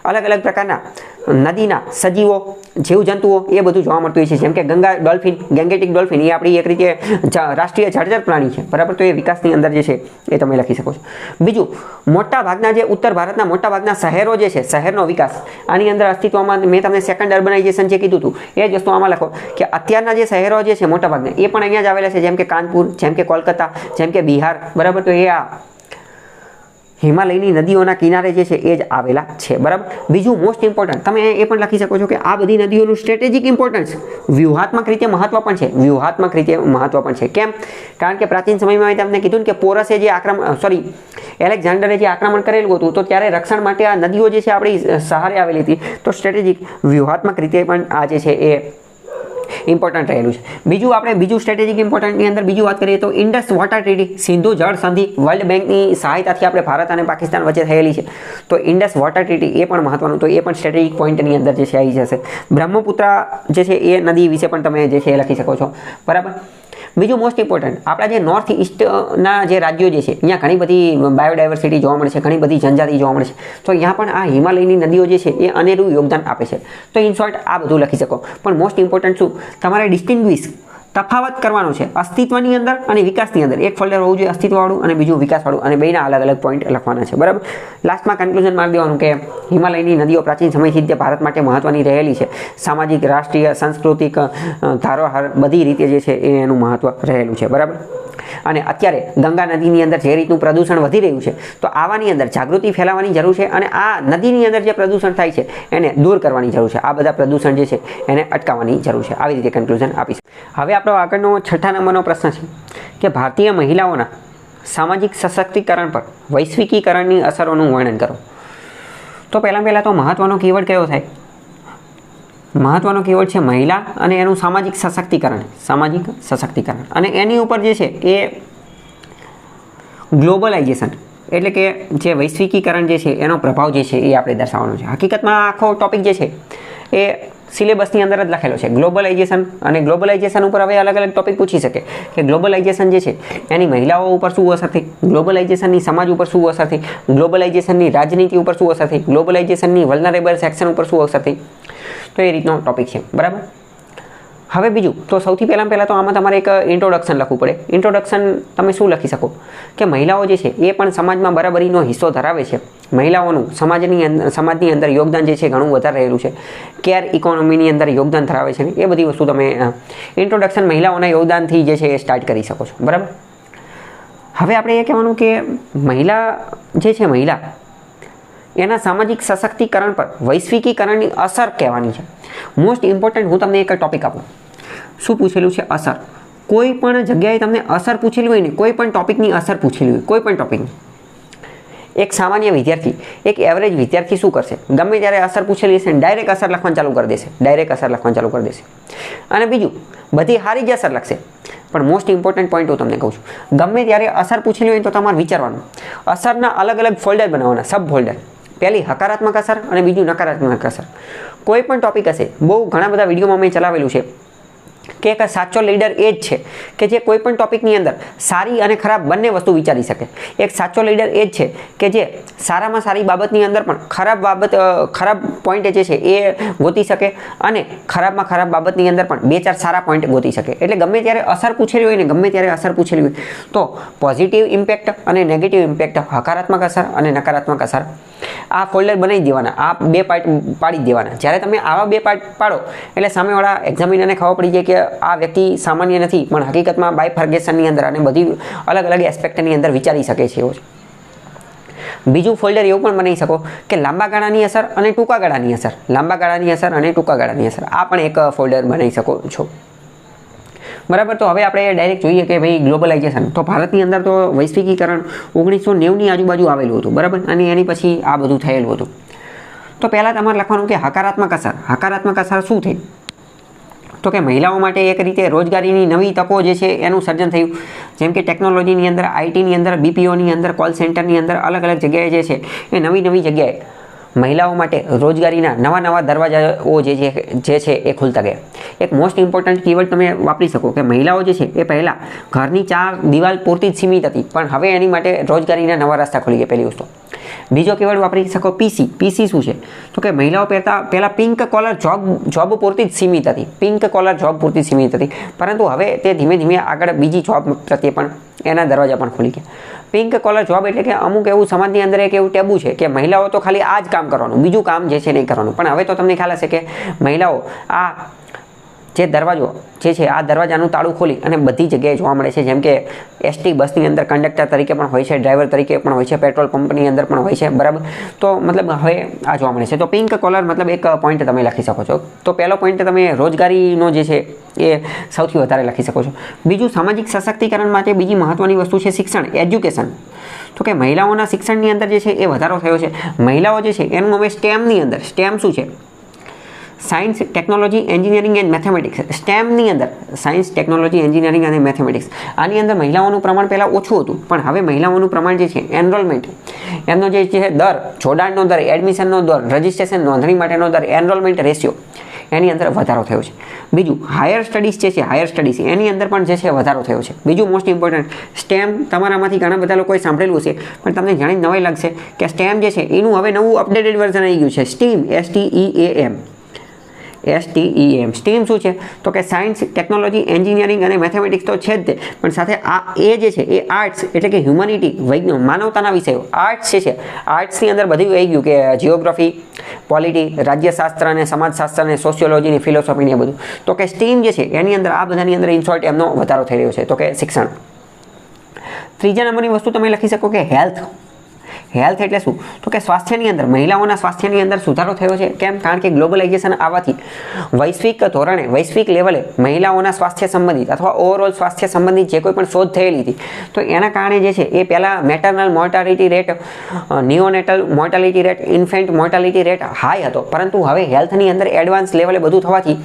અલગ અલગ પ્રકારના નદીના સજીવો, જીવજંતુઓ એ બધું જોવા મળતું હોય છે. જેમ કે ગંગા ડોલ્ફિન, ગેંગેટિક ડોલ્ફિન એ આપણી એક રીતે રાષ્ટ્રીય જળચર પ્રાણી છે, બરાબર. તો એ વિકાસની અંદર જે છે એ તમે લખી શકો છો. બીજું મોટા ભાગના જે ઉત્તર ભારતના મોટા ભાગના શહેરો જે છે, શહેરનો વિકાસ, આની અંદર અસ્તિત્વમાં મેં તમને સેકન્ડ અર્બનાઇઝેશન જે કીધું હતું એ જ વસ્તુ આમાં લખો કે અત્યારના જે શહેરો જે છે મોટા ભાગના એ પણ અહીંયા જ આવેલા છે. જેમ કે કાનપુર, જેમ કે કોલકાતા, જેમ કે બિહાર, બરાબર. તો એ આ હિમાલયની નદીઓના કિનારે જે છે એ જ આવેલા છે, બરાબર. બીજું મોસ્ટ ઇમ્પોર્ટન્ટ તમે એ પણ લખી શકો છો કે આ બધી નદીઓનું સ્ટ્રેટેજિક ઇમ્પોર્ટન્સ, વ્યૂહાત્મક રીતે મહત્વ પણ છે. કેમ? કારણ કે પ્રાચીન સમયમાં મેં તમને કીધું ને કે પોરસે જે એલેક્ઝાન્ડરે જે આક્રમણ કરેલું હતું, તો ત્યારે રક્ષણ માટે આ નદીઓ જે છે આપણી સહારે આવેલી હતી. તો સ્ટ્રેટેજિક, વ્યૂહાત્મક રીતે પણ આ જે છે એ ઇમ્પોર્ટન્ટ રહેલું છે. બીજું સ્ટ્રેટેજિક ઇમ્પોર્ટન્ટની અંદર બીજું વાત કરીએ તો ઇન્ડસ વોટર ટ્રીટી, સિંધુ જળ સંધિ, વર્લ્ડ બેંકની સહાયતાથી આપણે ભારત અને પાકિસ્તાન વચ્ચે થયેલી છે. તો ઇન્ડસ વોટર ટ્રીટી એ પણ મહત્વનું, તો એ પણ સ્ટ્રેટેજિક પોઈન્ટની અંદર જે છે આવી જશે. બ્રહ્મપુત્રા જે છે એ નદી વિશે પણ તમે જે છે એ લખી શકો છો, બરાબર. બીજું મોસ્ટ ઇમ્પોર્ટન્ટ આપણા જે નોર્થ ઇસ્ટના જે રાજ્યો જે છે અહીંયા ઘણી બધી બાયોડાયવર્સિટી જોવા મળે છે, ઘણી બધી જનજાતિ જોવા મળે છે. તો અહીંયા પણ આ હિમાલયની નદીઓ જે છે એ અનેરું યોગદાન આપે છે. તો ઇન શોર્ટ આ બધું લખી શકો. પણ મોસ્ટ ઇમ્પોર્ટન્ટ શું તમારે ડિસ્ટિંગ્વિશ તફાવત કરવાનો છે અસ્તિત્વની અંદર અને વિકાસની અંદર. એક ફોલ્ડર હોવું જોઈએ અસ્તિત્વવાળું અને બીજું વિકાસવાળું, અને બેના અલગ અલગ પોઈન્ટ લખવાના છે. બરાબર. લાસ્ટમાં કન્ક્લુઝન મારી દેવાનું કે હિમાલયની નદીઓ પ્રાચીન સમયથી જ ભારત માટે મહત્વની રહેલી છે. સામાજિક, રાષ્ટ્રીય, સાંસ્કૃતિક ધારોહર બધી રીતે જે છે એ એનું મહત્વ રહેલું છે. બરાબર. અને અત્યારે ગંગા નદીની અંદર જે રીતનું પ્રદૂષણ વધી રહ્યું છે તો આવાની અંદર જાગૃતિ ફેલાવવાની જરૂર છે અને આ નદીની અંદર જે પ્રદૂષણ થાય છે એને દૂર કરવાની જરૂર છે. આ બધા પ્રદૂષણ જે છે એને અટકાવવાની જરૂર છે. આવી રીતે કન્ક્લુઝન આપીશ. હવે આપણો આગળનો 6થા નંબરનો પ્રશ્ન છે કે ભારતીય મહિલાઓના સામાજિક સશક્તિકરણ પર વૈશ્વિકીકરણની અસરોનું વર્ણન કરો. તો પહેલાં તો મહત્વનો કીવર્ડ કયો થાય? મહત્વનો કીવર્ડ છે મહિલા અને એનું સામાજિક સશક્તિકરણ. સામાજિક સશક્તિકરણ અને એની ઉપર જે છે એ ગ્લોબલાઇઝેશન એટલે કે જે વૈશ્વિકીકરણ જે છે એનો પ્રભાવ જે છે એ આપણે દર્શાવવાનો છે. હકીકતમાં આખો ટોપિક જે છે એ સિલેબસની અંદર જ લખેલો છે. ગ્લોબલાઇઝેશન અને ગ્લોબલાઇઝેશન ઉપર હવે અલગ અલગ ટોપિક પૂછી શકે કે ગ્લોબલાઇઝેશન જે છે એની મહિલાઓ ઉપર શું અસર થઈ, ગ્લોબલાઇઝેશનની સમાજ ઉપર શું અસર થઈ, ગ્લોબલાઇઝેશનની રાજનીતિ ઉપર શું અસર થઈ, ગ્લોબલાઇઝેશનની વલ્નરેબલ સેક્શન ઉપર શું અસર થઈ. તો એ રીતનો ટોપિક છે. બરાબર. હવે બીજું તો સૌથી પહેલાં તો આમાં તમારે એક ઇન્ટ્રોડક્શન લખવું પડે. ઇન્ટ્રોડક્શન તમે શું લખી શકો કે મહિલાઓ જે છે એ પણ સમાજમાં બરાબરીનો હિસ્સો ધરાવે છે. મહિલાઓનું સમાજની અંદર યોગદાન જે છે ઘણું વધારે રહેલું છે. કેર ઇકોનોમીની અંદર યોગદાન ધરાવે છે. એ બધી વસ્તુ તમે ઇન્ટ્રોડક્શન મહિલાઓના યોગદાનથી જે છે એ સ્ટાર્ટ કરી શકો છો. બરાબર. હવે આપણે એ કહેવાનું કે મહિલા જે છે મહિલા એના સામાજિક સશક્તિકરણ પર વૈશ્વિકીકરણની અસર કહેવાની છે. મોસ્ટ ઇમ્પોર્ટન્ટ હું તમને એક ટોપિક આપું. શું પૂછેલું છે? અસર. કોઈ પણ જગ્યાએ તમને અસર પૂછેલી હોય ને, કોઈ પણ ટોપિકની અસર પૂછેલી હોય, કોઈ પણ ટોપિકની, એક સામાન્ય વિદ્યાર્થી, એક એવરેજ વિદ્યાર્થી શું કરશે? ગમે ત્યારે અસર પૂછેલી હશે ને ડાયરેક્ટ અસર લખવાનું ચાલુ કરી દેશે. અને બીજું બધી સારી જ અસર લખશે. પણ મોસ્ટ ઇમ્પોર્ટન્ટ પોઈન્ટ હું તમને કહું છું, ગમે ત્યારે અસર પૂછેલી હોય તો તમારે વિચારવાનું, અસરના અલગ અલગ ફોલ્ડર બનાવવાના, સબ ફોલ્ડર. પહેલી હકારાત્મક અસર અને બીજું નકારાત્મક અસર. કોઈ પણ ટોપિક હશે, બહુ ઘણા બધા વિડીયોમાં મેં ચલાવેલું છે કે એક સાચો લીડર એ જ છે કે જે કોઈ પણ ટોપિકની અંદર સારી અને ખરાબ બંને વસ્તુ વિચારી શકે. એક સાચો લીડર એ જ છે કે જે સારામાં સારી બાબતની અંદર પણ ખરાબ પોઈન્ટ જે છે એ ગોતી શકે અને ખરાબમાં ખરાબ બાબતની અંદર પણ 2-4 સારા પોઈન્ટ ગોતી શકે. એટલે ગમે ત્યારે અસર પૂછેલી હોય તો પોઝિટિવ ઇમ્પેક્ટ અને નેગેટિવ ઇમ્પેક્ટ, હકારાત્મક અસર અને નકારાત્મક અસર, આ ફોલ્ડર બનાવી દેવાના, આ 2 પાર્ટ પાડી દેવાના. જ્યારે તમે આવા 2 પાર્ટ પાડો એટલે સામેવાળા એક્ઝામિનરને ખબર પડી જાય કે આ વ્યક્તિ સામાન્ય નથી પણ હકીકતમાં બાયફર્ગેશનની અંદર અને બધી અલગ અલગ એસ્પેક્ટની અંદર વિચારી શકે છે એવો છે. બીજું ફોલ્ડર એવું પણ બનાવી શકો કે લાંબા ગાળાની અસર અને ટૂંકા ગાળાની અસર. આ પણ એક ફોલ્ડર બનાવી શકો છો. બરાબર. તો હવે આપણે ડાયરેક્ટ જોઈએ કે ભાઈ ગ્લોબલાઇઝેશન. તો ભારતની અંદર તો વૈશ્વિકીકરણ 1990ની આજુબાજુ આવેલું હતું. બરાબર. અને એની પછી આ બધું થયેલું હતું. તો પહેલાં તમારે લખવાનું કે હકારાત્મક અસર શું થઈ? તો કે મહિલાઓ માટે એક રીતે રોજગારીની નવી તકો જે છે એનું સર્જન થયું. જેમ કે ટેકનોલોજીની અંદર, આઈટીની અંદર, બીપીઓની અંદર, કોલ સેન્ટરની અંદર અલગ અલગ જગ્યાએ જે છે એ નવી જગ્યાએ મહિલાઓ માટે રોજગારીના નવા દરવાજાઓ જે છે એ ખુલતા ગયા. એક મોસ્ટ ઇમ્પોર્ટન્ટ કીવર્ડ તમે વાપરી શકો કે મહિલાઓ જે છે એ પહેલાં ઘરની 4 દિવાલ પૂરતી જ સીમિત હતી પણ હવે એની માટે રોજગારીના નવા રસ્તા ખુલી ગયા. પહેલી વસ્તુ. બીજો કીવર્ડ વાપરી શકો પીસી શું છે? તો કે મહિલાઓ પહેલાં પિંક કોલર જોબ પૂરતી જ સીમિત હતી. પરંતુ હવે તે ધીમે ધીમે આગળ બીજી જોબ પ્રત્યે પણ એના દરવાજા પણ ખુલી ગયા. પિંક કોલર જોબ એટલે કે અમુક એવું સમાજની અંદર એક એવું ટેબુ છે કે મહિલાઓ તો ખાલી આ જ કામ કરવાનું, બીજું કામ જે છે નહીં કરવાનું. પણ હવે તો તમને ખ્યાલ હશે કે મહિલાઓ આ જે દરવાજો જે છે આ દરવાજાનું તાળું ખોલી અને બધી જગ્યાએ જોવા મળે છે. જેમ કે એસટી બસની અંદર કંડક્ટર તરીકે પણ હોય છે, ડ્રાઈવર તરીકે પણ હોય છે, પેટ્રોલ પંપની અંદર પણ હોય છે. બરાબર. તો મતલબ હવે આ જોવા મળે છે. તો પિંક કોલર મતલબ એક પોઈન્ટ તમે લખી શકો છો. તો પહેલો પોઈન્ટ તમે રોજગારીનો જે છે એ સૌથી વધારે લખી શકો છો. બીજું સામાજિક સશક્તિકરણ માટે બીજી મહત્વની વસ્તુ છે શિક્ષણ, એજ્યુકેશન. તો કે મહિલાઓના શિક્ષણની અંદર જે છે એ વધારો થયો છે. મહિલાઓ જે છે એનું હવે સ્ટેમની અંદર, સ્ટેમ શું છે? Science, technology, engineering and mathematics. સ્ટેમની અંદર સાયન્સ, ટેકનોલોજી, એન્જિનિયરિંગ અને મેથેમેટિક્સ. આની અંદર મહિલાઓનું પ્રમાણ પહેલાં ઓછું હતું પણ હવે મહિલાઓનું પ્રમાણ જે છે એનરોલમેન્ટ, એમનો જે છે દર, જોડાણનો દર, એડમિશનનો દર, રજિસ્ટ્રેશન નોંધણી માટેનો દર, એનરોલમેન્ટ રેશિયો, એની અંદર વધારો થયો છે. બીજું હાયર સ્ટડીઝ જે છે, એની અંદર પણ જે છે વધારો થયો છે. બીજું મોસ્ટ ઇમ્પોર્ટન્ટ સ્ટેમ. તમારામાંથી ઘણા બધા લોકોએ સાંભળેલું છે પણ તમને જાણી નવાઈ લાગશે કે સ્ટેમ જે છે એનું હવે નવું અપડેટેડ વર્ઝન આવી ગયું છે. STEAM. STEM. સ્ટીમ શું છે તો કે સાયન્સ, ટેકનોલોજી, એન્જિનિયરિંગ અને મેથેમેટિક્સ તો છે જ તે, પણ સાથે એ જે છે એ આર્ટ્સ એટલે કે હ્યુમનિટી, વૈજ્ઞાન, માનવતાના વિષયો. આર્ટ્સ છે આર્ટ્સની અંદર બધું આવી ગયું કે જિયોગ્રાફી, પોલિટી, રાજ્યશાસ્ત્ર અને સમાજશાસ્ત્ર અને સોશિયોલોજી અને ફિલોસોફી ને બધું. તો કે સ્ટીમ જે છે એની અંદર આ બધાની અંદર ઇન શોર્ટ એમનો વધારો થઈ રહ્યો છે. તો કે શિક્ષણ. ત્રીજા નંબરની વસ્તુ તમે લખી શકો કે હેલ્થ. હેલ્થ એટલે શું તો કે સ્વાસ્થ્યની અંદર, મહિલાઓના સ્વાસ્થ્યની અંદર સુધારો થયો છે. કેમ? કારણ કે ગ્લોબલાઇઝેશન આવવાથી વૈશ્વિક ધોરણે, વૈશ્વિક લેવલે મહિલાઓના સ્વાસ્થ્ય સંબંધિત અથવા ઓવરઓલ સ્વાસ્થ્ય સંબંધિત જે કોઈ પણ શોધ થયેલી હતી તો એના કારણે જે છે એ પહેલાં maternal mortality rate, neonatal mortality rate, infant mortality rate high હતો, પરંતુ હવે હેલ્થની અંદર એડવાન્સ લેવલે બધું થવાથી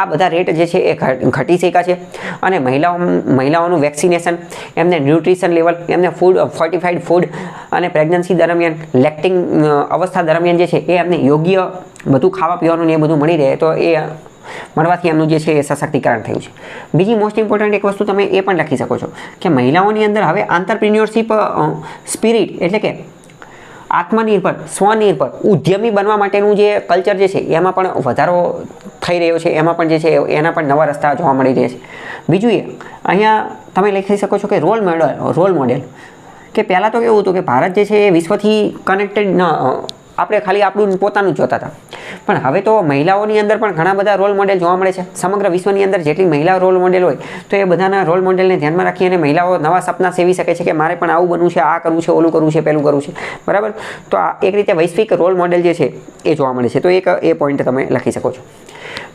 આ બધા રેટ જે છે એ ઘટી શક્યા છે. અને મહિલાઓનું વેક્સિનેશન, એમને ન્યુટ્રિશન લેવલ, એમને ફૂડ, ફોર્ટિફાઈડ ફૂડ અને પ્રેગ્નન્સી દરમિયાન, લેક્ટિંગ અવસ્થા દરમિયાન જે છે એ એમને યોગ્ય બધું ખાવા પીવાનું ને એ બધું મળી રહે, તો એ મળવાથી એમનું જે છે એ સશક્તિકરણ થયું છે. બીજી મોસ્ટ ઇમ્પોર્ટન્ટ એક વસ્તુ તમે એ પણ લખી શકો છો કે મહિલાઓની અંદર હવે આંતરપ્રિન્યોરશિપ સ્પિરિટ એટલે કે આત્મનિર્ભર, સ્વનિર્ભર, ઉદ્યમી બનવા માટેનું જે કલ્ચર જે છે એમાં પણ વધારો થઈ રહ્યો છે. એમાં પણ જે છે એના પણ નવા રસ્તા જોવા મળી રહ્યા છે. બીજું એ અહીંયા તમે લખી શકો છો કે રોલ મોડેલ કે પહેલાં તો કેવું હતું કે ભારત જે છે એ વિશ્વથી કનેક્ટેડ ન, આપણે ખાલી આપણું પોતાનું જ જોતા હતા, પણ હવે તો મહિલાઓની અંદર પણ ઘણા બધા રોલ મોડેલ જોવા મળે છે. સમગ્ર વિશ્વની અંદર જેટલી મહિલા રોલ મોડેલ હોય તો એ બધાના રોલ મોડેલને ધ્યાનમાં રાખી અને મહિલાઓ નવા સપના સેવી શકે છે કે મારે પણ આવું બનવું છે, આ કરવું છે, ઓલું કરવું છે, પેલું કરવું છે, બરાબર. તો આ એક રીતે વૈશ્વિક રોલ મોડેલ જે છે એ જોવા મળે છે. તો એક એ પોઈન્ટ તમે લખી શકો છો.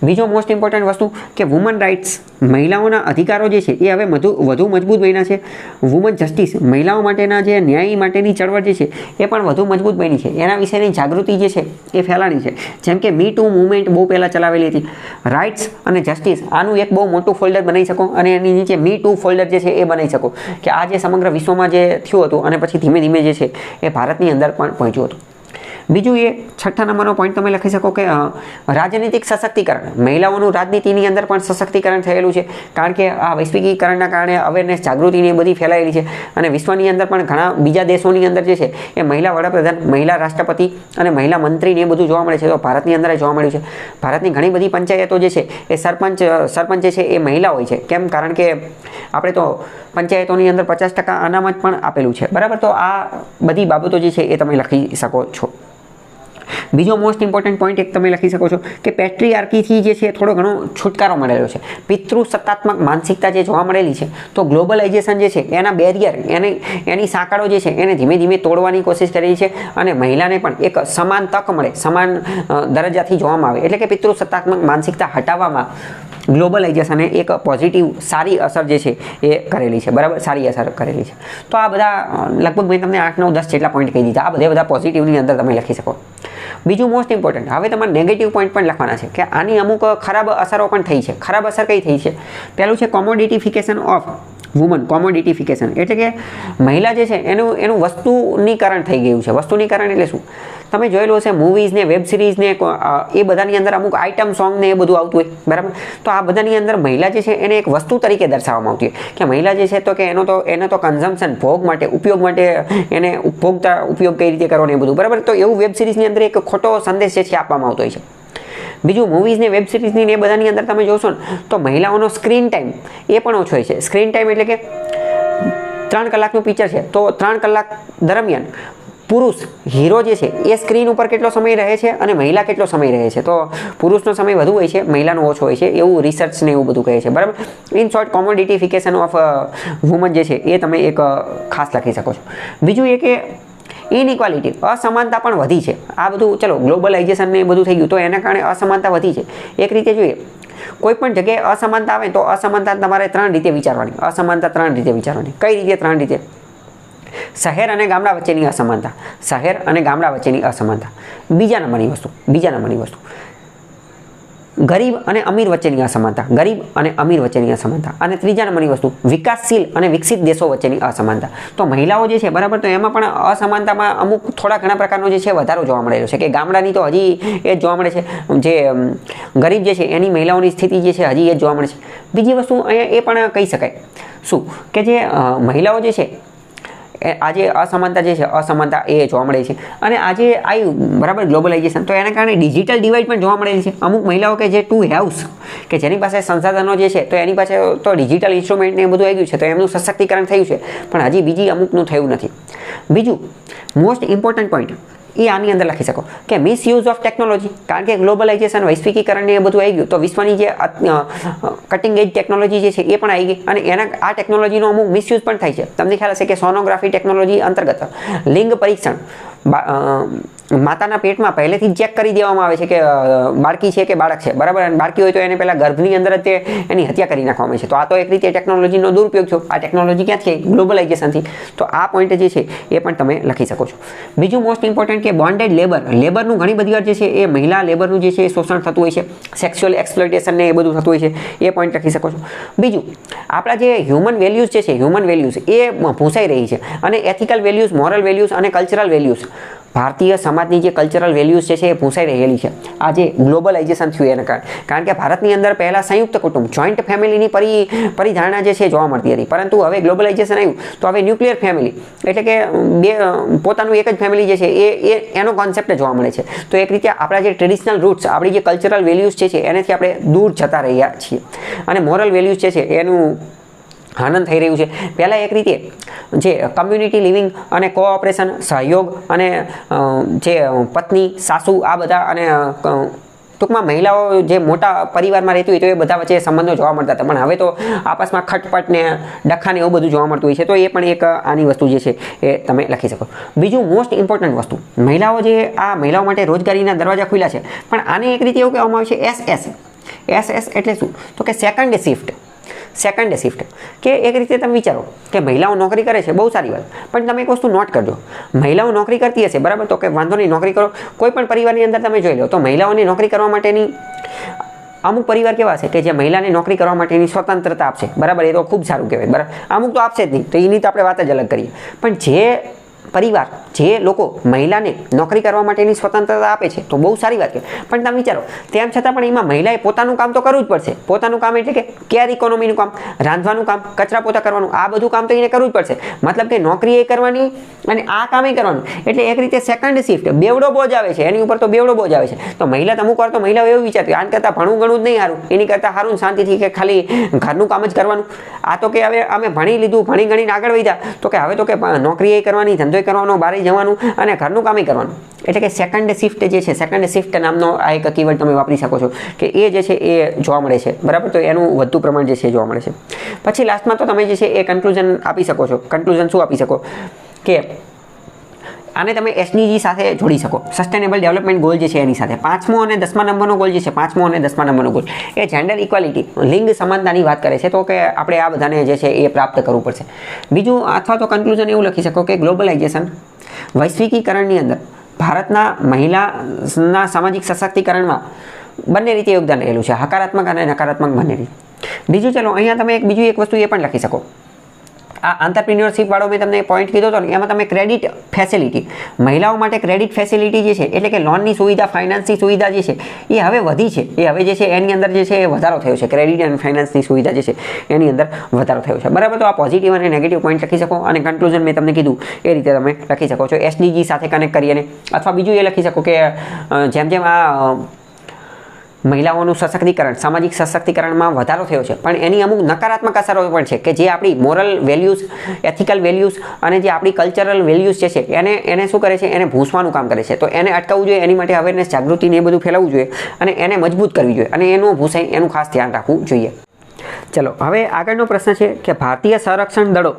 બીજો મોસ્ટ ઇમ્પોર્ટન્ટ વસ્તુ કે વુમન રાઇટ્સ, મહિલાઓના અધિકારો જે છે એ હવે વધુ મજબૂત બન્યા છે. વુમન જસ્ટિસ, મહિલાઓ માટેના જે ન્યાય માટેની ચળવળ જે છે એ પણ વધુ મજબૂત બની છે. એના વિશેની જાગૃતિ જે છે એ ફેલાણી છે. જેમ કે મી ટુ મુવમેન્ટ બહુ પહેલાં ચલાવેલી હતી. રાઇટ્સ અને જસ્ટિસ આનું એક બહુ મોટું ફોલ્ડર બનાવી શકો અને એની નીચે મી ટુ ફોલ્ડર જે છે એ બનાવી શકો કે આ જે સમગ્ર વિશ્વમાં જે થયું હતું અને પછી ધીમે ધીમે જે છે એ ભારતની અંદર પણ પહોંચ્યું હતું. બીજું એ છઠ્ઠા નંબરનો પોઈન્ટ તમે લખી શકો કે રાજનીતિક સશક્તિકરણ, મહિલાઓનું રાજનીતિની અંદર પણ સશક્તિકરણ થયેલું છે. કારણ કે આ વૈશ્વિકીકરણના કારણે અવેરનેસ, જાગૃતિની બધી ફેલાયેલી છે અને વિશ્વની અંદર પણ ઘણા બીજા દેશોની અંદર જે છે એ મહિલા વડાપ્રધાન, મહિલા રાષ્ટ્રપતિ અને મહિલા મંત્રીને એ બધું જોવા મળે છે. તો ભારતની અંદર જોવા મળ્યું છે. ભારતની ઘણી બધી પંચાયતો જે છે એ સરપંચ જે છે એ મહિલા હોય છે. કેમ? કારણ કે આપણે તો પંચાયતોની અંદર 50% અનામત પણ આપેલું છે, બરાબર. તો આ બધી બાબતો જે છે એ તમે લખી શકો છો. બીજો મોસ્ટ ઇમ્પોર્ટન્ટ પોઈન્ટ એક તમે લખી શકો છો કે પેટ્રીઆર્કીથી જે છે થોડો ઘણો છુટકારો મળેલો છે. પિતૃસત્તાત્મક માનસિકતા જે જોવા મળેલી છે તો ગ્લોબલાઇઝેશન જે છે એના બેરિયર, એની સાંકળો જે છે એને ધીમે ધીમે તોડવાની કોશિશ કરી છે અને મહિલાને પણ એક સમાન તક મળે, સમાન દરજ્જાથી જોવામાં આવે. એટલે કે પિતૃસત્તાત્મક માનસિકતા હટાવવામાં ગ્લોબલાઇઝેશને એક પોઝિટિવ સારી અસર જે છે એ કરેલી છે, બરાબર, સારી અસર કરેલી છે. તો આ બધા લગભગ મેં તમને 8, 9, 10 જેટલા પોઈન્ટ કહી દીધા. આ બધા પોઝિટિવની અંદર તમે લખી શકો. બીજું મોસ્ટ ઇમ્પોર્ટન્ટ, હવે તમારે નેગેટિવ પોઈન્ટ પણ લખવાના છે કે આની અમુક ખરાબ અસરો પણ થઈ છે. ખરાબ અસર કઈ થઈ છે? પહેલું છે કોમોડિટીફિકેશન ઓફ વુમન. કોમોડિટીફિકેશન એટલે કે મહિલા જે છે એનું વસ્તુનીકરણ થઈ ગયું છે. વસ્તુનીકરણ એટલે શું? તમે જોયેલું હશે મૂવીઝ ને, વેબ સિરીઝ ને, એ બધાની અંદર અમુક આઇટમ સોંગ ને એ બધું આવતું હોય, બરાબર. તો આ બધાની અંદર મહિલા જે છે એને એક વસ્તુ તરીકે દર્શાવવામાં આવતી હોય કે મહિલા જે છે તો કે એનો તો કન્ઝમ્પશન, ભોગ માટે, ઉપયોગ માટે એને ઉપયોગ કઈ રીતે કરવો ને એ બધું, બરાબર. તો એવું વેબ સિરીઝની અંદર એક ખોટો સંદેશ જે છે આપવામાં આવતો હોય છે. બીજું મૂવીઝ ને, વેબ સિરીઝની ને એ બધાની અંદર તમે જોશો ને તો મહિલાઓનો સ્ક્રીન ટાઈમ એ પણ ઓછો હોય છે. સ્ક્રીન ટાઈમ એટલે કે 3 કલાકનું પિક્ચર છે તો 3 કલાક દરમિયાન પુરુષ હીરો જે છે એ સ્ક્રીન ઉપર કેટલો સમય રહે છે અને મહિલા કેટલો સમય રહે છે. તો પુરુષનો સમય વધુ હોય છે, મહિલાનો ઓછો હોય છે, એવું રિસર્ચ ને એવું બધું કહે છે, બરાબર. ઇન શોર્ટ કોમોડિટીફિકેશન ઓફ વુમન જે છે એ તમે એક ખાસ લખી શકો છો. બીજું એ કે ઇનઇક્વાલિટી, અસમાનતા પણ વધી છે. આ બધું ચલો ગ્લોબલાઇઝેશન ને બધું થઈ ગયું તો એના કારણે અસમાનતા વધી છે. એક રીતે જોઈએ, કોઈ પણ જગ્યાએ અસમાનતા આવે તો અસમાનતા તમારે 3 રીતે વિચારવાની. અસમાનતા 3 રીતે વિચારવાની. કઈ રીતે? 3 રીતે. શહેર અને ગામડા વચ્ચેની અસમાનતા, શહેર અને ગામડા વચ્ચેની અસમાનતા. બીજા નંબરની વસ્તુ ગરીબ અને અમીર વચ્ચેની અસમાનતા, ગરીબ અને અમીર વચ્ચેની અસમાનતા. અને ત્રીજા નંબરની વસ્તુ વિકાસશીલ અને વિકસિત દેશો વચ્ચેની અસમાનતા. તો મહિલાઓ જે છે, બરાબર, તો એમાં પણ અસમાનતામાં અમુક થોડા ઘણા પ્રકારનો જે છે વધારો જોવા મળેલો છે કે ગામડાની તો હજી એ જ જોવા મળે છે, જે ગરીબ જે છે એની મહિલાઓની સ્થિતિ જે છે હજી એ જ જોવા મળે છે. બીજી વસ્તુ અહીંયા એ પણ કહી શકાય શું કે જે મહિલાઓ જે છે આજે અસમાનતા જે છે અસમાનતા એ જોવા મળે છે. અને આજે આવ્યું બરાબર ગ્લોબલાઇઝેશન, તો એના કારણે ડિજિટલ ડિવાઇડ પણ જોવા મળેલી છે. અમુક મહિલાઓ કે જે ટુ હેવ્સ કે જેની પાસે સંસાધનો જે છે તો એની પાસે તો ડિજિટલ ઇન્સ્ટ્રુમેન્ટ ને બધું આવી ગયું છે, તો એમનું સશક્તિકરણ થયું છે, પણ હજી બીજી અમુકનું થયું નથી. બીજું મોસ્ટ ઇમ્પોર્ટન્ટ પોઈન્ટ એ આની અંદર લખી શકો કે મિસયુઝ ઓફ ટેકનોલોજી, કારણ કે ગ્લોબલાઇઝેશન વૈશ્વિકીકરણ ને એ બધું આવી ગયું, તો વિશ્વની જે કટિંગ એજ ટેકનોલોજી જે છે એ પણ આવી ગઈ, અને એના આ ટેકનોલોજીનો અમુક મિસયુઝ પણ થાય છે. તમને ખ્યાલ હશે કે સોનોગ્રાફી ટેકનોલોજી અંતર્ગત લિંગ પરીક્ષણ માતાના પેટમાં પહેલેથી જ ચેક કરી દેવામાં આવે છે કે બાળકી છે કે બાળક છે, બરાબર. અને બાળકી હોય તો એને પહેલાં ગર્ભની અંદર જ એની હત્યા કરી નાખવામાં આવે છે. તો આ તો એક રીતે ટેકનોલોજીનો દુરુપયોગ છે. આ ટેકનોલોજી ક્યાંથી આવી? ગ્લોબલાઇઝેશનથી. તો આ પોઈન્ટ જે છે એ પણ તમે લખી શકો છો. બીજું મોસ્ટ ઇમ્પોર્ટન્ટ કે બોન્ડેડ લેબરનું ઘણી બધી વાર જે છે એ મહિલા લેબરનું જે છે એ શોષણ થતું હોય છે, સેક્સ્યુઅલ એક્સપ્લોઇટેશન ને એ બધું થતું હોય છે, એ પોઈન્ટ લખી શકો છો. બીજું આપણા જે હ્યુમન વેલ્યુઝ જે છે, હ્યુમન વેલ્યુઝ એ ભૂંસાઈ રહી છે, અને એથિકલ વેલ્યુઝ, મોરલ વેલ્યુઝ અને કલ્ચરલ વેલ્યુઝ, ભારતીય સમાજની જે કલ્ચરલ વેલ્યુઝ છે એ ભૂંસાઈ રહેલી છે આ જે ગ્લોબલાઇઝેશન થયું એના કારણે. કારણ કે ભારતની અંદર પહેલાં સંયુક્ત કુટુંબ, જોઈન્ટ ફેમિલીની પરિધારણા જે છે જોવા મળતી હતી, પરંતુ હવે ગ્લોબલાઇઝેશન આવ્યું તો હવે ન્યુક્લિયર ફેમિલી, એટલે કે પોતાનું એક જ ફેમિલી જે છે એનો કોન્સેપ્ટ જોવા મળે છે. તો એક રીતે આપણા જે ટ્રેડિશનલ રૂટ્સ, આપણી જે કલ્ચરલ વેલ્યુઝ છે એનાથી આપણે દૂર જતા રહ્યા છીએ, અને મોરલ વેલ્યુઝ જે છે એનું હનન થઈ રહ્યું છે. પહેલાં એક રીતે જે કમ્યુનિટી લિવિંગ અને કોઓપરેશન, સહયોગ અને જે પત્ની, સાસુ, આ બધા, અને ટૂંકમાં મહિલાઓ જે મોટા પરિવારમાં રહેતી હોય તો એ બધા વચ્ચે સંબંધો જોવા મળતા હતા, પણ હવે તો આપસમાં ખટપટ ને ડખા ને એવું બધું જોવા મળતું હોય છે. તો એ પણ એક આની વસ્તુ જે છે એ તમે લખી શકો. બીજું મોસ્ટ ઇમ્પોર્ટન્ટ વસ્તુ, મહિલાઓ જે આ મહિલાઓ માટે રોજગારીના દરવાજા ખુલ્યા છે, પણ આને એક રીતે એવું કહેવામાં આવે છે SS એટલે શું? તો કે સેકન્ડ શિફ્ટ. કે એક રીતે તમે વિચારો કે મહિલાઓ નોકરી કરે છે, બહુ સારી વાત, પણ તમે એક વસ્તુ નોટ કરજો, મહિલાઓ નોકરી કરતી હશે, બરાબર, તો કે વાંધો નહીં, નોકરી કરો. કોઈ પણ પરિવારની અંદર તમે જોઈ લો તો મહિલાઓને નોકરી કરવા માટેની અમુક પરિવાર કેવા છે કે જે મહિલાને નોકરી કરવા માટેની સ્વતંત્રતા આપશે, બરાબર, એ તો ખૂબ સારું કહેવાય, બરાબર. અમુક તો આપશે જ નહીં, તો એની તો આપણે વાત જ અલગ કરીએ. પણ જે પરિવાર, જે લોકો મહિલાને નોકરી કરવા માટેની સ્વતંત્રતા આપે છે તો બહુ સારી વાત છે, પણ તમે વિચારો તેમ છતાં પણ એમાં મહિલાએ પોતાનું કામ તો કરવું જ પડશે. પોતાનું કામ એટલે કે કેર ઇકોનોમીનું કામ, રાંધવાનું કામ, કચરા પોતા કરવાનું, આ બધું કામ તો એને કરવું જ પડશે. મતલબ કે નોકરી એ કરવાની અને આ કામ એ કરવાનું, એટલે એક રીતે સેકન્ડ શિફ્ટ, બેવડો બોજ આવે છે એની ઉપર, તો બેવડો બોજ આવે છે. તો મહિલા અમુક વાર તો મહિલાઓ એવું વિચારતી આન કરતાં ભણવું ગણવું જ નહીં સારું, એની કરતાં સારું શાંતિથી કે ખાલી ઘરનું કામ જ કરવાનું. આ તો કે હવે અમે ભણી લીધું, ભણી ગણીને આગળ વધ્યા, તો કે હવે તો કે નોકરી એ કરવાની, ધંધો કરવાનો, બહાર જવાનું અને ઘરનું કામ કરવાનું. એટલે કે સેકન્ડ શિફ્ટ જે છે, સેકન્ડ શિફ્ટ નામનો આ એક કીવર્ડ તમે વાપરી શકો છો કે એ જે છે એ જોવા મળે છે, બરાબર. તો એનું વધુ પ્રમાણ જે છે જોવા મળે છે. પછી લાસ્ટમાં તો તમે જે છે એ કન્ક્લુઝન આપી શકો છો. કન્ક્લુઝન શું આપી શકો કે આને તમે SDG સાથે જોડી શકો, સસ્ટેનેબલ ડેવલપમેન્ટ ગોલ જે છે એની સાથે. 5મો અને 10મા નંબરનો ગોલ જે છે, 5મો અને 10મા નંબરનો ગોલ એ જેન્ડર ઇક્વાલિટી, લિંગ સમાનતાની વાત કરે છે. તો કે આપણે આ બધાને જે છે એ પ્રાપ્ત કરવું પડશે. બીજું અથવા તો કન્ક્લુઝન એવું લખી શકો કે ગ્લોબલાઇઝેશન વૈશ્વિકીકરણની અંદર ભારતના મહિલાના સામાજિક સશક્તિકરણમાં બંને રીતે યોગદાન રહેલું છે, હકારાત્મક અને નકારાત્મક બંને રીતે. બીજું ચલો અહીંયા તમે બીજું એક વસ્તુ એ પણ લખી શકો. આ આંતરપ્રિન્યોરશિપ વાળો મેં તમને પોઈન્ટ કીધો હતો ને, એમાં તમે ક્રેડિટ ફેસિલિટી, મહિલાઓ માટે ક્રેડિટ ફેસિલિટી જે છે એટલે કે લોનની સુવિધા, ફાઇનાન્સની સુવિધા જે છે એ હવે વધી છે. એ હવે જે છે એની અંદર જે છે એ વધારો થયો છે. ક્રેડિટ અને ફાઇનાન્સની સુવિધા જે છે એની અંદર વધારો થયો છે, બરાબર. તો આ પોઝિટિવ અને નેગેટિવ પોઈન્ટ લખી શકો, અને કન્ક્લુઝન મેં તમને કીધું એ રીતે તમે લખી શકો છો SDG સાથે કનેક્ટ કરીને. અથવા બીજું એ લખી શકો કે જેમ જેમ આ મહિલાઓનું સશક્તિકરણ, સામાજિક સશક્તિકરણમાં વધારો થયો છે, પણ એની અમુક નકારાત્મક અસરો પણ છે કે જે આપણી મોરલ વેલ્યુઝ, એથિકલ વેલ્યુઝ અને જે આપણી કલ્ચરલ વેલ્યુઝ જે છે એને શું કરે છે, એને ભૂંસવાનું કામ કરે છે. તો એને અટકાવવું જોઈએ, એની માટે અવેરનેસ, જાગૃતિને એ બધું ફેલાવવું જોઈએ, અને એને મજબૂત કરવી જોઈએ, અને એનું ભૂંસાય એનું ખાસ ધ્યાન રાખવું જોઈએ. ચલો હવે આગળનો પ્રશ્ન છે કે ભારતીય સંરક્ષણ દળો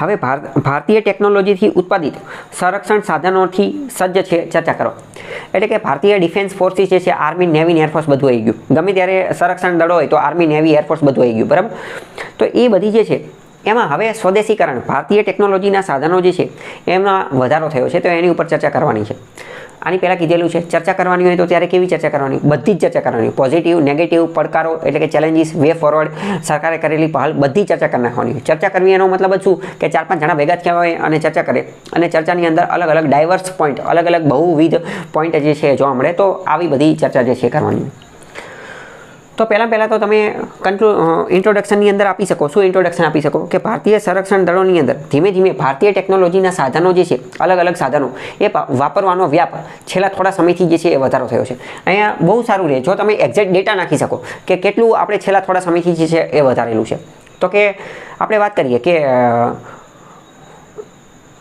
હવે ભારતીય ટેકનોલોજીથી ઉત્પાદિત સંરક્ષણ સાધનોથી સજ્જ છે, ચર્ચા કરો. એટલે કે ભારતીય ડિફેન્સ ફોર્સિસ જે છે, આર્મી, નેવી, એરફોર્સ બધું આવી ગયું. ગમે ત્યારે સંરક્ષણ દળો હોય તો આર્મી, નેવી, એરફોર્સ બધું આવી ગયું, બરાબર. તો એ બધી જે છે એમાં હવે સ્વદેશીકરણ, ભારતીય ટેકનોલોજીના સાધનો જે છે એમાં વધારો થયો છે, તો એની ઉપર ચર્ચા કરવાની છે. આની પહેલાં કીધેલું છે, ચર્ચા કરવાની હોય તો ત્યારે કેવી ચર્ચા કરવાની? બધી જ ચર્ચા કરવાની, પોઝિટિવ, નેગેટિવ, પડકારો એટલે કે ચેલેન્જીસ, વે ફોરવર્ડ, સરકારે કરેલી પહેલ, બધી ચર્ચા કરી નાખવાની હોય. ચર્ચા કરવી એનો મતલબ જ શું કે 4-5 જણા ભેગા થયા હોય અને ચર્ચા કરે, અને ચર્ચાની અંદર અલગ અલગ ડાયવર્સ પોઈન્ટ, અલગ અલગ બહુવિધ પોઈન્ટ જે છે જોવા મળે, તો આવી બધી ચર્ચા જે છે કરવાની. તો પહેલાં તો તમે ઇન્ટ્રોડક્શનની અંદર આપી શકો. શું ઇન્ટ્રોડક્શન આપી શકો કે ભારતીય સંરક્ષણ દળોની અંદર ધીમે ધીમે ભારતીય ટેકનોલોજીના સાધનો જે છે, અલગ અલગ સાધનો એ વાપરવાનો વ્યાપ છેલ્લા થોડા સમયથી જે છે એ વધારો થયો છે. અહીંયા બહુ સારું રહે જો તમે એક્ઝેક્ટ ડેટા નાખી શકો કે કેટલું આપણે છેલ્લા થોડા સમયથી જે છે એ વધારેલું છે. તો કે આપણે વાત કરીએ કે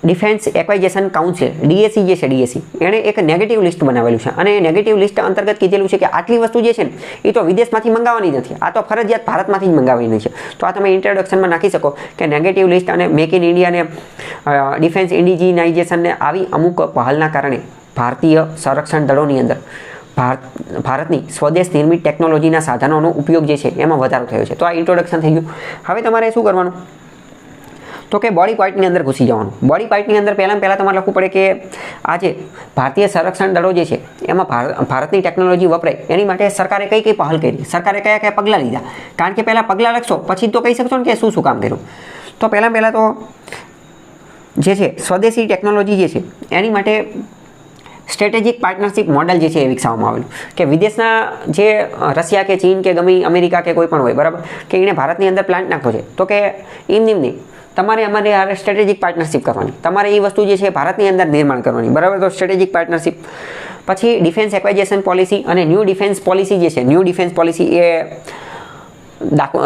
ડિફેન્સ એક્વાઇઝેશન કાઉન્સિલ DAC જે છે, DAC એણે એક નેગેટિવ લિસ્ટ બનાવેલું છે અને એ નેગેટિવ લિસ્ટ અંતર્ગત કીધેલું છે કે આટલી વસ્તુ જે છે ને એ તો વિદેશમાંથી મંગાવવાની નથી, આ તો ફરજિયાત ભારતમાંથી જ મંગાવવાની છે. તો આ તમે ઇન્ટ્રોડક્શનમાં નાખી શકો કે નેગેટિવ લિસ્ટ અને મેક ઇન ઇન્ડિયા અને ડિફેન્સ ઇન્ડિજિનાઇઝેશનને આવી અમુક પહેલના કારણે ભારતીય સંરક્ષણ દળોની અંદર ભારતની સ્વદેશ નિર્મિત ટેકનોલોજીના સાધનોનો ઉપયોગ જે છે એમાં વધારો થયો છે. તો આ ઇન્ટ્રોડક્શન થઈ ગયું. હવે તમારે શું કરવાનું તો કે બોડી પાર્ટની અંદર ઘૂસી જવાનું. બોડી પાર્ટની અંદર પહેલાં તમારે લખવું પડે કે આજે ભારતીય સંરક્ષણ દળો જે છે એમાં ભારતની ટેકનોલોજી વપરાય એની માટે સરકારે કઈ પહેલ કરી, સરકારે કયા પગલાં લીધા. કારણ કે પહેલાં પગલાં લખશો પછી તો કહી શકશો ને કે શું કામ કર્યું. તો પહેલાં તો જે છે સ્વદેશી ટેકનોલોજી જે છે એની માટે સ્ટ્રેટેજિક પાર્ટનરશિપ મોડલ જે છે એ વિકસાવવામાં આવેલું કે વિદેશના જે રશિયા કે ચીન કે ગમે અમેરિકા કે કોઈ પણ હોય બરાબર કે એને ભારતની અંદર પ્લાન્ટ નાખવો છે તો કે નહીં તમારે અમારે સ્ટ્રેટેજિક પાર્ટનરશિપ કરવાની, તમારે એ વસ્તુ જે છે ભારતની અંદર નિર્માણ કરવાની બરાબર. તો સ્ટ્રેટેજિક પાર્ટનરશિપ પછી ડિફેન્સ એક્વાઇઝેશન પોલિસી અને ન્યૂ ડિફેન્સ પોલિસી જે છે, ન્યૂ ડિફેન્સ પોલિસી એ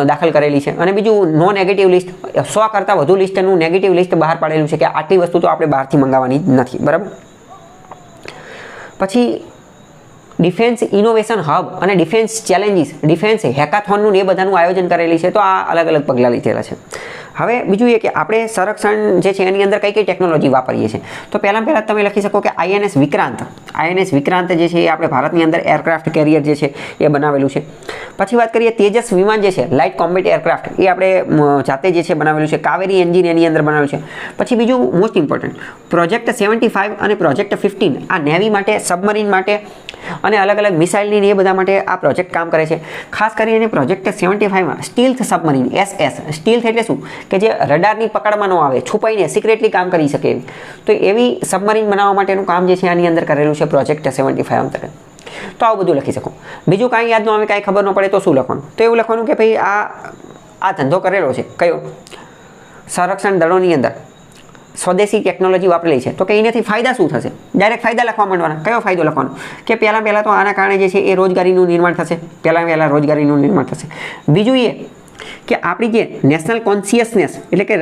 દાખલ કરેલી છે. અને બીજું નો નેગેટિવ લિસ્ટ, 100 કરતાં વધુ લિસ્ટનું નેગેટિવ લિસ્ટ બહાર પાડેલું છે કે આટલી વસ્તુ તો આપણે બહારથી મંગાવવાની જ નથી બરાબર. પછી ડિફેન્સ ઇનોવેશન હબ અને ડિફેન્સ ચેલેન્જીસ, ડિફેન્સ હેકાથોનનું એ બધાનું આયોજન કરેલી છે. તો આ અલગ અલગ પગલાં લીધેલા છે. હવે બીજું એ કે આપણે સંરક્ષણ જે છે એની અંદર કઈ ટેકનોલોજી વાપરીએ છીએ. તો પહેલાં તમે લખી શકો કે INS વિક્રાંત જે છે એ આપણે ભારતની અંદર એરક્રાફ્ટ કેરિયર જે છે એ બનાવેલું છે. પછી વાત કરીએ તેજસ વિમાન જે છે લાઇટ કોમ્બેટ એરક્રાફ્ટ એ આપણે જાતે જે છે બનાવેલું છે. કાવેરી એન્જિન એની અંદર બનાવેલું છે. પછી બીજું મોસ્ટ ઇમ્પોર્ટન્ટ પ્રોજેક્ટ 75 અને પ્રોજેક્ટ 15 આ નેવી માટે, સબમરીન માટે અને અલગ અલગ મિસાઇલની એ બધા માટે આ પ્રોજેક્ટ કામ કરે છે. ખાસ કરીને પ્રોજેક્ટ 75માં સ્ટીલ્થ સબમરીન SS, સ્ટીલ્થ એટલે શું કે જે રડારની પકડમાં ન આવે, છુપાઈને સિક્રેટલી કામ કરી શકે એવી. તો એવી સબમરીન બનાવવા માટેનું કામ જે છે આની અંદર કરેલું છે પ્રોજેક્ટ 75 અંતર્ગત. તો આવું બધું લખી શકો. બીજું કાંઈ યાદ ન આવે, કાંઈ ખબર ન પડે તો શું લખવાનું? તો એવું લખવાનું કે ભાઈ આ ધંધો કરેલો છે કયો સંરક્ષણ દળોની અંદર સ્વદેશી ટેકનોલોજી વાપરેલી છે. તો કે એનાથી ફાયદા શું થશે? ડાયરેક્ટ ફાયદા લખવા માંડવાના. કયો ફાયદો લખવાનો કે પહેલાં તો આના કારણે જે છે એ રોજગારીનું નિર્માણ થશે. પહેલાં રોજગારીનું નિર્માણ થશે. બીજું એ કે આપણી જે નેશનલ કોન્શિયસનેસ એટલે કે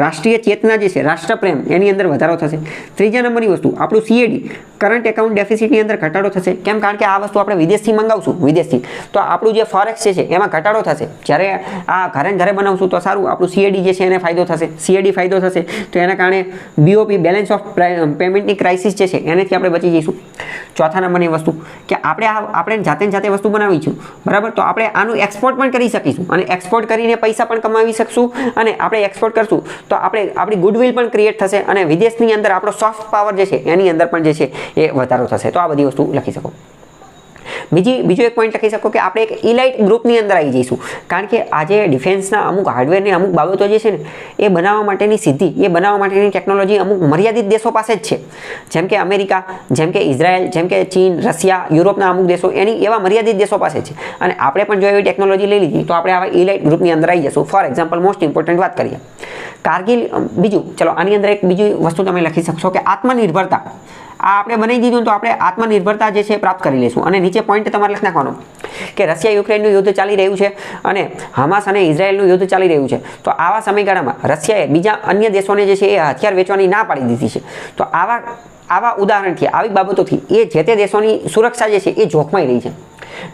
રાષ્ટ્રીય ચેતના જે છે, રાષ્ટ્રપ્રેમ એની અંદર વધારો થશે. ત્રીજા નંબરની વસ્તુ આપણું CAD કરંટ એકાઉન્ટ ડેફિસિટની અંદર ઘટાડો થશે. કેમ? કારણ કે આ વસ્તુ આપણે વિદેશથી મંગાવશું, વિદેશથી તો આપણું જે ફોરેક્સ છે એમાં ઘટાડો થશે. જ્યારે આ ઘરે બનાવશું તો સારું આપણું CAD જે છે એને ફાયદો થશે. CAD ફાયદો થશે તો એના કારણે BOP બેલેન્સ ઓફ પેમેન્ટની ક્રાઇસિસ જે છે એનાથી આપણે બચી જઈશું. ચોથા નંબરની વસ્તુ કે આપણે જાતે વસ્તુ બનાવીશું બરાબર. તો આપણે આનું એક્સપોર્ટ પણ કરી શકીશું અને એક્સપોર્ટ કરીને પૈસા પણ કમાવી શકશું. અને આપણે એક્સપોર્ટ કરશું તો આપણી ગુડવિલ પણ ક્રિએટ થશે અને વિદેશની અંદર આપણો સોફ્ટ પાવર જે છે એની અંદર પણ જે છે એ વધારો થશે. તો આ બધી વસ્તુ લખી શકો. બીજો એક પોઈન્ટ લખી શકો કે આપણે એક ઇલાઇટ ગ્રુપની અંદર આવી જઈશું. કારણ કે આજે ડિફેન્સના અમુક હાર્ડવેરની અમુક બાબતો જે છે ને એ બનાવવા માટેની બનાવવા માટેની ટેકનોલોજી અમુક મર્યાદિત દેશો પાસે જ છે. જેમ કે અમેરિકા, જેમ કે ઇઝરાયલ, જેમ કે ચીન, રશિયા, યુરોપના અમુક દેશો એવા મર્યાદિત દેશો પાસે છે. અને આપણે પણ જો એવી ટેકનોલોજી લઈ લીધી તો આપણે આવા ઇલાઇટ ગ્રુપની અંદર આવી જશું. ફોર એક્ઝામ્પલ મોસ્ટ ઇમ્પોર્ટન્ટ વાત કરીએ કારગિલ. બીજું ચલો આની અંદર એક બીજી વસ્તુ તમે લખી શકશો કે આત્મનિર્ભરતા. આ આપણે બનાવી દીધું તો આપણે આત્મનિર્ભરતા જે છે પ્રાપ્ત કરી લઈશું. અને નીચે પોઈન્ટ તમારે લખી નાખવાનો કે રશિયા યુક્રેનનું યુદ્ધ ચાલી રહ્યું છે અને હમાસ અને ઇઝરાયલનું યુદ્ધ ચાલી રહ્યું છે. તો આવા સમયગાળામાં રશિયાએ બીજા અન્ય દેશોને જે છે એ હથિયાર વેચવાની ના પાડી દીધી છે. તો આવા ઉદાહરણથી, આવી બાબતોથી એ જે તે દેશોની સુરક્ષા જે છે એ જોખમાઈ રહી છે.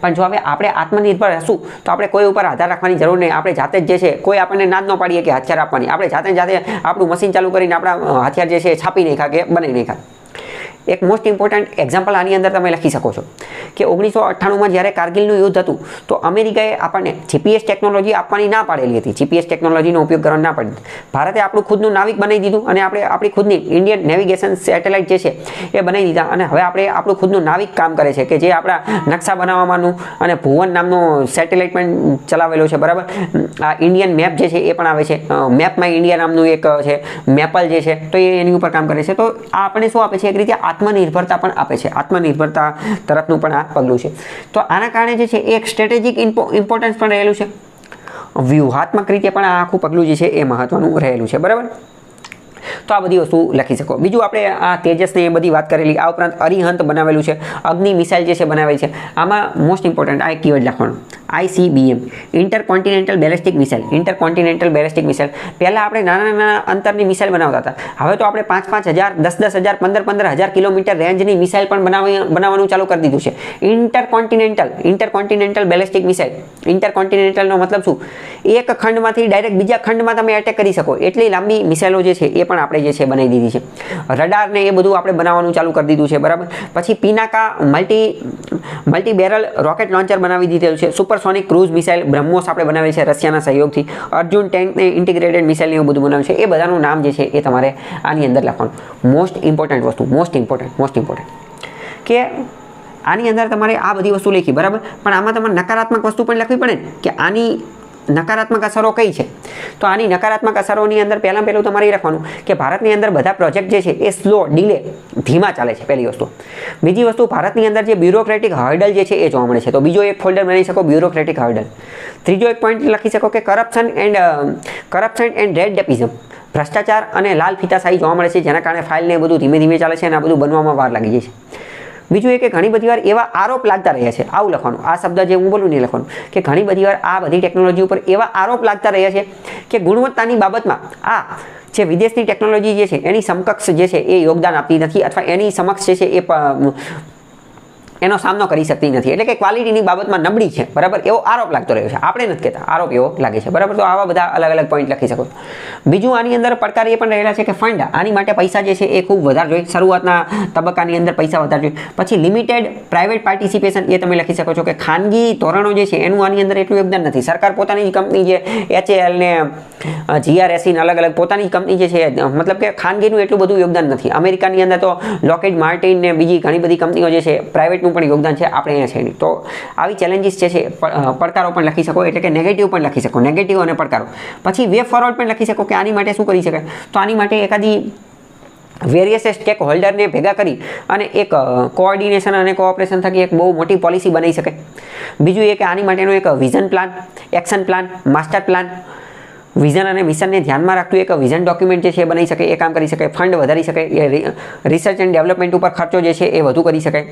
પણ જો હવે આપણે આત્મનિર્ભર હશું તો આપણે કોઈ ઉપર આધાર રાખવાની જરૂર નહીં. આપણે જાતે જ જે છે કોઈ આપણને ના જ ન પાડીએ કે હથિયાર આપવાની. આપણે જાતે આપણું મશીન ચાલુ કરીને આપણા હથિયાર જે છે એ છાપી નાખ્યા કે બનાવી નાખ્યા. એક મોસ્ટ ઇમ્પોર્ટન્ટ એક્ઝામ્પલ આની અંદર તમે લખી શકો છો કે 1998માં જ્યારે કારગિલનું યુદ્ધ હતું તો અમેરિકાએ આપણને GPS ટેકનોલોજી આપવાની ના પાડેલી હતી. GPS ટેકનોલોજીનો ઉપયોગ કરવા ના પાડી. ભારતે આપણું ખુદનું નાવિક બનાવી દીધું અને આપણે આપણી ખુદની ઇન્ડિયન નેવિગેશન સેટેલાઇટ જે છે એ બનાવી દીધા. અને હવે આપણે આપણું ખુદનું નાવિક કામ કરે છે કે જે આપણા નકશા બનાવવાનું અને ભુવન નામનો સેટેલાઇટ પણ ચલાવેલો છે બરાબર. આ ઇન્ડિયન મેપ જે છે એ પણ આવે છે. મેપમાં ઇન્ડિયા નામનું એક છે મેપલ જે છે તો એ એની ઉપર કામ કરે છે. તો આ આપણને શું આપે છે? એક રીતે આત્મનિર્ભરતા પણ આપે છે, આત્મનિર્ભરતા તરફનું પણ આ પગલું છે. તો આના કારણે જે છે એક સ્ટ્રેટેજિક ઇમ્પોર્ટન્સ પણ રહેલું છે, વ્યૂહાત્મક રીતે પણ આ આખું પગલું જે છે એ મહત્વનું રહેલું છે. બરાબર, તો આ બધી વસ્તુ લખી શકો. બીજું આપણે આ તેજસને એ બધી વાત કરેલી. આ ઉપરાંત અરિહંત બનાવેલું છે, અગ્નિ મિસાઇલ જે છે બનાવેલી છે. આમાં મોસ્ટ ઇમ્પોર્ટન્ટ આ એક કીવર્ડ લખવાનું, ICBM, intercontinental ballistic missile. Intercontinental ballistic missile પહેલાં આપણે નાના નાના અંતરની મિસાઇલ બનાવતા હતા. હવે તો આપણે 5,000, 10,000, 15,000 કિલોમીટર રેન્જની મિસાઇલ પણ બનાવવાનું ચાલુ કરી દીધું છે. Intercontinental ballistic missile. ઇન્ટરકોન્ટિનેન્ટલનો મતલબ શું? એક ખંડમાંથી ડાયરેક્ટ બીજા ખંડમાં તમે એટેક કરી શકો એટલી લાંબી મિસાઇલો જે છે એ પણ આપણે જે છે બનાવી દીધી છે. રડાર ને એ બધું આપણે બનાવવાનું ચાલુ કરી દીધું છે. બરાબર, પછી Pinaka multi barrel rocket launcher બનાવી દીધેલું છે. સુપરસોનિક ક્રૂઝ મિસાઇલ બ્રહ્મોસ આપણે બનાવી છે રશિયાના સહયોગથી. અર્જુન ટેન્કને ઇન્ટિગ્રેટેડ મિસાઇલ એવું બધું બનાવ્યું છે. એ બધાનું નામ જે છે એ તમારે આની અંદર લખવાનું. મોસ્ટ ઇમ્પોર્ટન્ટ વસ્તુ, મોસ્ટ ઇમ્પોર્ટન્ટ કે આની અંદર તમારે આ બધી વસ્તુ લખી. બરાબર, પણ આમાં તમારે નકારાત્મક વસ્તુ પણ લખવી પડે ને કે આની નકારાત્મક અસરો કઈ છે. તો આની નકારાત્મક અસરોની અંદર પહેલું તમારે એ લખવાનું કે ભારતની અંદર બધા પ્રોજેક્ટ જે છે એ સ્લો, ડીલે, ધીમા ચાલે છે. પહેલી વસ્તુ. બીજી વસ્તુ, ભારતની અંદર જે બ્યુરોક્રેટિક હર્ડલ જે છે એ જોવા મળે છે. તો બીજો એક ફોલ્ડર બનાવી શકો, બ્યુરોક્રેટિક હર્ડલ. ત્રીજો એક પોઈન્ટ લખી શકો કે કરપ્શન એન્ડ રેડ ટેપિઝમ. ભ્રષ્ટાચાર અને લાલ ફીતાશાહી જોવા મળે છે, જેના કારણે ફાઇલને એ બધું ધીમે ધીમે ચાલે છે અને આ બધું બનવામાં વાર લાગી જાય છે. બીજું એ કે ઘણી બધી વાર એવા આરોપ લાગતા રહ્યા છે. આવું લખવાનું, આ શબ્દ જે હું બોલું નહીં લખવાનું કે ઘણી બધી વાર આ બધી ટેકનોલોજી ઉપર એવા આરોપ લાગતા રહ્યા છે કે ગુણવત્તાની બાબતમાં આ જે વિદેશની ટેકનોલોજી જે છે એની સમકક્ષ જે છે એ યોગદાન આપતી નથી અથવા એની સમક્ષ જે છે એ એનો સામનો કરી શકતી નથી. એટલે કે ક્વોલિટીની બાબતમાં નબળી છે. બરાબર, એવો આરોપ લાગતો રહ્યો છે. આપણે નથી કહેતા, આરોપ એવો લાગે છે. બરાબર, તો આવા બધા અલગ અલગ પોઈન્ટ લખી શકો. બીજું આની અંદર પડકાર એ પણ રહેલા છે કે ફંડ, આની માટે પૈસા જે છે એ ખૂબ વધારે જોઈએ. શરૂઆતના તબક્કાની અંદર પૈસા વધારે જોઈએ. પછી લિમિટેડ પ્રાઇવેટ પાર્ટિસિપેશન એ તમે લખી શકો છો કે ખાનગી ધોરણો જે છે એનું આની અંદર એટલું યોગદાન નથી. સરકાર પોતાની કંપની જે HAL ને GRSE ને અલગ અલગ પોતાની કંપની જે છે, મતલબ કે ખાનગીનું એટલું બધું યોગદાન નથી. અમેરિકાની અંદર તો લોકહીડ માર્ટિન ને બીજી ઘણી બધી કંપનીઓ જે છે પ્રાઇવેટ પણ યોગદાન છે, આપણે અહીંયા છે નહીં. તો આવી ચેલેન્જીસ જે છે, પડકારો પણ લખી શકો, એટલે કે નેગેટિવ પણ લખી શકો, નેગેટિવ અને પડકારો. પછી વે ફોરવર્ડ પણ લખી શકો કે આની માટે શું કરી શકાય. તો આની માટે એકાદી વેરિયસ સ્ટેક હોલ્ડરને ભેગા કરી અને એક કોઓર્ડિનેશન અને કોઓપરેશન થકી એક બહુ મોટી પોલિસી બનાવી શકે. બીજું એ કે આની માટેનો એક vision plan, action plan, master plan, vision અને મિશનને ધ્યાનમાં રાખતું એક વિઝન ડોક્યુમેન્ટ જે છે એ બનાવી શકે, એ કામ કરી શકે. ફંડ વધારી શકે, રિસર્ચ એન્ડ ડેવલપમેન્ટ ઉપર ખર્ચો જે છે એ વધુ કરી શકાય.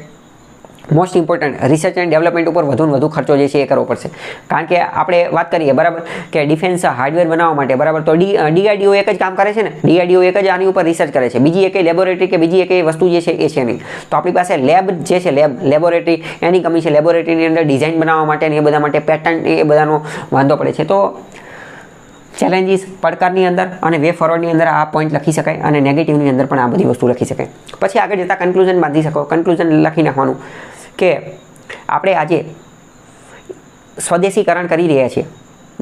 Most important, research and development ઉપર વધુ ને વધુ ખર્ચો જે છે એ કરવો પડશે. કારણ કે આપણે વાત કરીએ બરાબર કે ડિફેન્સ હાર્ડવેર બનાવવા માટે બરાબર તો DRDO એક જ કામ કરે છે ને, DRDO એક જ આની ઉપર રિસર્ચ કરે છે. બીજી એક લેબોરેટરી કે બીજી એક વસ્તુ જે છે એ છે નહીં. તો આપણી પાસે લેબ જે છે, લેબોરેટરી એની કમી છે. લેબોરેટરીની અંદર ડિઝાઇન બનાવવા માટે ને એ બધા માટે પેટર્ન એ બધાનો વાંધો પડે છે. તો ચેલેન્જીસ, પડકારની અંદર અને વે ફોરવર્ડની અંદર આ પોઈન્ટ લખી શકાય અને નેગેટિવની અંદર પણ આ બધી વસ્તુ લખી શકાય. પછી આગળ જતાં કન્ક્લુઝન બાંધી શકો. કન્ક્લુઝન લખી નાખવાનું કે આપણે આજે સ્વદેશીકરણ કરી રહ્યા છીએ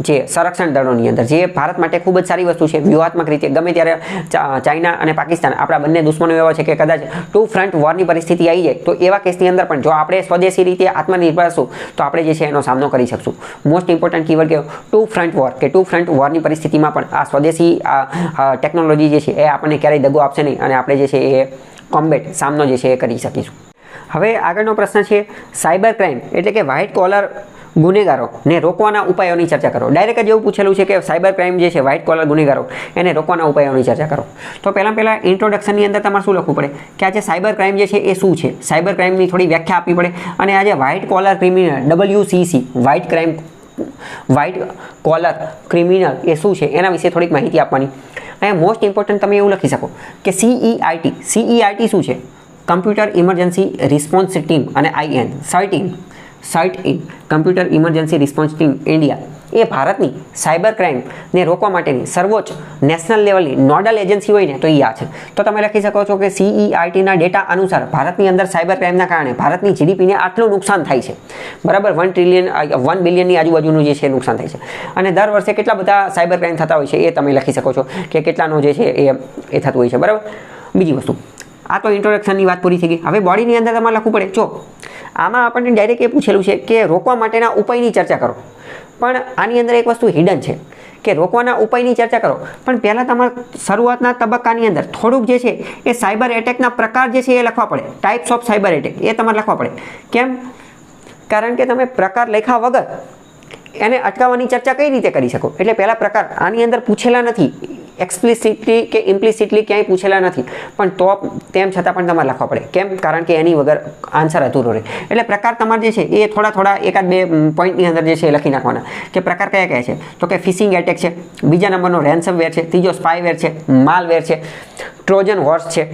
જે સંરક્ષણ દળોની અંદર, જે ભારત માટે ખૂબ જ સારી વસ્તુ છે. વ્યૂહાત્મક રીતે ગમે ત્યારે ચાઇના અને પાકિસ્તાન આપણા બંને દુશ્મનો એવા છે કે કદાચ ટુ ફ્રન્ટ વોરની પરિસ્થિતિ આવી જાય તો એવા કેસની અંદર પણ જો આપણે સ્વદેશી રીતે આત્મનિર્ભર હશું તો આપણે જે છે એનો સામનો કરી શકશું. મોસ્ટ ઇમ્પોર્ટન્ટ કીવર્ડ કે ટુ ફ્રન્ટ વોર, કે ટુ ફ્રન્ટ વોરની પરિસ્થિતિમાં પણ આ સ્વદેશી ટેકનોલોજી જે છે એ આપણને ક્યારેય દગો આપશે નહીં અને આપણે જે છે એ કોમ્બેટ, સામનો જે છે એ કરી શકીશું. હવે આગળનો પ્રશ્ન છે સાયબર ક્રાઇમ એટલે કે વ્હાઇટ કોલર ગુનેગારોને રોકવાના ઉપાયોની ચર્ચા કરો. ડાયરેક્ટ જ એવું પૂછેલું છે કે સાયબર ક્રાઇમ જે છે, વ્હાઇટ કોલર ગુનેગારો એને રોકવાના ઉપાયોની ચર્ચા કરો. તો પહેલાં ઇન્ટ્રોડક્શનની અંદર તમારે શું લખવું પડે કે આજે સાયબર ક્રાઇમ જે છે એ શું છે, સાયબર ક્રાઇમની થોડી વ્યાખ્યા આપવી પડે. અને આજે white collar criminal, WCC, white collar criminal એ શું છે એના વિશે થોડીક માહિતી આપવાની. અહીંયા મોસ્ટ ઇમ્પોર્ટન્ટ તમે એવું લખી શકો કે CERT શું છે? કમ્પ્યુટર ઇમરજન્સી રિસ્પોન્સ ટીમ અને CERT computer emergency response team India એ ભારતની સાયબર ક્રાઇમને રોકવા માટેની સર્વોચ્ચ નેશનલ લેવલની નોડલ એજન્સી હોય ને તો એ આ છે. તો તમે લખી શકો છો કે CERTના ડેટા અનુસાર ભારતની અંદર સાયબર ક્રાઇમના કારણે ભારતની GDPને આટલું નુકસાન થાય છે. બરાબર, 1 બિલિયનની આજુબાજુનું જે છે નુકસાન થાય છે. અને દર વર્ષે કેટલા બધા સાયબર ક્રાઇમ થતા હોય છે એ તમે લખી શકો છો કે કેટલાનો જે છે એ થતું હોય છે. બરાબર, બીજી વસ્તુ, આ તો ઇન્ટ્રોડક્શનની વાત પૂરી થઈ ગઈ. હવે બોડીની અંદર તમારે લખવું પડે. જો આમાં આપણને ડાયરેક્ટ એ પૂછેલું છે કે રોકવા માટેના ઉપાયની ચર્ચા કરો, પણ આની અંદર એક વસ્તુ હિડન છે કે રોકવાના ઉપાયની ચર્ચા કરો, પણ પહેલાં તમારે શરૂઆતના તબક્કાની અંદર થોડુંક જે છે એ સાયબર એટેકના પ્રકાર જે છે એ લખવા પડે. ટાઈપ્સ ઓફ સાયબર એટેક એ તમારે લખવા પડે. કેમ? કારણ કે તમે પ્રકાર લખ્યા વગર એને અટકાવવાની ચર્ચા કઈ રીતે કરી શકો? એટલે પહેલા પ્રકાર આની અંદર પૂછેલા નથી, એક્સપ્લિસિટલી કે ઇમ્પ્લિસિટલી ક્યાંય પૂછેલા નથી, પણ તો તેમ છતાં પણ તમારે લખવા પડે. કેમ? કારણ કે એની વગર આન્સર અધૂરો રહે. એટલે પ્રકાર તમારે જે છે એ થોડા એકાદ બે પોઈન્ટની અંદર જે છે એ લખી નાખવાના કે પ્રકાર કયા કયા છે. તો કે ફિશિંગ એટેક છે, બીજા નંબરનો રેન્સમવેર છે, ત્રીજો સ્પાયવેર છે, માલવેર છે, ટ્રોજન હોર્સ છે,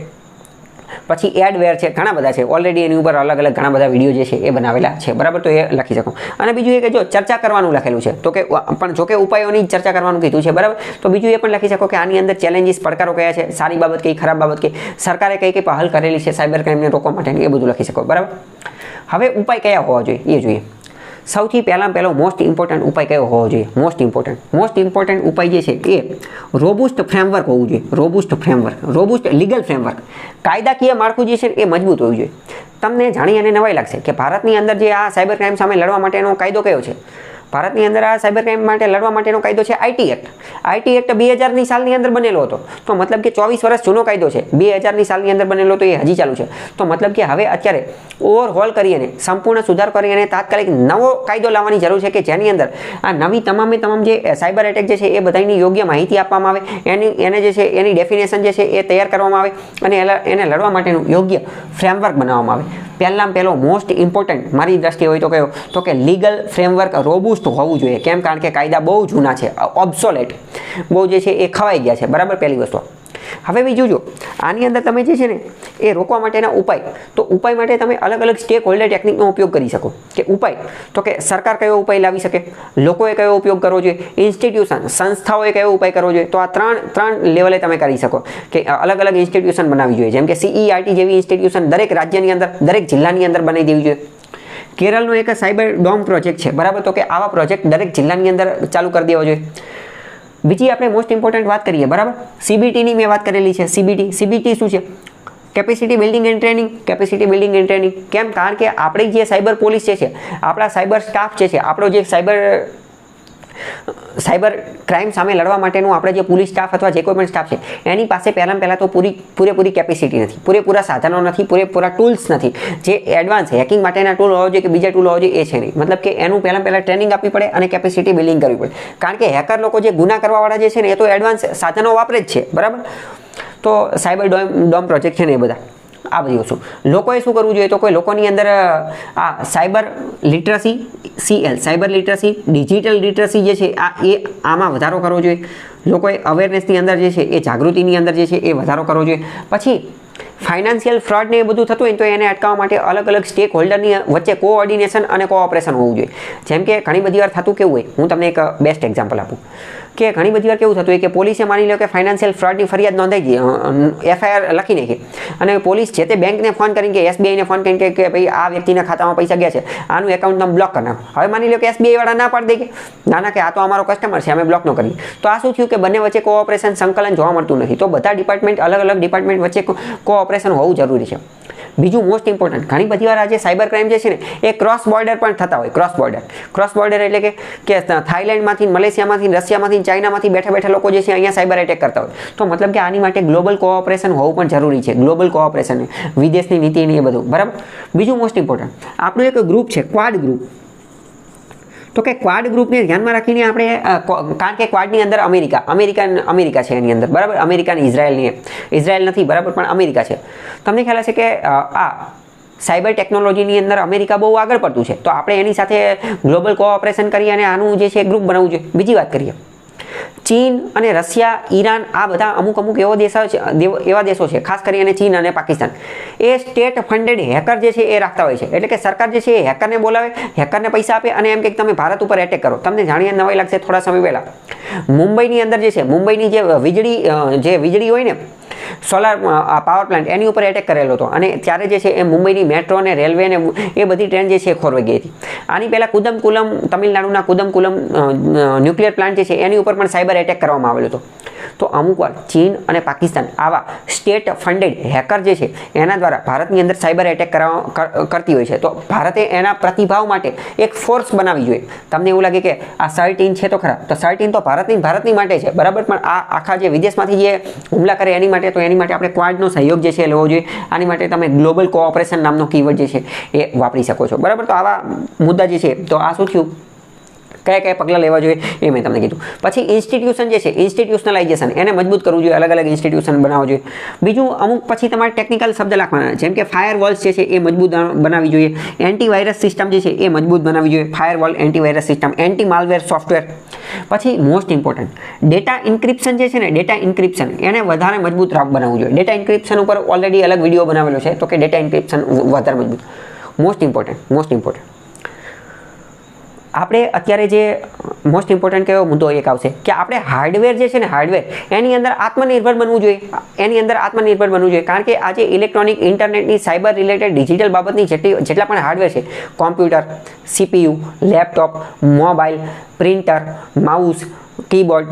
પછી એડવેર છે, ઘણા બધા છે. ઓલરેડી એની ઉપર અલગ અલગ ઘણા બધા વિડીયો જે છે એ બનાવેલા છે, બરાબર? તો એ લખી શકો. અને બીજું એ કે જો ચર્ચા કરવાનું લખેલું છે તો કે પણ જો કે ઉપાયોની ચર્ચા કરવાનું કીધું છે, બરાબર? તો બીજું એ પણ લખી શકો કે આની અંદર ચેલેન્જીસ, પડકારો કયા છે, સારી બાબત કઈ, ખરાબ બાબત કઈ, સરકારે કઈ પહેલ કરેલી છે સાયબર ક્રાઇમને રોકવા માટેની, એ બધું લખી શકો, બરાબર? હવે ઉપાય કયા હોવા જોઈએ એ જોઈએ. સૌથી પહેલો મોસ્ટ ઇમ્પોર્ટન્ટ ઉપાય કયો હોવો જોઈએ? મોસ્ટ ઇમ્પોર્ટન્ટ ઉપાય જે છે એ રોબુસ્ટ ફ્રેમવર્ક હોવું જોઈએ. રોબુસ્ટ લીગલ ફ્રેમવર્ક, કાયદાકીય માળખું જે છે એ મજબૂત હોવું જોઈએ. તમને જાણી અને નવાઈ લાગશે કે ભારતની અંદર જે આ સાયબર ક્રાઇમ સામે લડવા માટેનો કાયદો કયો છે? ભારતની અંદર આ સાયબર ક્રાઇમ માટે લડવા માટેનો કાયદો છે આઈટી એક્ટ. આઈટી એક્ટ 2000ની સાલની અંદર બનેલો હતો, તો મતલબ કે 24 વર્ષ જૂનો કાયદો છે. 2000ની સાલની અંદર બનેલો તો એ હજી ચાલુ છે. તો મતલબ કે હવે અત્યારે ઓવરહોલ કરી અને સંપૂર્ણ સુધાર કરી અને તાત્કાલિક નવો કાયદો લાવવાની જરૂર છે કે જેની અંદર આ નવી તમામ જે સાયબર એટેક જે છે એ બધાની યોગ્ય માહિતી આપવામાં આવે, એને જે છે એની ડેફિનેશન જે છે એ તૈયાર કરવામાં આવે અને એને લડવા માટેનું યોગ્ય ફ્રેમવર્ક બનાવવામાં આવે. પહેલો મોસ્ટ ઇમ્પોર્ટન્ટ મારી દ્રષ્ટિએ હોય તો કયો? તો કે લીગલ ફ્રેમવર્ક રોબુસ્ટ હોવું જોઈએ. કેમ? કારણ કે કાયદા બહુ જૂના છે, ઓબ્સોલેટ, બહુ જે છે એ ખવાઈ ગયા છે, બરાબર? પહેલી વસ્તુ. હવે બીજું જો આની અંદર તમે જે છે ને એ રોકવા માટેના ઉપાય, તો ઉપાય માટે તમે અલગ અલગ સ્ટેક હોલ્ડર ટેકનિકનો ઉપયોગ કરી શકો. કે ઉપાય તો કે સરકાર કયો ઉપાય લાવી શકે, લોકોએ કયો ઉપયોગ કરવો જોઈએ, ઇન્સ્ટિટ્યુશન, સંસ્થાઓએ કયો ઉપાય કરવો જોઈએ. તો આ ત્રણ લેવલે તમે કરી શકો કે અલગ અલગ ઇન્સ્ટિટ્યુશન બનાવવી જોઈએ. જેમ કે CERT જેવી ઇન્સ્ટિટ્યુશન દરેક રાજ્યની અંદર, દરેક જિલ્લાની અંદર બનાવી દેવી જોઈએ. કેરળનો એક સાયબર ડોમ પ્રોજેક્ટ છે, બરાબર? તો કે આવા પ્રોજેક્ટ દરેક જિલ્લાની અંદર ચાલુ કરી દેવા જોઈએ. બીજી આપણે મોસ્ટ ઇમ્પોર્ટન્ટ વાત કરીએ, બરાબર? CBTની મેં વાત કરેલી છે. CBT શું છે? Capacity building and training. કેમ? કારણ કે આપણી જે સાયબર પોલીસ છે, આપણા સાયબર સ્ટાફ છે, આપણો જે સાયબર ક્રાઇમ સામે લડવા માટેનું આપણે જે પોલીસ સ્ટાફ અથવા જે કોઈ પણ સ્ટાફ છે એની પાસે પહેલાં તો પૂરેપૂરી કેપેસિટી નથી, પૂરેપૂરા સાધનો નથી, પૂરેપૂરા ટૂલ્સ નથી. જે એડવાન્સ હેકિંગ માટેના ટૂલ હોવા જોઈએ કે બીજા ટૂલ હોવા જોઈએ એ છે નહીં. મતલબ કે એનું પહેલાં ટ્રેનિંગ આપવી પડે અને કેપેસિટી બિલ્ડિંગ કરવી પડે. કારણ કે હેકર લોકો જે ગુના કરવાવાળા જે છે ને એ તો એડવાન્સ સાધનો વાપરે જ છે, બરાબર? તો સાયબર ડોમ પ્રોજેક્ટ છે ને એ બધા આ બધી વસ્તુ લોકોએ શું કરવું જોઈએ? તો કોઈ લોકોની અંદર આ cyber literacy, cyber literacy, digital literacy જે છે આમાં વધારો કરવો જોઈએ. લોકોએ અવેરનેસની અંદર જે છે એ જાગૃતિની અંદર જે છે એ વધારો કરવો જોઈએ. પછી ફાઇનાન્શિયલ ફ્રોડ ને એ બધું થતું હોય તો એને અટકાવવા માટે અલગ અલગ સ્ટેક હોલ્ડરની વચ્ચે કોઓર્ડિનેશન અને કોઓપરેશન હોવું જોઈએ. જેમ કે ઘણી બધી વાર થતું કેવું હોય, હું તમને એક બેસ્ટ એક્ઝામ્પલ આપું કે ઘણી બધી વાર કેવું થતું હોય કે પોલીસે માની લો કે ફાઇનાન્શિયલ ફ્રોડની ફરિયાદ નોંધાઈ ગઈ, FIR લખી નાખી, અને પોલીસ જે તે બેંકને ફોન કરીને કે SBIને ફોન કરીને કે ભાઈ આ વ્યક્તિના ખાતામાં પૈસા ગયા છે, આનું એકાઉન્ટ તમે બ્લોક કરી નાખો. હવે માની લો કે SBI વાળા ના પાડી દે કે ના કે આ તો અમારો કસ્ટમર છે, અમે બ્લોક ન કરીએ. તો આ શું થયું કે બંને વચ્ચે કોઓપરેશન, સંકલન જોવા મળતું નથી. તો બધા ડિપાર્ટમેન્ટ, અલગ અલગ ડિપાર્ટમેન્ટ વચ્ચે કોઓપરેશન હોવું જરૂરી છે. બીજું મોસ્ટ ઇમ્પોર્ટન્ટ, ઘણી બધી વાર આજે સાયબર ક્રાઇમ જે છે ને એ ક્રોસ બોર્ડર પણ થતા હોય. ક્રોસ બોર્ડર એટલે કે થાઈલેન્ડમાંથી, મલેશિયામાંથી, રશિયામાંથી, ચાઇનામાંથી બેઠા લોકો જે છે અહીંયા સાયબર એટેક કરતા હોય. તો મતલબ કે આની માટે ગ્લોબલ કોઓપરેશન હોવું પણ જરૂરી છે. ગ્લોબલ કોઓપરેશન, વિદેશની નીતિ ને એ બધું, બરાબર? બીજું મોસ્ટ ઇમ્પોર્ટન્ટ આપણું એક ગ્રુપ છે, ક્વાડ ગ્રુપ. તો કે ક્વાડ ગ્રુપને ધ્યાનમાં રાખીને આપણે, કારણ કે ક્વાડની અંદર અમેરિકા છે એની અંદર, બરાબર? અમેરિકા અને ઇઝરાયલ નથી, બરાબર? પણ અમેરિકા છે. તમને ખ્યાલ હશે કે આ સાયબર ટેકનોલોજીની અંદર અમેરિકા બહુ આગળ પડતું છે. તો આપણે એની સાથે ગ્લોબલ કોઓપરેશન કરી અને આનું જે છે ગ્રુપ બનાવવું જોઈએ. બીજી વાત કરીએ, ચીન અને રશિયા, ઈરાન, આ બધા અમુક એવા દેશો છે, ખાસ કરીને ચીન અને પાકિસ્તાન, એ સ્ટેટ ફંડેડ હેકર જે છે એ રાખતા હોય છે. એટલે કે સરકાર જે છે એ હેકરને બોલાવે, હેકરને પૈસા આપે અને એમ કે તમે ભારત ઉપર એટેક કરો. તમને જાણીને નવાઈ લાગશે, થોડા સમય પહેલા મુંબઈની અંદર જે છે, મુંબઈની જે વીજળી હોય ને, સોલાર પાવર પ્લાન્ટ, એની ઉપર એટેક કરેલો હતો. અને ત્યારે જે છે એ મુંબઈની મેટ્રો ને રેલવે ને એ બધી ટ્રેન જે છે એ ખોરવાઈ ગઈ હતી. આની પહેલાં કુદમકુલમ, તમિલનાડુના કુદમકુલમ ન્યુક્લિયર પ્લાન્ટ જે છે એની ઉપર પણ સાયબર એટેક કરવામાં આવેલો હતો. તો અમુક વાર ચીન અને પાકિસ્તાન આવા સ્ટેટ ફંડેડ હેકર જે છે એના દ્વારા ભારતની અંદર સાયબર એટેક કરતી હોય છે. તો ભારતે એના પ્રતિભાવ માટે એક ફોર્સ બનાવવી જોઈએ. તમને એવું લાગે કે આ 13 છે તો ખરા, તો 13 તો ભારતની માટે છે, બરાબર, પણ આ આખા જે વિદેશમાંથી જે હુમલા કરે એની માટે, તો એની માટે આપણે ક્વાડનો સહયોગ જે છે એ લેવો જોઈએ. આની માટે તમે ગ્લોબલ કોઓપરેશન નામનો કીવર્ડ જે છે એ વાપરી શકો છો, બરાબર. તો આવા મુદ્દા જે છે, તો આ શું થયું, કયા પગલાં લેવા જોઈએ એ મેં તમને કીધું. પછી ઇન્સ્ટિટ્યુશન જે છે, ઇન્સ્ટિટ્યુશનલાઇઝેશન, એને મજબૂત કરવું જોઈએ, અલગ અલગ ઇન્સ્ટિટ્યુશન બનાવવા જોઈએ. બીજું, અમુક પછી તમારે ટેકનિકલ શબ્દ લખવાના, જેમ કે ફાયરવોલ્સ જે છે એ મજબૂત બનાવવી જોઈએ. એન્ટીવાયરસ સિસ્ટમ જે છે એ મજબૂત બનાવવી જોઈએ, firewall, antivirus system, anti malware software. પછી મોસ્ટ ઇમ્પોર્ટન્ટ, ડેટા ઇન્ક્રિપ્શન જે છે ને, ડેટા ઇન્ક્રિપ્શન એને વધારે મજબૂત બનાવવું જોઈએ. ડેટા ઇન્ક્રિપ્શન ઉપર ઓલરેડી અલગ વિડીયો બનાવેલો છે, તો કે ડેટા ઇન્ક્રિપ્શન વધારે મજબૂત. મોસ્ટ ઇમ્પોર્ટન્ટ આપણે અત્યારે જે મોસ્ટ ઇમ્પોર્ટન્ટ કયો મુદ્દો એક આવશે કે આપણે હાર્ડવેર જે છે ને, હાર્ડવેર એની અંદર આત્મનિર્ભર બનવું જોઈએ. કારણ કે આજે ઇલેક્ટ્રોનિક, ઇન્ટરનેટની, સાયબર રિલેટેડ, ડિજિટલ બાબતની જેટલા પણ હાર્ડવેર છે, computer, CPU, laptop, mobile, printer, mouse, keyboard,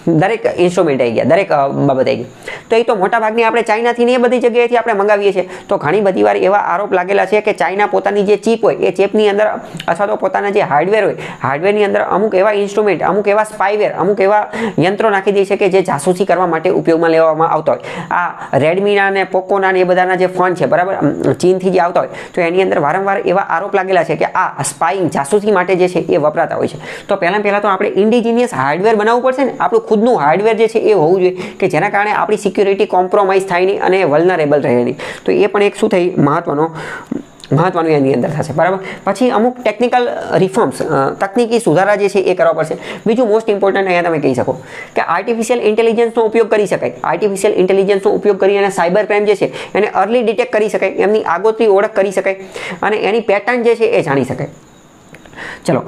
દરેક ઇન્સ્ટ્રુમેન્ટ આવી ગયા, દરેક બાબત આવી ગઈ. તો એ તો મોટાભાગની આપણે ચાઇનાથી ને એ બધી જગ્યાએથી આપણે મંગાવીએ છીએ. તો ઘણી બધી વાર એવા આરોપ લાગેલા છે કે ચાઇના પોતાની જે ચીપ હોય એ ચીપની અંદર, અથવા તો પોતાના જે હાર્ડવેર હોય, હાર્ડવેરની અંદર અમુક એવા ઇન્સ્ટ્રુમેન્ટ, અમુક એવા સ્પાયવેર, અમુક એવા યંત્રો નાખી દે છે કે જે જાસૂસી કરવા માટે ઉપયોગમાં લેવામાં આવતા હોય. આ રેડમીના અને પોકોના ને એ બધાના જે ફોન છે, બરાબર, ચીનથી જે આવતા હોય, તો એની અંદર વારંવાર એવા આરોપ લાગેલા છે કે આ સ્પાઇંગ, જાસૂસી માટે જે છે એ વપરાતા હોય છે. તો પહેલાં તો આપણે ઇન્ડિજિનિયસ હાર્ડવેર બનાવવું પડશે ને, આપણું ખુદનું હાર્ડવેર જે છે એ હોવું જોઈએ કે જેના કારણે આપણી સિક્યુરિટી કોમ્પ્રોમાઇઝ થાય નહીં અને વલ્નરેબલ રહે નહીં. તો એ પણ એક શું થઈ મહત્વનું એની અંદર થશે, બરાબર. પછી અમુક ટેકનિકલ રિફોર્મ્સ, તકનીકી સુધારા જે છે એ કરવા પડશે. બીજું મોસ્ટ ઇમ્પોર્ટન્ટ અહીંયા તમે કહી શકો કે આર્ટિફિશિયલ ઇન્ટેલિજન્સનો ઉપયોગ કરી શકાય. આર્ટિફિશિયલ ઇન્ટેલિજન્સનો ઉપયોગ કરી અને સાયબર ક્રાઇમ જે છે એને અર્લી ડિટેક્ટ કરી શકાય, એમની આગોતરી ઓળખ કરી શકાય અને એની પેટર્ન જે છે એ જાણી શકાય. ચલો,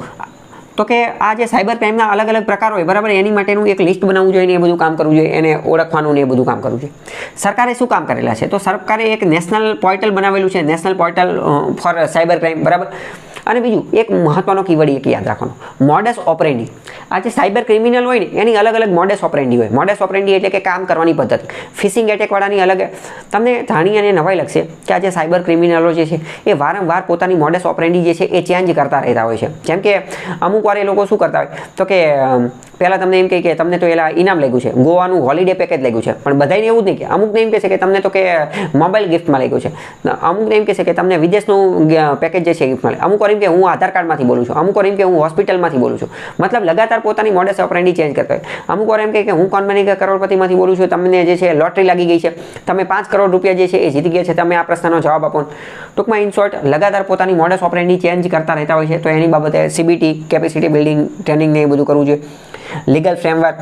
તો કે આ જે સાયબર ક્રાઇમના અલગ અલગ પ્રકારો હોય, બરાબર, એની માટેનું એક લિસ્ટ બનાવવું જોઈએ ને એ બધું કામ કરવું જોઈએ, એને ઓળખવાનું ને એ બધું કામ કરવું જોઈએ. સરકારે શું કામ કરેલા છે? તો સરકારે એક નેશનલ પોર્ટલ બનાવેલું છે, national portal four cyber crime, બરાબર. અને બીજું એક મહત્વનો કીવર્ડ એક યાદ રાખવાનો, મોડસ ઓપરેન્ડી. આ જે સાયબર ક્રિમિનલ હોય ને એની અલગ અલગ મોડસ ઓપરેન્ડી હોય. મોડસ ઓપરેન્ડી એટલે કે કામ કરવાની પદ્ધતિ. ફિશિંગ એટેકવાળાની અલગ. તમને જાણી અને નવાઈ લાગશે કે આ જે સાયબર ક્રિમિનલો જે છે એ વારંવાર પોતાની મોડસ ઓપરેન્ડી જે છે એ ચેન્જ કરતા રહેતા હોય છે. જેમ કે અમુક વાર એ લોકો શું કરતા હોય, તો કે પહેલાં તમને એમ કહે કે તમને તો એલા ઇનામ લાગ્યું છે, ગોવાનું હોલિડે પેકેજ લાગ્યું છે, પણ બધાને એવું જ નહીં કે અમુકને એમ કહેશે કે તમને તો કે મોબાઈલ ગિફ્ટમાં લાગ્યું છે, અમુકને એમ કહેશે કે તમને વિદેશનું પેકેજ જે છે ગિફ્ટમાં. અમુક વાર એમ કે હું આધાર કાર્ડમાંથી બોલું છું, અમુક વાર એમ કે હું હોસ્પિટલમાંથી બોલું છું. મતલબ લગાતાર પોતાની મોડસ ઓપરેન્ડી ચેન્જ કરતા હોય. અમુક વાર એમ કે હું કોણ બની ગયા કરોડપતિમાંથી બોલું છું, તમને જે છે લોટરી લાગી ગઈ છે, તમે 5 કરોડ રૂપિયા જે છે એ જીતી ગયા છે, તમે આ પ્રશ્નનો જવાબ આપો. ટૂંકમાં ઇન શોર્ટ લગાતાર પોતાની મોડસ ઓપરેન્ડી ચેન્જ કરતા રહેતા હોય છે. તો એની બાબતે CBT, કેપેસિટી બિલ્ડિંગ ટ્રેનિંગ ને એ બધું કરવું જોઈએ. લીગલ ફ્રેમવર્ક,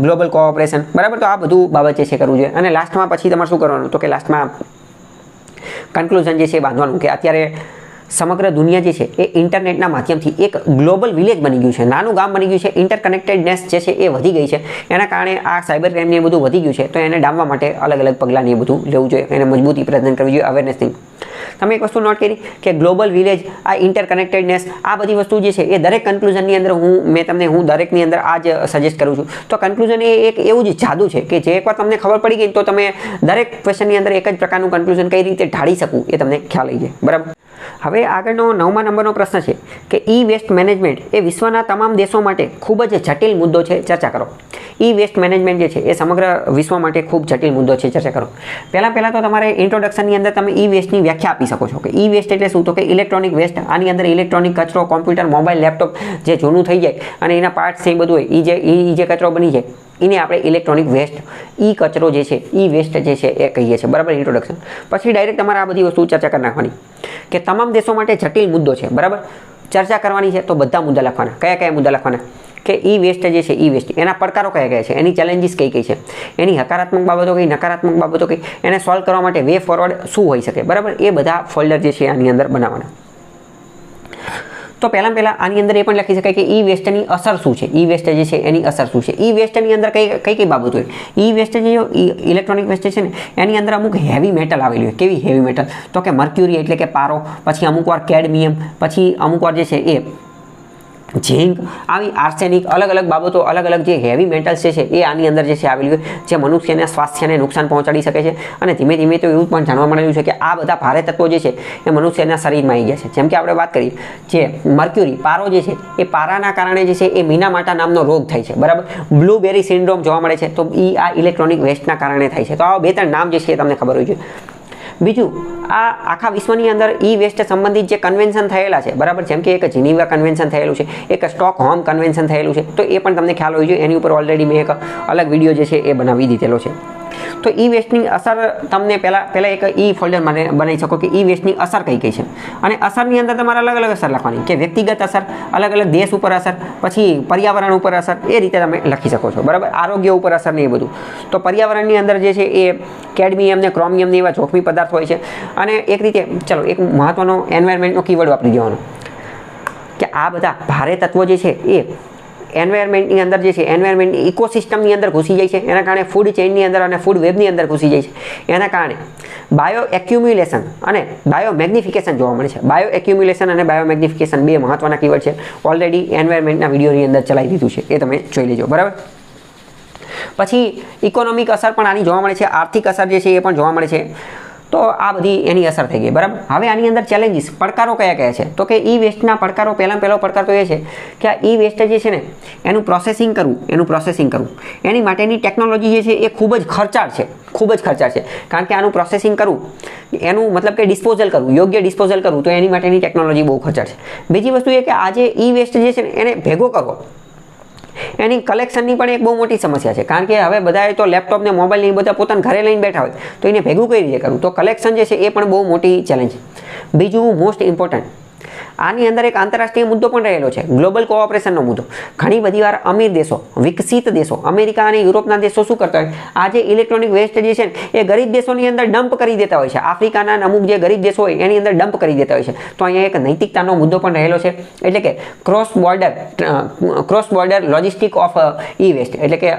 ગ્લોબલ કોઓપરેશન, બરાબર. તો આ બધું બાબત જે છે કરવું જોઈએ. અને લાસ્ટમાં પછી તમારે શું કરવાનું, તો કે લાસ્ટમાં કન્ક્લુઝન જે છે બાંધવાનું કે અત્યારે સમગ્ર દુનિયા જે છે એ ઇન્ટરનેટના માધ્યમથી એક ગ્લોબલ વિલેજ બની ગયું છે, નાનું ગામ બની ગયું છે. ઇન્ટરકનેક્ટેડનેસ જે છે એ વધી ગઈ છે, એના કારણે આ સાયબર ક્રાઇમને એ બધું વધી ગયું છે. તો એને ડામવા માટે અલગ અલગ પગલાંને એ બધું લેવું જોઈએ, એને મજબૂતી પ્રદાન કરવી જોઈએ, અવેરનેસથી. તમે એક વસ્તુ નોટ કરી કે ગ્લોબલ વિલેજ, આ ઇન્ટરકનેક્ટેડનેસ, આ બધી વસ્તુ જે છે એ દરેક કન્ક્લુઝનની અંદર હું દરેકની અંદર આ જ સજેસ્ટ કરું છું. તો કન્ક્લુઝન એ એક એવું જ જાદુ છે કે જે એકવાર તમને ખબર પડી ગઈ તો તમે દરેક ક્વેશ્ચનની અંદર એક જ પ્રકારનું કન્ક્લુઝન કઈ રીતે ઢાળી શકું એ તમને ખ્યાલ આવી જાય, બરાબર. હવે આગળનો 9મા નંબરનો પ્રશ્ન છે કે વેસ્ટ મેનેજમેન્ટ એ વિશ્વના તમામ દેશો માટે ખૂબ જ જટિલ મુદ્દો છે, ચર્ચા કરો. વેસ્ટ મેનેજમેન્ટ જે છે એ સમગ્ર વિશ્વ માટે ખૂબ જટિલ મુદ્દો છે, ચર્ચા કરો. પહેલાં તો તમારે ઇન્ટ્રોડક્શનની અંદર તમે વેસ્ટની વ્યાખ્યા આપી શકો છો કે વેસ્ટ એટલે શું, તો કે ઇલેક્ટ્રોનિક વેસ્ટ. આની અંદર ઇલેક્ટ્રોનિક કચરો, કોમ્પ્યુટર, મોબાઈલ, લેપટોપ જે જૂનું થઈ જાય અને એના પાર્ટ્સ છે એ બધું હોય, એ જે કચરો બની જાય એને આપણે ઇલેક્ટ્રોનિક વેસ્ટ, કચરો જે છે વેસ્ટ જે છે એ કહીએ છીએ, બરાબર. ઇન્ટ્રોડક્શન પછી ડાયરેક્ટ તમારે આ બધી વસ્તુ ચર્ચા કરી નાખવાની કે તમામ દેશો માટે જટિલ મુદ્દો છે, બરાબર. ચર્ચા કરવાની છે તો બધા મુદ્દા લખવાના. કયા મુદ્દા લખવાના કે વેસ્ટ જે છે વેસ્ટ, એના પડકારો કયા છે, એની ચેલેન્જીસ કઈ છે, એની હકારાત્મક બાબતો કઈ, નકારાત્મક બાબતો કઈ, એને સોલ્વ કરવા માટે વે ફોરવર્ડ શું હોઈ શકે, બરાબર. એ બધા ફોલ્ડર જે છે આની અંદર બનાવવાના. તો પહેલાં આની અંદર એ પણ લખી શકાય કે વેસ્ટની અસર શું છે, વેસ્ટ જે છે એની અસર શું છે. વેસ્ટની અંદર કઈ બાબત હોય, વેસ્ટ જે ઇલેક્ટ્રોનિક વેસ્ટ છે ને એની અંદર અમુક હેવી મેટલ આવેલી હોય. કેવી હેવી મેટલ, તો કે મર્ક્યુરી એટલે કે પારો, પછી અમુક વાર કેડમિયમ, પછી અમુક વાર જે છે એ ઝીંક, આવી આર્સેનિક, અલગ અલગ બાબતો, અલગ અલગ જે હેવી મેટલ્સ છે એ આની અંદર જે છે આવેલી હોય, જે મનુષ્યના સ્વાસ્થ્યને નુકસાન પહોંચાડી શકે છે. અને ધીમે ધીમે તો એવું પણ જાણવા મળેલું છે કે આ બધા ભારે તત્વો જે છે એ મનુષ્યના શરીરમાં આવી ગયા છે. જેમ કે આપણે વાત કરીએ, જે મર્ક્યુરી, પારો જે છે, એ પારાના કારણે જે છે એ મીનામાટા નામનો રોગ થાય છે, બરાબર. બ્લુબેરી સિન્ડ્રોમ જોવા મળે છે, તો એ આ ઇલેક્ટ્રોનિક વેસ્ટના કારણે થાય છે. તો આવા 2-3 નામ જે છે એ તમને ખબર હોય છે. બીજું, આ આખા વિશ્વની અંદર ઈ વેસ્ટ સંબંધિત જે કન્વેન્શન થયેલા છે, બરાબર, જેમ કે એક જીનીવા કન્વેન્શન થયેલું છે, એક સ્ટોકહોમ કન્વેન્શન થયેલું છે, તો એ પણ તમને ખ્યાલ હોય છે. એની ઉપર ઓલરેડી મેં એક અલગ વિડીયો જે છે એ બનાવી દીધેલો છે. તો ઈ વેસ્ટની અસર તમને પહેલાં એક ઈ ફોલ્ડર બનાવી શકો કે ઈ વેસ્ટની અસર કઈ કઈ છે. અને અસરની અંદર તમારે અલગ અલગ અસર લખવાની, કે વ્યક્તિગત અસર, અલગ અલગ દેશ ઉપર અસર, પછી પર્યાવરણ ઉપર અસર, એ રીતે તમે લખી શકો છો, બરાબર. આરોગ્ય ઉપર અસર ને એ બધું. તો પર્યાવરણની અંદર જે છે એ કેડમિયમ ને ક્રોમિયમ ને એવા જોખમી પદાર્થ હોય છે. અને એક રીતે ચલો એક મહત્વનો એન્વાયરમેન્ટનો કીવર્ડ વાપરી દેવાનો, કે આ બધા ભારે તત્વો જે છે એ એન્વાયરમેન્ટની અંદર જે છે, એન્વાયરમેન્ટની ઇકોસિસ્ટમની અંદર ઘૂસી જાય છે. એના કારણે ફૂડ ચેઇનની અંદર અને ફૂડ વેબની અંદર ઘૂસી જાય છે. એના કારણે બાયો એક્યુમ્યુલેશન અને બાયો મેગ્નિફિકેશન જોવા મળે છે. બાયો એક્યુમ્યુલેશન અને બાયો મેગ્નિફિકેશન 2 મહત્વના કીવર્ડ છે. ઓલરેડી એન્વાયરમેન્ટના વિડીયોની અંદર ચલાવી દીધું છે, એ તમે જોઈ લેજો, બરાબર. પછી ઇકોનોમિક અસર પણ આની જોવા મળે છે, આર્થિક અસર જે છે એ પણ જોવા મળે છે. તો આ બધી એની અસર થઈ ગઈ, બરાબર. હવે આની અંદર ચેલેન્જીસ, પડકારો કયા કયા છે? તો કે ઈ વેસ્ટના પડકારો, પહેલો પડકાર તો એ છે કે આ ઈ વેસ્ટ જે છે ને એનું પ્રોસેસિંગ કરવું, એની માટેની ટેકનોલોજી જે છે એ ખૂબ જ ખર્ચાળ છે. કારણ કે આનું પ્રોસેસિંગ કરવું, એનું મતલબ કે ડિસ્પોઝલ કરવું, યોગ્ય ડિસ્પોઝલ કરવું, તો એની માટેની ટેકનોલોજી બહુ ખર્ચાળ છે. બીજી વસ્તુ એ કે આજે ઈ વેસ્ટ જે છે ને એને ભેગો કરવો, એની કલેક્શનની પણ એક બહુ મોટી સમસ્યા છે. કારણ કે હવે બધાએ તો લેપટોપ ને મોબાઈલ ને બધા પોતાના ઘરે લઈને બેઠા હોય, તો એને ભેગું કઈ રીતે કરવું? તો કલેક્શન જે છે એ પણ બહુ મોટી ચેલેન્જ છે. બીજું મોસ્ટ ઇમ્પોર્ટન્ટ, આની અંદર એક આંતરરાષ્ટ્રીય મુદ્દો પણ રહેલો છે, ગ્લોબલ કોઓપરેશનનો મુદ્દો. ઘણી બધી વાર અમીર દેશો, વિકસિત દેશો, અમેરિકા અને યુરોપના દેશો શું કરતા હોય, આ જે ઇલેક્ટ્રોનિક વેસ્ટ જે છે એ ગરીબ દેશોની અંદર ડમ્પ કરી દેતા હોય છે. આફ્રિકાના અમુક જે ગરીબ દેશો હોય એની અંદર ડમ્પ કરી દેતા હોય છે. તો અહીંયા એક નૈતિકતાનો મુદ્દો પણ રહેલો છે. એટલે કે cross border logistic of E waste, એટલે કે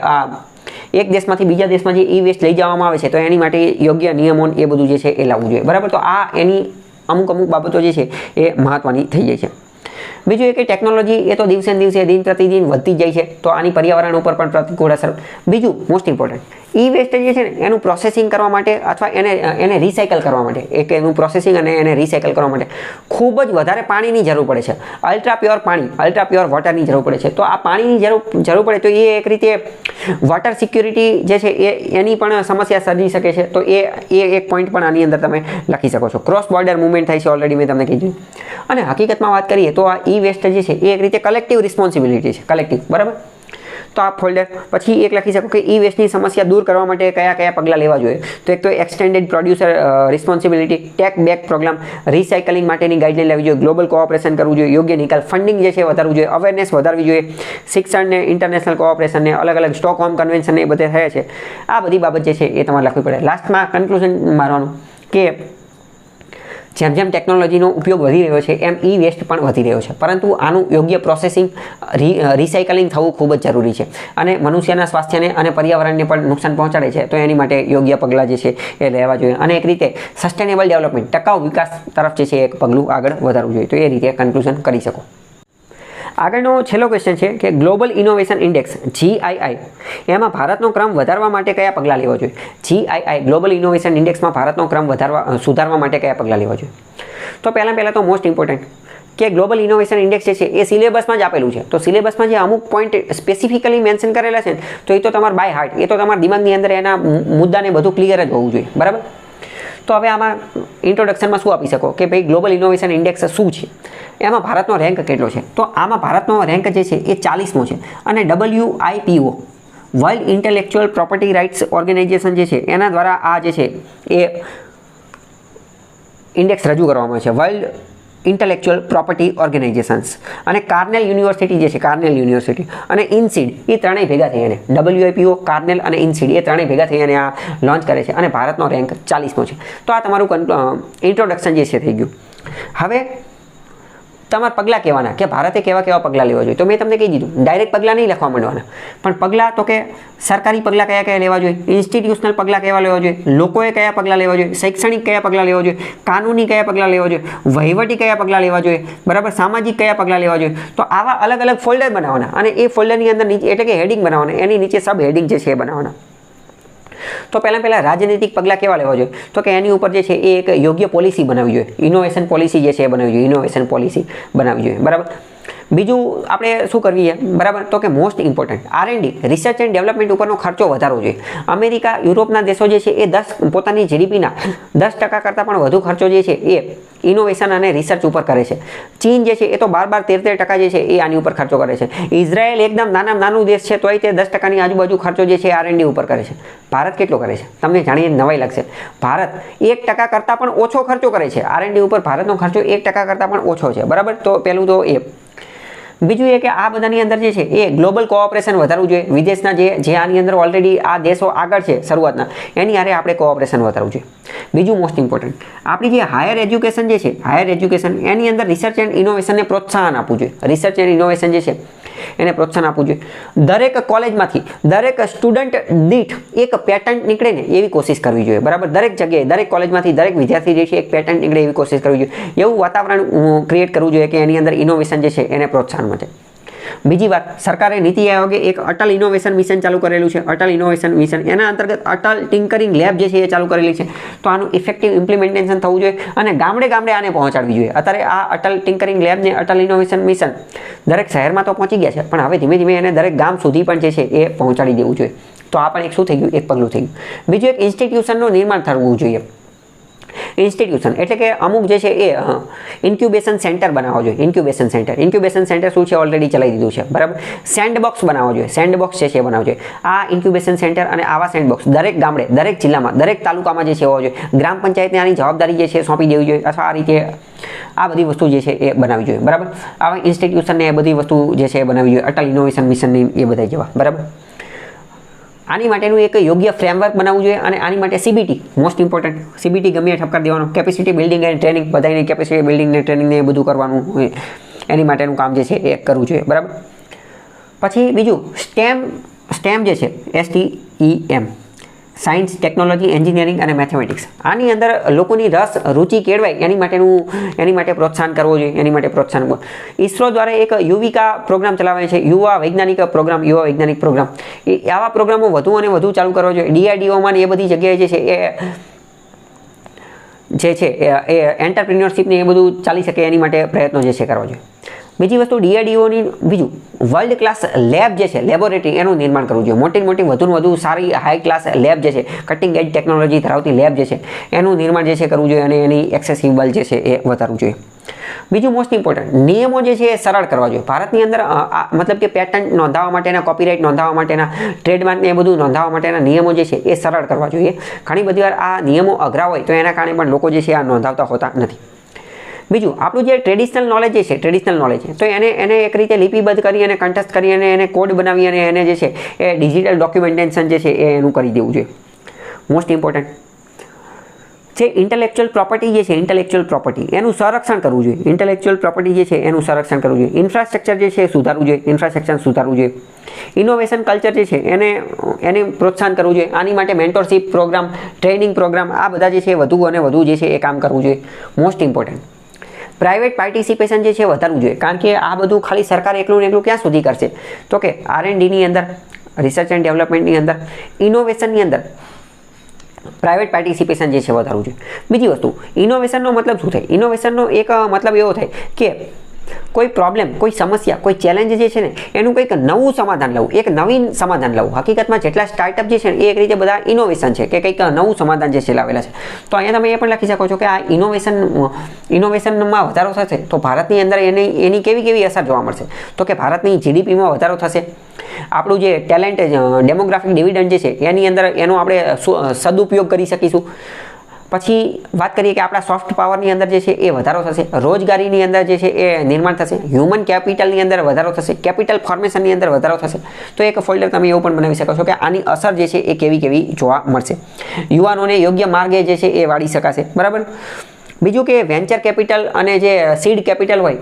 એક દેશમાંથી બીજા દેશમાં જે ઈ વેસ્ટ લઈ જવામાં આવે છે, તો એની માટે યોગ્ય નિયમો એ બધું જે છે એ લાવવું જોઈએ, બરાબર. તો આ એની અમુક બાબતો જે છે એ મહત્વની થઈ જાય છે. બીજું એ કે ટેકનોલોજી એ તો દિવસે ને દિવસે દિન પ્રતિદિન વધતી જાય છે, તો આની પર્યાવરણ ઉપર પણ પ્રતિકૂળ અસર. બીજું મોસ્ટ ઇમ્પોર્ટન્ટ, ઈ વેસ્ટ જે છે ને એનું પ્રોસેસિંગ કરવા માટે અથવા એને રિસાયકલ કરવા માટે, એનું પ્રોસેસિંગ અને એને રિસાયકલ કરવા માટે ખૂબ જ વધારે પાણીની જરૂર પડે છે. અલ્ટ્રા પ્યોર વોટરની જરૂર પડે છે. તો આ પાણીની જરૂર પડે તો એ એક રીતે વોટર સિક્યુરિટી જે છે એની પણ સમસ્યા સર્જી શકે છે. તો એ એક પોઈન્ટ પણ આની અંદર તમે લખી શકો છો. ક્રોસ બોર્ડર મુવમેન્ટ થાય છે, ઓલરેડી મેં તમને કીધું. અને હકીકતમાં વાત કરીએ તો આ ઈ વેસ્ટ જે છે એ એક રીતે કલેક્ટિવ રિસ્પોન્સિબિલિટી છે, કલેક્ટિવ, બરાબર. તો આ ફોલ્ડર પછી એક લખી શકો કે ઈ વેસ્ટની સમસ્યા દૂર કરવા માટે કયા પગલાં લેવા જોઈએ. તો એક તો extended producer responsibility, take back programme, recycling માટેની ગાઈડલાઈન લેવી જોઈએ, ગ્લોબલ કોઓપરેશન કરવું જોઈએ, યોગ્ય નિકાલ, ફંડિંગ જે છે વધારવું જોઈએ, અવેરનેસ વધારવી જોઈએ, શિક્ષણને, ઇન્ટરનેશનલ કોઓપરેશનને, અલગ અલગ સ્ટોકહોમ કન્વેન્શન એ બધે થયા છે. આ બધી બાબત જે છે એ તમારે લખવી પડે. લાસ્ટમાં કન્ક્લુઝન મારવાનું કે જેમ જેમ ટેકનોલોજીનો ઉપયોગ વધી રહ્યો છે એમ ઈ વેસ્ટ પણ વધી રહ્યો છે, પરંતુ આનું યોગ્ય પ્રોસેસિંગ, રિસાયકલિંગ થવું ખૂબ જ જરૂરી છે. અને મનુષ્યના સ્વાસ્થ્યને અને પર્યાવરણને પણ નુકસાન પહોંચાડે છે, તો એની માટે યોગ્ય પગલાં જે છે એ લેવા જોઈએ. અને એક રીતે સસ્ટેનેબલ ડેવલપમેન્ટ, ટકાઉ વિકાસ તરફ જે છે એક પગલું આગળ વધારવું જોઈએ. તો એ રીતે કન્ક્લુઝન કરી શકો. આગળનો છેલ્લો ક્વેશ્ચન છે કે ગ્લોબલ ઇનોવેશન ઇન્ડેક્સ GII એમાં ભારતનો ક્રમ વધારવા માટે કયા પગલાં લેવા જોઈએ? GII ગ્લોબલ ઇનોવેશન ઇન્ડેક્સમાં ભારતનો ક્રમ સુધારવા માટે કયા પગલાં લેવા જોઈએ? તો પહેલાં તો મોસ્ટ ઇમ્પોર્ટન્ટ કે ગ્લોબલ ઇનોવેશન ઇન્ડેક્સ જે છે એ સિલેબસમાં જ આપેલું છે. તો સિલેબસમાં જે અમુક પોઈન્ટ સ્પેસિફિકલી મેન્શન કરેલા છે તો એ તો તમારા બાય હાર્ટ, એ તો તમારા દિમાગની અંદર એના મુદ્દાને બધું ક્લિયર જ હોવું જોઈએ, બરાબર. તો હવે આમાં ઇન્ટ્રોડક્શનમાં શું આપી શકો કે ભાઈ ગ્લોબલ ઇનોવેશન ઇન્ડેક્સ શું છે, એમાં ભારતનો રેન્ક કેટલો છે? તો આમાં ભારતનો રેન્ક જે છે એ 40મો છે. અને WIPO World Intellectual Property Rights Organisation જે છે એના દ્વારા આ જે છે એ ઇન્ડેક્સ રજૂ કરવામાં આવે છે, વર્લ્ડ ઇન્ટેલેક્ચુઅલ પ્રોપર્ટી ઓર્ગેનાઇઝેશન્સ. અને કાર્નેલ યુનિવર્સિટી જે છે, કાર્નેલ યુનિવર્સિટી અને ઇનસીડ એ ત્રણેય ભેગા થઈ અને WIPO, કાર્નેલ અને ઇનસીડ એ ત્રણેય ભેગા થઈ અને આ લોન્ચ કરે છે. અને ભારતનો રેન્ક 40મો છે. તો આ તમારું ઇન્ટ્રોડક્શન જે છે થઈ ગયું. હવે તમારે પગલાં કહેવાના કે ભારતે કેવા કેવા પગલાં લેવા જોઈએ. તો મેં તમને કહી દીધું, ડાયરેક્ટ પગલાં નહીં લખવા માંડવાના, પણ પગલાં તો કે સરકારી પગલાં કયા કયા લેવા જોઈએ, ઇન્સ્ટિટ્યુશનલ પગલાં કેવા લેવા જોઈએ, લોકોએ કયા પગલાં લેવા જોઈએ, શૈક્ષણિક કયા પગલાં લેવા જોઈએ, કાનૂની કયા પગલાં લેવા જોઈએ, વહીવટી કયા પગલાં લેવા જોઈએ, બરાબર, સામાજિક કયા પગલાં લેવા જોઈએ. તો આવા અલગ અલગ ફોલ્ડર બનાવવાના અને એ ફોલ્ડરની અંદર નીચે એટલે કે હેડિંગ બનાવવાના, એની નીચે સબ હેડિંગ જે છે એ બનાવવાના. તો પહેલાં રાજનૈતિક પગલાં કેવા લેવા જોઈએ, તો કે એની ઉપર જે છે એ એક યોગ્ય પોલિસી બનાવવી જોઈએ, ઇનોવેશન પોલિસી જે છે એ બનાવવી જોઈએ, ઇનોવેશન પોલિસી બનાવવી જોઈએ, બરાબર. બીજું આપણે શું કરવી છે, બરાબર, તો કે most important R&D, research and development ઉપરનો ખર્ચો વધારવો જોઈએ. અમેરિકા, યુરોપના દેશો જે છે એ પોતાની GDPના 10% કરતાં પણ વધુ ખર્ચો જે છે એ ઇનોવેશન અને રિસર્ચ ઉપર કરે છે. ચીન જે છે એ તો 12-13% જે છે એ આની ઉપર ખર્ચો કરે છે. ઇઝરાયલ એકદમ નાનું દેશ છે તોય તે 10%ની આજુબાજુ ખર્ચો જે છે R&D ઉપર કરે છે. ભારત કેટલો કરે છે તમને જાણીને નવાઈ લાગશે. ભારત 1% કરતાં પણ ઓછો ખર્ચો કરે છે R&D ઉપર. ભારતનો ખર્ચો 1% કરતાં પણ ઓછો છે, બરાબર. તો પહેલું તો એ. બીજું એ કે આ બધાની અંદર જે છે એ ગ્લોબલ કોઓપરેશન વધારવું જોઈએ. વિદેશના જે આની અંદર ઓલરેડી આ દેશો આગળ છે શરૂઆતના, એની હારે આપણે કોઓપરેશન વધારવું જોઈએ. બીજું મોસ્ટ ઇમ્પોર્ટન્ટ, આપણી જે હાયર એજ્યુકેશન જે છે, હાયર એજ્યુકેશન એની અંદર રિસર્ચ એન્ડ ઇનોવેશનને પ્રોત્સાહન આપવું જોઈએ. રિસર્ચ એન્ડ ઇનોવેશન જે છે એને પ્રોત્સાહન આપવું જોઈએ. દરેક કોલેજમાંથી દરેક સ્ટુડન્ટ દીઠ એક પેટન્ટ નીકળે ને એવી કોશિશ કરવી જોઈએ, બરાબર. દરેક જગ્યાએ દરેક કોલેજમાંથી દરેક વિદ્યાર્થી જે છે એક પેટન્ટ નીકળે એવી કોશિશ કરવી જોઈએ. એવું વાતાવરણ ક્રિએટ કરવું જોઈએ કે એની અંદર ઇનોવેશન જે છે એને પ્રોત્સાહન મળે. બીજી વાત, સરકારે નીતિ આયોગે એક અટલ ઇનોવેશન મિશન ચાલુ કરેલું છે. અટલ ઇનોવેશન મિશન એના અંતર્ગત અટલ ટિંકરિંગ લેબ જે છે એ ચાલુ કરેલી છે. તો આનું ઇફેક્ટિવ ઇમ્પ્લિમેન્ટેશન થવું જોઈએ અને ગામડે ગામડે આને પહોંચાડવી જોઈએ. અત્યારે આ અટલ ટિંકરિંગ લેબ ને અટલ ઇનોવેશન મિશન દરેક શહેરમાં તો પહોંચી ગયા છે, પણ હવે ધીમે ધીમે એને દરેક ગામ સુધી પણ જે છે એ પહોંચાડી દેવું જોઈએ. તો આ પણ એક શું થઈ ગયું, એક પગલું થઈ ગયું. બીજું એક ઇન્સ્ટિટ્યુશનનું નિર્માણ થવું જોઈએ. ઇન્સ્ટિટ્યુશન એટલે કે અમુક જે છે એ ઇન્ક્યુબેશન સેન્ટર બનાવવો જોઈએ. ઇન્ક્યુબેશન સેન્ટર શું છે, ઓલરેડી ચલાવી દીધું છે, બરાબર. સેન્ડબોક્સ બનાવવો જોઈએ. સેન્ડબોક્સ જે છે એ બનાવવો જોઈએ. આ ઇન્ક્યુબેશન સેન્ટર અને આવા સેન્ડબોક્સ દરેક ગામડે, દરેક જિલ્લામાં, દરેક તાલુકામાં જે છે હોવો જોઈએ. ગ્રામ પંચાયતને આની જવાબદારી જે છે સોંપી દેવી જોઈએ, અથવા આ રીતે આ બધી વસ્તુ જે છે એ બનાવવી જોઈએ, બરાબર. આવા ઇન્સ્ટિટ્યુશનને એ બધી વસ્તુ જે છે એ બનાવવી જોઈએ. અટલ ઇનોવેશન મિશનની એ બધા જેવા, બરાબર. આની માટેનું એક યોગ્ય ફ્રેમવર્ક બનાવવું જોઈએ અને આની માટે CBT મોસ્ટ ઇમ્પોર્ટન્ટ. CBT ગમે એ ઠપકાર દેવાનો. કેપેસિટી બિલ્ડિંગ એન્ડ ટ્રેનિંગ, બધાની કેપેસિટી બિલ્ડિંગ ને ટ્રેનિંગ ને એ બધું કરવાનું, એની માટેનું કામ જે છે એ કરવું જોઈએ, બરાબર. પછી બીજું STEM જે છે, STEM, સાયન્સ, ટેકનોલોજી, એન્જિનિયરિંગ અને મેથેમેટિક્સ. આની અંદર લોકોની રુચિ કેળવાય એની માટે પ્રોત્સાહન કરવો જોઈએ. એની માટે પ્રોત્સાહન. ISRO દ્વારા એક યુવિકા પ્રોગ્રામ ચલાવે છે, યુવા વૈજ્ઞાનિક પ્રોગ્રામ. આવા પ્રોગ્રામો વધુ અને વધુ ચાલુ કરવા જોઈએ. DRDOમાં ને એ બધી જગ્યાએ જે છે એ એન્ટરપ્રિન્યોરશિપ ને એ બધું ચાલી શકે એની માટે પ્રયત્નો જે છે કરવા જોઈએ. બીજી વસ્તુ, DRDOની બીજું વર્લ્ડ ક્લાસ લેબ જે છે, લેબોરેટરી, એનું નિર્માણ કરવું જોઈએ. મોટી વધુ સારી હાઈ ક્લાસ લેબ જે છે, કટિંગ એજ ટેકનોલોજી ધરાવતી લેબ જે છે એનું નિર્માણ જે છે કરવું જોઈએ અને એની એક્સેસિબલ જે છે એ વધારવું જોઈએ. બીજું મોસ્ટ ઇમ્પોર્ટન્ટ, નિયમો જે છે એ સરળ કરવા જોઈએ. ભારતની અંદર મતલબ કે પેટન્ટ નોંધાવવા માટેના, કોપીરાઇટ નોંધાવવા માટેના, ટ્રેડમાર્ક ને એ બધું નોંધાવવા માટેના નિયમો જે છે એ સરળ કરવા જોઈએ. ઘણી બધી વાર આ નિયમો અઘરા હોય તો એના કારણે પણ લોકો જે છે આ નોંધાવતા હોતા નથી. બીજું, આપણું જે ટ્રેડિશનલ નોલેજ જે છે, તો એને એક રીતે લિપિબદ્ધ કરી અને કંઠસ્થ કરી અને એને કોડ બનાવી અને એને જે છે એ ડિજિટલ ડોક્યુમેન્ટેશન જે છે એ એનું કરી દેવું જોઈએ. મોસ્ટ ઇમ્પોર્ટન્ટ જે ઇન્ટેલેક્ચુઅલ પ્રોપર્ટી જે છે, એનું સંરક્ષણ કરવું જોઈએ. ઇન્ટેલેક્ચુઅલ પ્રોપર્ટી જે છે એનું સંરક્ષણ કરવું જોઈએ. ઇન્ફ્રાસ્ટ્રક્ચર જે છે એ સુધારવું જોઈએ. ઇનોવેશન કલ્ચર જે છે એને પ્રોત્સાહન કરવું જોઈએ. આની માટે મેન્ટરશિપ પ્રોગ્રામ, ટ્રેનિંગ પ્રોગ્રામ, આ બધા જે છે વધુ અને વધુ જે છે એ કામ કરવું જોઈએ. મોસ્ટ ઇમ્પોર્ટન્ટ, પ્રાઇવેટ પાર્ટિસિપેશન જે છે વધારવું જોઈએ. કારણ કે આ બધું ખાલી સરકાર એકલું ક્યાં સુધી કરશે, તો કે R&Dની અંદર, રિસર્ચ એન્ડ ડેવલપમેન્ટની અંદર, ઇનોવેશનની અંદર પ્રાઇવેટ પાર્ટિસિપેશન જે છે વધારવું જોઈએ. બીજી વસ્તુ, ઇનોવેશનનો મતલબ શું થાય? ઇનોવેશનનો એક મતલબ એવો થાય કે કોઈ પ્રોબ્લેમ, કોઈ સમસ્યા, કોઈ ચેલેન્જ જે છે ને એનું કંઈક નવું સમાધાન લાવવું, એક નવીન સમાધાન લાવવું. હકીકતમાં જેટલા સ્ટાર્ટઅપ જે છે ને એ એક રીતે બધા ઇનોવેશન છે કે કંઈક નવું સમાધાન જે છે લાવેલા છે. તો અહીંયા તમે એ પણ લખી શકો છો કે આ ઇનોવેશનમાં વધારો થશે તો ભારતની અંદર એની કેવી અસર જોવા મળશે, તો કે ભારતની GDPમાં વધારો થશે. આપણું જે ટેલેન્ટ, ડેમોગ્રાફિક ડિવિડન્ડ જે છે એની અંદર એનો આપણે સદુપયોગ કરી શકીશું. પછી વાત કરીએ કે આપણા સોફ્ટ પાવરની અંદર જે છે એ વધારો થશે. રોજગારીની અંદર જે છે એ નિર્માણ થશે. હ્યુમન કેપિટલની અંદર વધારો થશે. કેપિટલ ફોર્મેશનની અંદર વધારો થશે. તો એક ફોલ્ડર તમે એવું પણ બનાવી શકો છો કે આની અસર જે છે એ કેવી જોવા મળશે. યુવાનોને યોગ્ય માર્ગે જે છે એ વાળી શકાશે, બરાબર. બીજું કે વેન્ચર કેપિટલ અને જે સીડ કેપિટલ હોય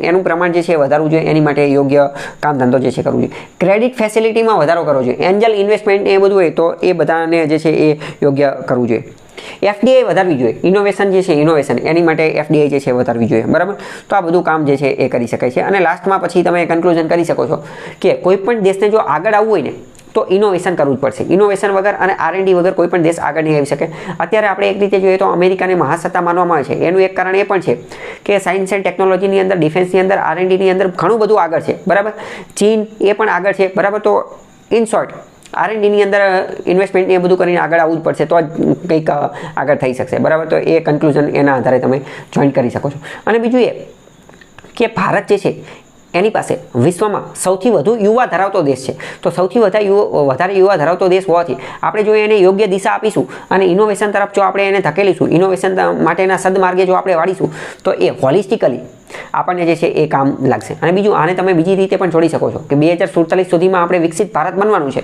એનું પ્રમાણ જે છે વધારવું જોઈએ. એની માટે યોગ્ય કામ ધંધો જે છે કરવું જોઈએ. ક્રેડિટ ફેસિલિટીમાં વધારો કરવો જોઈએ. એન્જલ ઇન્વેસ્ટમેન્ટ એ બધું હોય તો એ બધાને જે છે એ યોગ્ય કરવું જોઈએ. એફડીઆઈ વધારવી જોઈએ. ઇનોવેશન જે છે ઇનોવેશન એની માટે એફડીઆઈ જે છે વધારવી જોઈએ. બરાબર, તો આ બધું કામ જે છે એ કરી શકાય છે. અને લાસ્ટમાં પછી તમે કન્ક્લુઝન કરી શકો છો કે કોઈ પણ દેશને જો આગળ આવવું હોય ને તો ઇનોવેશન કરવું જ પડશે. ઇનોવેશન વગર અને R&D વગર કોઈ પણ દેશ આગળ નહીં આવી શકે. અત્યારે આપણે એક રીતે જોઈએ તો અમેરિકાને મહાસત્તા માનવામાં આવે છે. એનું એક કારણ એ પણ છે કે સાયન્સ એન્ડ ટેકનોલોજીની અંદર, ડિફેન્સની અંદર, R&Dની અંદર ઘણું બધું આગળ છે. બરાબર, ચીન એ પણ આગળ છે. બરાબર, તો ઇન શોર્ટ R&Dની અંદર ઇન્વેસ્ટમેન્ટ એ બધું કરીને આગળ આવવું જ પડશે તો જ કંઈક આગળ થઈ શકશે. બરાબર, તો એ કન્ક્લુઝન એના આધારે તમે જોઈન કરી શકો છો. અને બીજું એ કે ભારત જે છે એની પાસે વિશ્વમાં સૌથી વધુ યુવા ધરાવતો દેશ છે. તો સૌથી વધારે યુવા ધરાવતો દેશ હોવાથી આપણે જો એને યોગ્ય દિશા આપીશું અને ઇનોવેશન તરફ જો આપણે એને ધકેલીશું, ઇનોવેશન માટેના સદમાર્ગે જો આપણે વાળીશું તો એ હોલિસ્ટિકલી આપણને જે છે એ કામ લાગશે. અને બીજું આને તમે બીજી રીતે પણ જોડી શકો છો કે 2047 સુધીમાં આપણે વિકસિત ભારત બનવાનું છે.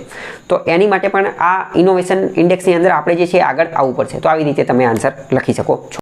તો એની માટે પણ આ ઇનોવેશન ઇન્ડેક્સની અંદર આપણે જે છે આગળ આવવું પડશે. તો આવી રીતે તમે આન્સર લખી શકો છો.